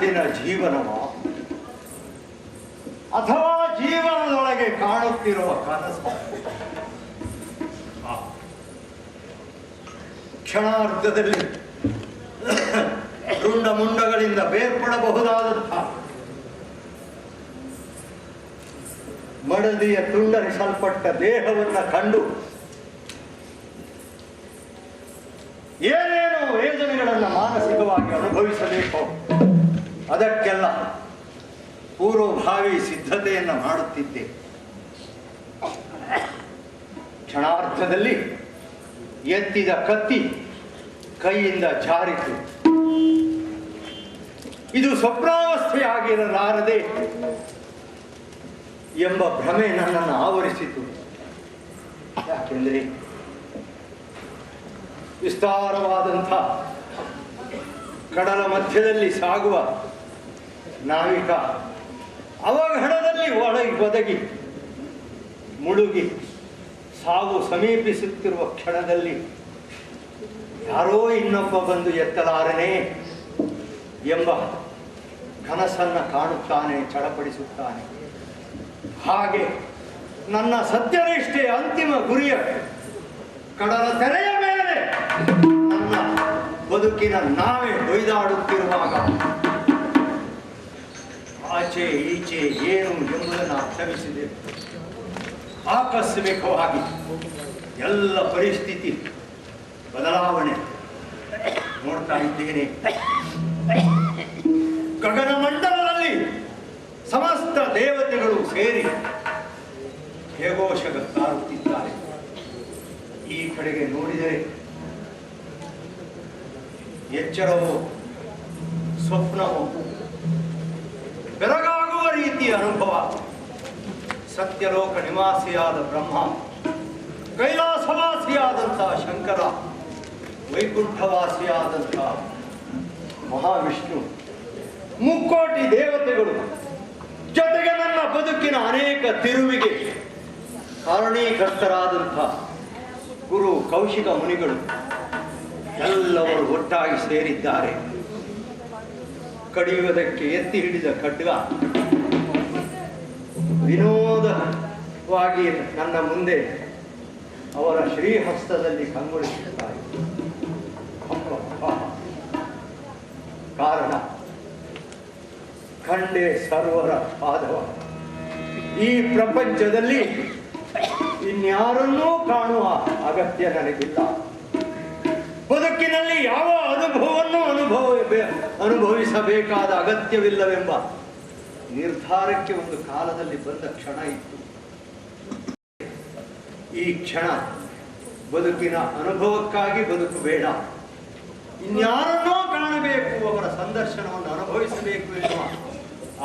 ಕನಸಿನ ಜೀವನವ ಅಥವಾ ಜೀವನದೊಳಗೆ ಕಾಣುತ್ತಿರುವ ಕನಸು? ಕ್ಷಣಾರ್ಧದಲ್ಲಿ ರುಂಡ ಮುಂಡಗಳಿಂದ ಬೇರ್ಪಡಬಹುದಾದಂತಹ ಮಡದಿಯ ತುಂಡರಿಸಲ್ಪಟ್ಟ ದೇಹವನ್ನ ಕಂಡು ಏನೇನು ವೇದನೆಗಳನ್ನು ಮಾನಸಿಕವಾಗಿ ಅನುಭವಿಸಬೇಕು, ಅದಕ್ಕೆಲ್ಲ ಪೂರ್ವಭಾವಿ ಸಿದ್ಧತೆಯನ್ನು ಮಾಡುತ್ತಿದ್ದೆ. ಕ್ಷಣಾರ್ಧದಲ್ಲಿ ಎತ್ತಿದ ಕತ್ತಿ ಕೈಯಿಂದ ಜಾರಿತು. ಇದು ಸ್ವಪ್ನಾವಸ್ಥೆಯಾಗಿರಲಾರದೆ ಎಂಬ ಭ್ರಮೆ ನನ್ನನ್ನು ಆವರಿಸಿತು. ಯಾಕೆಂದರೆ ವಿಸ್ತಾರವಾದಂಥ ಕಡಲ ಮಧ್ಯದಲ್ಲಿ ಸಾಗುವ ನಾವಿಕ ಅವಘಡದಲ್ಲಿ ಒದಗಿ ಮುಳುಗಿ ಸಾವು ಸಮೀಪಿಸುತ್ತಿರುವ ಕ್ಷಣದಲ್ಲಿ ಯಾರೋ ಇನ್ನೊಬ್ಬ ಬಂದು ಎತ್ತಲಾರನೆ ಎಂಬ ಕನಸನ್ನು ಕಾಣುತ್ತಾನೆ, ಚಡಪಡಿಸುತ್ತಾನೆ. ಹಾಗೆ ನನ್ನ ಸತ್ಯನಿಷ್ಠೆಯ ಅಂತಿಮ ಗುರಿಯ ಕಡಲ ತೆರೆಯ ಮೇಲೆ ನನ್ನ ಬದುಕಿನ ನಾವೇ ಹೊಯ್ದಾಡುತ್ತಿರುವಾಗ ಆಚೆ ಈಚೆ ಏನು ಎಂಬುದನ್ನು ಅರ್ಥವಿಸಿದೆ. ಆಕಸ್ಮಿಕವಾಗಿ ಎಲ್ಲ ಪರಿಸ್ಥಿತಿ ಬದಲಾವಣೆ ನೋಡ್ತಾ ಇದ್ದೇನೆ. ಗಗನ ಮಂಡಲದಲ್ಲಿ ಸಮಸ್ತ ದೇವತೆಗಳು ಸೇರಿ ಹೇಗೋಷಗತ್ತಾರುತ್ತಿದ್ದಾರೆ. ಈ ಕಡೆಗೆ ನೋಡಿದರೆ ಎಚ್ಚರವೋ ಸ್ವಪ್ನವೋ ಬೆರಗಾಗುವ ರೀತಿಯ ಅನುಭವ. ಸತ್ಯಲೋಕ ನಿವಾಸಿಯಾದ ಬ್ರಹ್ಮ, ಕೈಲಾಸವಾಸಿಯಾದಂತಹ ಶಂಕರ, ವೈಕುಂಠವಾಸಿಯಾದಂತಹ ಮಹಾವಿಷ್ಣು, ಮುಕ್ಕೋಟಿ ದೇವತೆಗಳು, ಜೊತೆಗೆ ನನ್ನ ಬದುಕಿನ ಅನೇಕ ತಿರುವಿಗೆ ಕಾರಣೀಕರ್ತರಾದಂಥ ಗುರು ಕೌಶಿಕ ಮುನಿಗಳು ಎಲ್ಲವರು ಒಟ್ಟಾಗಿ ಸೇರಿದ್ದಾರೆ. ಕಡಿಯುವುದಕ್ಕೆ ಎತ್ತಿ ಹಿಡಿದ ಖಡ್ಗ ವಿನೋದವಾಗಿ ನನ್ನ ಮುಂದೆ ಅವರ ಶ್ರೀಹಸ್ತದಲ್ಲಿ ಕಂಗೊಳಿಸುತ್ತಾರೆ. ಕಾರಣ ಖಂಡೇ ಸರ್ವರ ಪಾದವ. ಈ ಪ್ರಪಂಚದಲ್ಲಿ ಇನ್ಯಾರನ್ನೂ ಕಾಣುವ ಅಗತ್ಯ ನನಗಿಲ್ಲ. ಬದುಕಿನಲ್ಲಿ ಯಾವ ಅನುಭವವನ್ನು ಅನುಭವಿಸಬೇಕಾದ ಅಗತ್ಯವಿಲ್ಲವೆಂಬ ನಿರ್ಧಾರಕ್ಕೆ ಒಂದು ಕಾಲದಲ್ಲಿ ಬಂದ ಕ್ಷಣ ಇತ್ತು. ಈ ಕ್ಷಣ ಬದುಕಿನ ಅನುಭವಕ್ಕಾಗಿ ಬದುಕು ಬೇಡ, ಇನ್ಯಾರನ್ನೋ ಕಾಣಬೇಕು, ಅವರ ಸಂದರ್ಶನವನ್ನು ಅನುಭವಿಸಬೇಕು ಎನ್ನುವ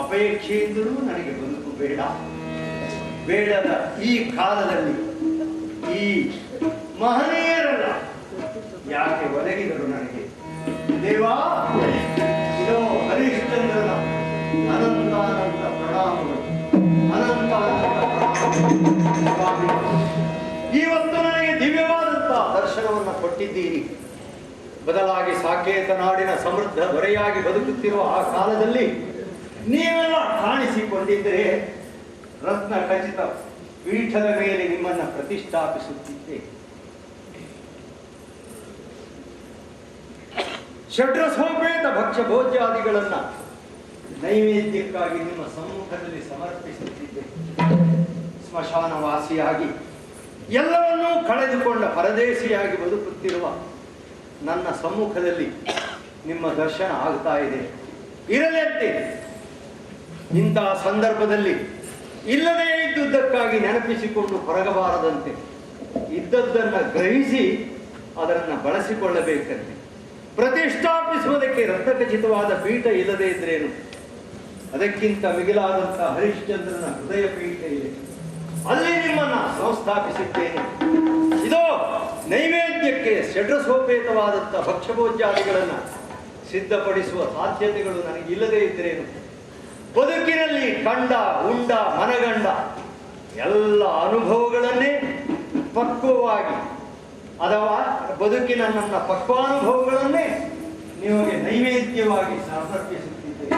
ಅಪೇಕ್ಷೆಯಿಂದಲೂ ನನಗೆ ಬದುಕು ಬೇಡ. ಬೇಡದ ಈ ಕಾಲದಲ್ಲಿ ಈ ಮಹನೀಯರಲ್ಲ ಯಾಕೆ ಒದಗಿದರು ನನಗೆ? ದೇವಾ, ಇದೋ ಹರಿಶ್ಚಂದ್ರನ ಅನಂತಾನಂತ ಪ್ರಣಾಮಗಳು, ಅನಂತಾನಂತ ಸ್ವಾಮಿ. ಇವತ್ತು ನನಗೆ ದಿವ್ಯವಾದಂತಹ ದರ್ಶನವನ್ನು ಕೊಟ್ಟಿದ್ದೀರಿ. ಬದಲಾಗಿ ಸಾಕೇತ ನಾಡಿನ ಸಮೃದ್ಧ ದೊರೆಯಾಗಿ ಬದುಕುತ್ತಿರುವ ಆ ಕಾಲದಲ್ಲಿ ನೀವೆಲ್ಲ ಕಾಣಿಸಿಕೊಂಡಿದ್ದರೆ ರತ್ನ ಖಚಿತ ಪೀಠದ ಮೇಲೆ ನಿಮ್ಮನ್ನು ಪ್ರತಿಷ್ಠಾಪಿಸುತ್ತಿದ್ದೆ. ಷಡ್ರಸೋಪೇತ ಭಕ್ಷ್ಯ ಭೋಜ್ಯಾದಿಗಳನ್ನ ನೈವೇದ್ಯಕ್ಕಾಗಿ ನಿಮ್ಮ ಸಮ್ಮುಖದಲ್ಲಿ ಸಮರ್ಪಿಸುತ್ತಿದ್ದೆ. ಸ್ಮಶಾನವಾಸಿಯಾಗಿ ಎಲ್ಲವನ್ನೂ ಕಳೆದುಕೊಂಡ ಪರದೇಶಿಯಾಗಿ ಬದುಕುತ್ತಿರುವ ನನ್ನ ಸಮ್ಮುಖದಲ್ಲಿ ನಿಮ್ಮ ದರ್ಶನ ಆಗ್ತಾ ಇದೆ. ಇರಲಿದ್ದೆ. ಇಂತಹ ಸಂದರ್ಭದಲ್ಲಿ ಇಲ್ಲದೇ ಇದ್ದುದಕ್ಕಾಗಿ ನೆನಪಿಸಿಕೊಂಡು ಹೊರಗಬಾರದಂತೆ, ಇದ್ದದ್ದನ್ನು ಗ್ರಹಿಸಿ ಅದನ್ನು ಬಳಸಿಕೊಳ್ಳಬೇಕಂತೆ. ಪ್ರತಿಷ್ಠಾಪಿಸುವುದಕ್ಕೆ ರತ್ನಖಚಿತವಾದ ಪೀಠ ಇಲ್ಲದೇ ಇದ್ರೇನು, ಅದಕ್ಕಿಂತ ಮಿಗಿಲಾದಂತಹ ಹರಿಶ್ಚಂದ್ರನ ಹೃದಯ ಪೀಠ ಇದೆ, ಅಲ್ಲಿ ನಿಮ್ಮನ್ನ ಸಂಸ್ಥಾಪಿಸಿದ್ದೇನೆ. ಇದೋ ನೈವೇದ್ಯಕ್ಕೆ ಷಡ್ರಸೋಪೇತವಾದಂತಹ ಭಕ್ಷ್ಯಭೋಜ್ಯಾದಿಗಳನ್ನು ಸಿದ್ಧಪಡಿಸುವ ಸಾಧ್ಯತೆಗಳು ನನಗೆ ಇಲ್ಲದೇ ಇದ್ರೇನು, ಬದುಕಿನಲ್ಲಿ ಕಂಡ ಉಂಡ ಮನಗಂಡ ಎಲ್ಲ ಅನುಭವಗಳನ್ನೇ ಪಕ್ವವಾಗಿ ಅಥವಾ ಬದುಕಿನ ನನ್ನ ಪಕ್ವಾನುಭವಗಳನ್ನೇ ನಿಮಗೆ ನೈವೇದ್ಯವಾಗಿ ಸಮರ್ಪಿಸುತ್ತಿದ್ದೇನೆ.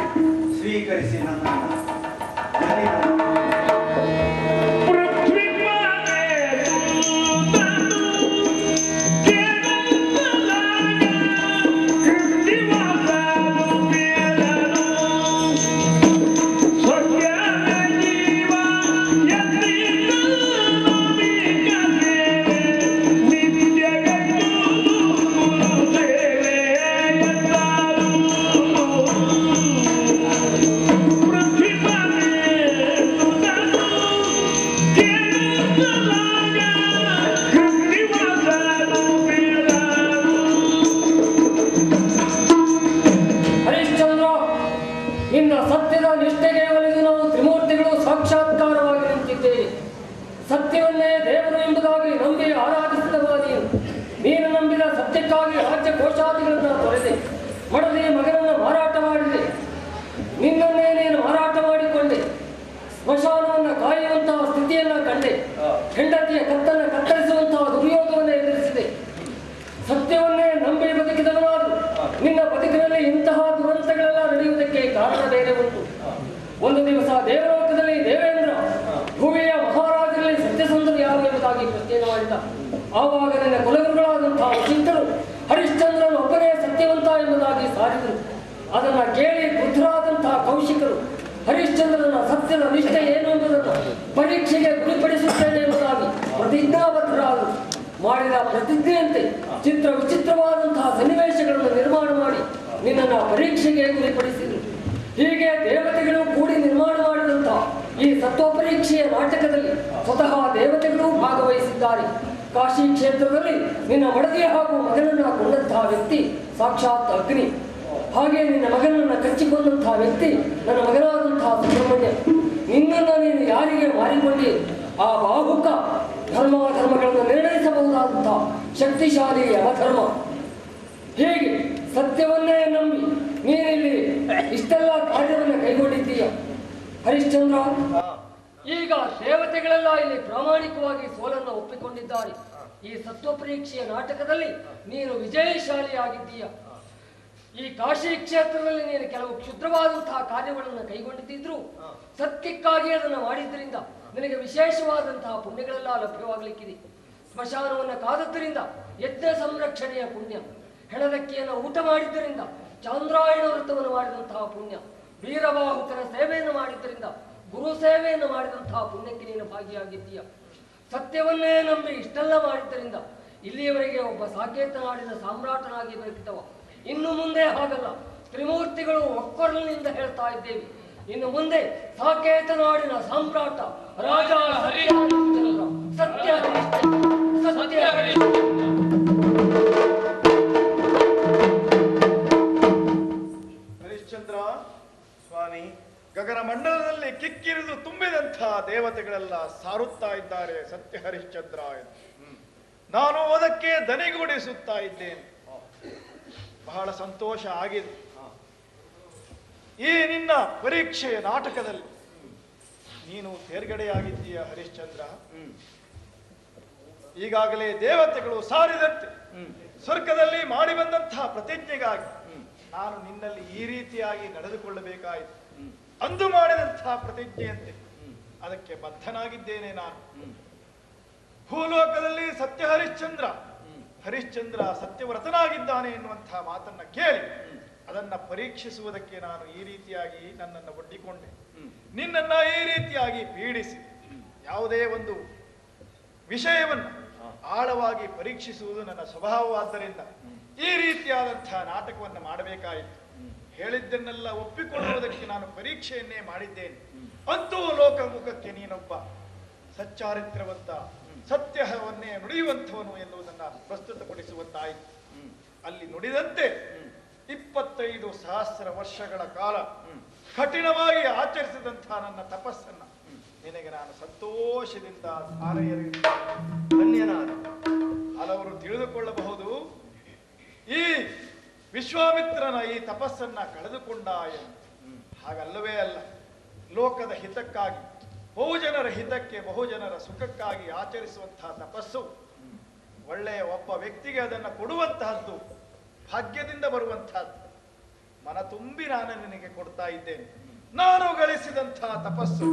ಸ್ವೀಕರಿಸಿ ನನ್ನನ್ನು. ಸತ್ಯವನ್ನೇ ದೇವರು ಎಂಬುದಾಗಿ ನಂಬಿ ಆರಾಧಿಸಿದವ ನೀನು ನಂಬಿದ ಸತ್ಯಕ್ಕಾಗಿ ರಾಜ್ಯ ಕೋಶಾದಿಗಳನ್ನು ತೊರೆದೆ, ಮಡದಿ ಮಗನನ್ನು ಮಾರಾಟ ಮಾಡಿದೆ, ನಿನ್ನನ್ನೇ ನೀನು ಮಾರಾಟ ಮಾಡಿಕೊಂಡೆ, ಸ್ಮಶಾನವನ್ನು ಕಾಯುವಂತಹ ಸ್ಥಿತಿಯನ್ನ ಕಂಡೆ, ಹೆಂಡತಿಯ ಕತ್ತನ್ನು ಕತ್ತರಿಸುವಂತಹ ದುರ್ಯೋಗವನ್ನು ಎದುರಿಸಿದೆ. ಸತ್ಯವನ್ನೇ ನಂಬಿ ಬದುಕಿದವನಾದು ನಿನ್ನ ಬದುಕಿನಲ್ಲಿ ಇಂತಹ ದುರಂತಗಳೆಲ್ಲ ನಡೆಯುವುದಕ್ಕೆ ಕಾರಣ ಬೇರೆ ಉಂಟು. ಒಂದು ದಿವಸ ದೇವಲೋಕದಲ್ಲಿ ದೇವೇಂದ್ರ ಭೂಮಿಯ ಮಹಾರಾಜರಲ್ಲಿ ಸತ್ಯಸಂಧರು ಯಾರು ಎಂಬುದಾಗಿ ಪ್ರಶ್ನೆ ಮಾಡಿದ. ಆವಾಗ ನಿನ್ನ ಕುಲಗುರುಗಳಾದಂತಹ ವಸಿಷ್ಠರು ಹರಿಶ್ಚಂದ್ರನು ಒಬ್ಬನೇ ಸತ್ಯವಂತ ಎಂಬುದಾಗಿ ಸಾರಿದರು. ಅದನ್ನು ಕೇಳಿ ಬುದ್ಧರಾದಂತಹ ಕೌಶಿಕರು ಹರಿಶ್ಚಂದ್ರನ ಸತ್ಯದ ನಿಷ್ಠೆ ಏನು ಎಂಬುದನ್ನು ಪರೀಕ್ಷೆಗೆ ಗುರಿಪಡಿಸುತ್ತೇನೆ ಎಂಬುದಾಗಿ ಪ್ರತಿಜ್ಞಾಬದ್ಧರಾದರು. ಮಾಡಿದ ಪ್ರತಿಜ್ಞೆಯಂತೆ ಚಿತ್ರ ವಿಚಿತ್ರವಾದಂತಹ ಸನ್ನಿವೇಶಗಳನ್ನು ನಿರ್ಮಾಣ ಮಾಡಿ ನಿನ್ನನ್ನು ಪರೀಕ್ಷೆಗೆ ಗುರಿಪಡಿಸಿದರು. ಹೀಗೆ ದೇವತೆಗಳು ಕೂಡಿ ನಿರ್ಮಾಣ ಮಾಡಿದಂತಹ ಈ ಸತ್ವ ಪರೀಕ್ಷೆಯ ನಾಟಕದಲ್ಲಿ ಸ್ವತಃ ದೇವತೆಗಳು ಭಾಗವಹಿಸಿದ್ದಾರೆ. ಕಾಶಿ ಕ್ಷೇತ್ರದಲ್ಲಿ ನಿನ್ನ ಮಡದಿ ಹಾಗೂ ಮಗನನ್ನ ಕೊಂಡಂತಹ ವ್ಯಕ್ತಿ ಸಾಕ್ಷಾತ್ ಅಗ್ನಿ. ಹಾಗೆ ನಿನ್ನ ಮಗನನ್ನ ಕಚ್ಚಿಕೊಂಡಂತಹ ವ್ಯಕ್ತಿ ನನ್ನ ಮಗನಾದಂತಹ ಸುಬ್ರಹ್ಮಣ್ಯ. ನಿನ್ನನ್ನು ನೀನು ಯಾರಿಗೆ ಮಾರಿಕೊಂಡಿ ಆ ಬಾಹುಕ ಧರ್ಮಗಳನ್ನು ನಿರ್ಣಯಿಸಬಹುದಾದಂತಹ ಶಕ್ತಿಶಾಲಿ ಯಮಧರ್ಮ. ಹೀಗೆ ಸತ್ಯವನ್ನೇ ನಂಬಿ ನೀನಿಲ್ಲಿ ಇಷ್ಟೆಲ್ಲ ಕಾರ್ಯವನ್ನು ಕೈಗೊಂಡಿದ್ದೀಯ ಹರಿಶ್ಚಂದ್ರ. ಈಗ ದೇವತೆಗಳೆಲ್ಲ ಇಲ್ಲಿ ಪ್ರಾಮಾಣಿಕವಾಗಿ ಸೋಲನ್ನು ಒಪ್ಪಿಕೊಂಡಿದ್ದಾರೆ. ಈ ಸತ್ವ ಪರೀಕ್ಷೆಯ ನಾಟಕದಲ್ಲಿ ನೀನು ವಿಜಯಶಾಲಿಯಾಗಿದ್ದೀಯ. ಈ ಕಾಶಿ ಕ್ಷೇತ್ರದಲ್ಲಿ ನೀನು ಕೆಲವು ಕ್ಷುದ್ರವಾದಂತಹ ಕಾರ್ಯಗಳನ್ನು ಕೈಗೊಂಡಿದ್ದರೂ ಸತ್ಯಕ್ಕಾಗಿ ಅದನ್ನು ಮಾಡಿದ್ದರಿಂದ ನಿನಗೆ ವಿಶೇಷವಾದಂತಹ ಪುಣ್ಯಗಳೆಲ್ಲ ಲಭ್ಯವಾಗಲಿಕ್ಕಿದೆ. ಸ್ಮಶಾನವನ್ನು ಕಾದದ್ದರಿಂದ ಯಜ್ಞ ಸಂರಕ್ಷಣೆಯ ಪುಣ್ಯ, ಹೆಣದಕ್ಕಿಯನ್ನು ಊಟ ಮಾಡಿದ್ದರಿಂದ ಚಾಂದ್ರಾಯಣ ವ್ರತವನ್ನು ಮಾಡಿದಂತಹ ಪುಣ್ಯ, ವೀರಬಾಹುಕರ ಸೇವೆಯನ್ನು ಮಾಡಿದ್ದರಿಂದ ಗುರು ಸೇವೆಯನ್ನು ಮಾಡಿದಂತಹ ಪುಣ್ಯಕ್ಕೆ ನೀನು ಭಾಗಿಯಾಗಿದ್ದೀಯ. ಸತ್ಯವನ್ನೇ ನಂಬಿ ಇಷ್ಟೆಲ್ಲ ಮಾಡಿದ್ದರಿಂದ ಇಲ್ಲಿಯವರೆಗೆ ಒಬ್ಬ ಸಾಕೇತ ನಾಡಿನ ಸಾಮ್ರಾಟನಾಗಿ ಬದುಕಿದವ. ಇನ್ನು ಮುಂದೆ ಹಾಗಲ್ಲ, ತ್ರಿಮೂರ್ತಿಗಳು ಒಕ್ಕೊರಲಿನಿಂದ ಹೇಳ್ತಾ ಇದ್ದೇವೆ, ಇನ್ನು ಮುಂದೆ ಸಾಕೇತ ನಾಡಿನ ಸಾಮ್ರಾಟ ರಾಜ ಹರಿಶ್ಚಂದ್ರ. ಸತ್ಯ ಸತ್ಯ ಹರಿಶ್ಚಂದ್ರ ಸ್ವಾಮಿ, ಗಗನ ಮಂಡಲದಲ್ಲಿ ಕಿಕ್ಕಿರಿದು ತುಂಬಿದಂತಹ ದೇವತೆಗಳೆಲ್ಲ ಸಾರುತ್ತಾ ಇದ್ದಾರೆ ಸತ್ಯ ಹರಿಶ್ಚಂದ್ರ ಎಂದು. ನಾನು ಅದಕ್ಕೆ ದನಿಗೂಡಿಸುತ್ತಾ ಇದ್ದೇನೆ. ಬಹಳ ಸಂತೋಷ ಆಗಿದೆ. ಈ ನಿನ್ನ ಪರೀಕ್ಷೆಯ ನಾಟಕದಲ್ಲಿ ನೀನು ತೇರ್ಗಡೆಯಾಗಿದ್ದೀಯ ಹರಿಶ್ಚಂದ್ರ. ಈಗಾಗಲೇ ದೇವತೆಗಳು ಸಾರಿದಂತೆ ಸ್ವರ್ಗದಲ್ಲಿ ಮಾಡಿ ಬಂದಂತಹ ಪ್ರತಿಜ್ಞೆಗಾಗಿ ನಾನು ನಿನ್ನಲ್ಲಿ ಈ ರೀತಿಯಾಗಿ ನಡೆದುಕೊಳ್ಳಬೇಕಾಯಿತು. ಅಂದು ಮಾಡಿದಂತಹ ಪ್ರತಿಜ್ಞೆಯಂತೆ ಅದಕ್ಕೆ ಬದ್ಧನಾಗಿದ್ದೇನೆ ನಾನು. ಭೂಲೋಕದಲ್ಲಿ ಸತ್ಯ ಹರಿಶ್ಚಂದ್ರ ಸತ್ಯವ್ರತನಾಗಿದ್ದಾನೆ ಎನ್ನುವಂತಹ ಮಾತನ್ನ ಕೇಳಿ ಅದನ್ನ ಪರೀಕ್ಷಿಸುವುದಕ್ಕೆ ನಾನು ಈ ರೀತಿಯಾಗಿ ನನ್ನನ್ನು ಒಡ್ಡಿಕೊಂಡೆ. ನಿನ್ನನ್ನ ಈ ರೀತಿಯಾಗಿ ಪೀಡಿಸಿ ಯಾವುದೇ ಒಂದು ವಿಷಯವನ್ನು ಆಳವಾಗಿ ಪರೀಕ್ಷಿಸುವುದು ನನ್ನ ಸ್ವಭಾವವಾದ್ದರಿಂದ ಈ ರೀತಿಯಾದಂತಹ ನಾಟಕವನ್ನು ಮಾಡಬೇಕಾಯಿತು. ಹೇಳಿದ್ದನ್ನೆಲ್ಲ ಒಪ್ಪಿಕೊಳ್ಳುವುದಕ್ಕೆ ನಾನು ಪರೀಕ್ಷೆಯನ್ನೇ ಮಾಡಿದ್ದೇನೆ. ಅಂತೂ ಲೋಕಮುಖಕ್ಕೆ ನೀನೊಬ್ಬ ಸಚ್ಚಾರಿತ್ರವಂತ, ಸತ್ಯವನ್ನೇ ನುಡಿಯುವಂಥವನು ಎನ್ನುವುದನ್ನು ಪ್ರಸ್ತುತಪಡಿಸುವಂತಾಯಿತು. ಅಲ್ಲಿ ನುಡಿದಂತೆ 25,000 ವರ್ಷಗಳ ಕಾಲ ಕಠಿಣವಾಗಿ ಆಚರಿಸಿದಂತಹ ನನ್ನ ತಪಸ್ಸನ್ನ ನಿನಗೆ ನಾನು ಸಂತೋಷದಿಂದ ಧನ್ಯನಾದ. ಹಲವರು ತಿಳಿದುಕೊಳ್ಳಬಹುದು, ಈ ವಿಶ್ವಾಮಿತ್ರನ ಈ ತಪಸ್ಸನ್ನ ಕಳೆದುಕೊಂಡ ಎಂದು. ಹಾಗಲ್ಲವೇ ಅಲ್ಲ. ಲೋಕದ ಹಿತಕ್ಕಾಗಿ, ಬಹುಜನರ ಹಿತಕ್ಕೆ, ಬಹುಜನರ ಸುಖಕ್ಕಾಗಿ ಆಚರಿಸುವಂತಹ ತಪಸ್ಸು ಒಳ್ಳೆಯ ಒಬ್ಬ ವ್ಯಕ್ತಿಗೆ ಅದನ್ನು ಕೊಡುವಂತಹದ್ದು, ಭಾಗ್ಯದಿಂದ ಬರುವಂತಹದ್ದು. ಮನ ತುಂಬಿ ನಾನು ನಿನಗೆ ಕೊಡ್ತಾ ಇದ್ದೇನೆ. ನಾನು ಗಳಿಸಿದಂತಹ ತಪಸ್ಸು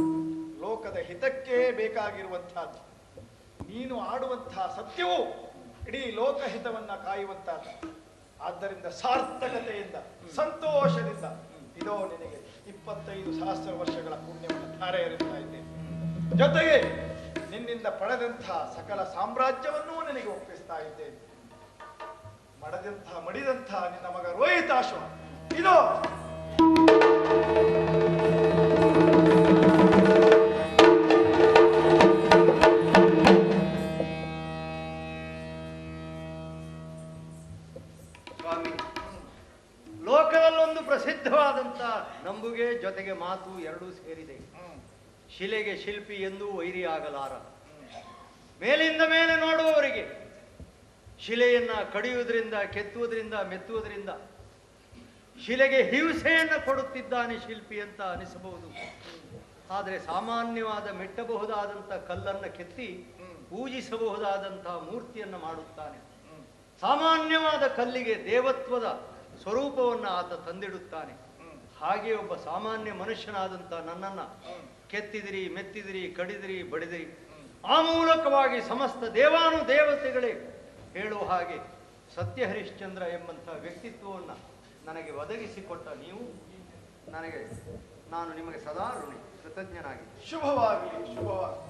ಲೋಕದ ಹಿತಕ್ಕೆ ಬೇಕಾಗಿರುವಂತಹದ್ದು. ನೀನು ಆಡುವಂತಹ ಸತ್ಯವು ಇಡೀ ಲೋಕಹಿತವನ್ನ ಕಾಯುವಂತಹದ್ದು. ಆದ್ದರಿಂದ ಸಾರ್ಥಕತೆಯಿಂದ ಸಂತೋಷದಿಂದ ಇದೋ ನಿನಗೆ 25,000 ವರ್ಷಗಳ ಪುಣ್ಯವನ್ನು ಧಾರೆ ಎರೆಯುತ್ತಾ ಇದ್ದೇನೆ. ಜೊತೆಗೆ ನಿನ್ನಿಂದ ಪಡೆದಂತಹ ಸಕಲ ಸಾಮ್ರಾಜ್ಯವನ್ನೂ ನಿನಗೆ ಒಪ್ಪಿಸ್ತಾ ಇದ್ದೇನೆ. ಮಡಿದಂತಹ ನಿನ್ನ ಮಗ ರೋಹಿತಾಶ್ವ ಇದೋ. ಸ್ವಾಮಿ, ಲೋಕದಲ್ಲೊಂದು ಪ್ರಸಿದ್ಧವಾದಂತ ನಂಬುಗೆ ಜೊತೆಗೆ ಮಾತು ಎರಡೂ ಸೇರಿದೆ. ಶಿಲೆಗೆ ಶಿಲ್ಪಿ ಎಂದೂ ವೈರಿ ಆಗಲಾರ. ಮೇಲಿಂದ ಮೇಲೆ ನೋಡುವವರಿಗೆ ಶಿಲೆಯನ್ನ ಕಡಿಯುವುದರಿಂದ, ಕೆತ್ತುವುದರಿಂದ, ಮೆತ್ತುವುದರಿಂದ ಶಿಲೆಗೆ ಹಿಂಸೆಯನ್ನು ಕೊಡುತ್ತಿದ್ದಾನೆ ಶಿಲ್ಪಿ ಅಂತ ಅನಿಸಬಹುದು. ಆದರೆ ಸಾಮಾನ್ಯವಾದ ಮೆಟ್ಟಬಹುದಾದಂಥ ಕಲ್ಲನ್ನು ಕೆತ್ತಿ ಪೂಜಿಸಬಹುದಾದಂತಹ ಮೂರ್ತಿಯನ್ನು ಮಾಡುತ್ತಾನೆ. ಸಾಮಾನ್ಯವಾದ ಕಲ್ಲಿಗೆ ದೇವತ್ವದ ಸ್ವರೂಪವನ್ನು ಆತ ತಂದಿಡುತ್ತಾನೆ. ಹಾಗೆ ಒಬ್ಬ ಸಾಮಾನ್ಯ ಮನುಷ್ಯನಾದಂಥ ನನ್ನನ್ನು ಕೆತ್ತಿದಿರಿ, ಮೆತ್ತಿದಿರಿ, ಕಡಿದಿರಿ, ಬಡಿದಿರಿ, ಆ ಮೂಲಕವಾಗಿ ಸಮಸ್ತ ದೇವಾನು ದೇವತೆಗಳೇ ಹೇಳುವ ಹಾಗೆ ಸತ್ಯ ಹರಿಶ್ಚಂದ್ರ ಎಂಬಂತಹ ವ್ಯಕ್ತಿತ್ವವನ್ನು ನನಗೆ ಒದಗಿಸಿಕೊಟ್ಟ ನೀವು ನಾನು ನಿಮಗೆ ಸದಾ ಋಣಿ, ಕೃತಜ್ಞನಾಗಿ. ಶುಭವಾಗಲಿ, ಶುಭವಾಗಲಿ.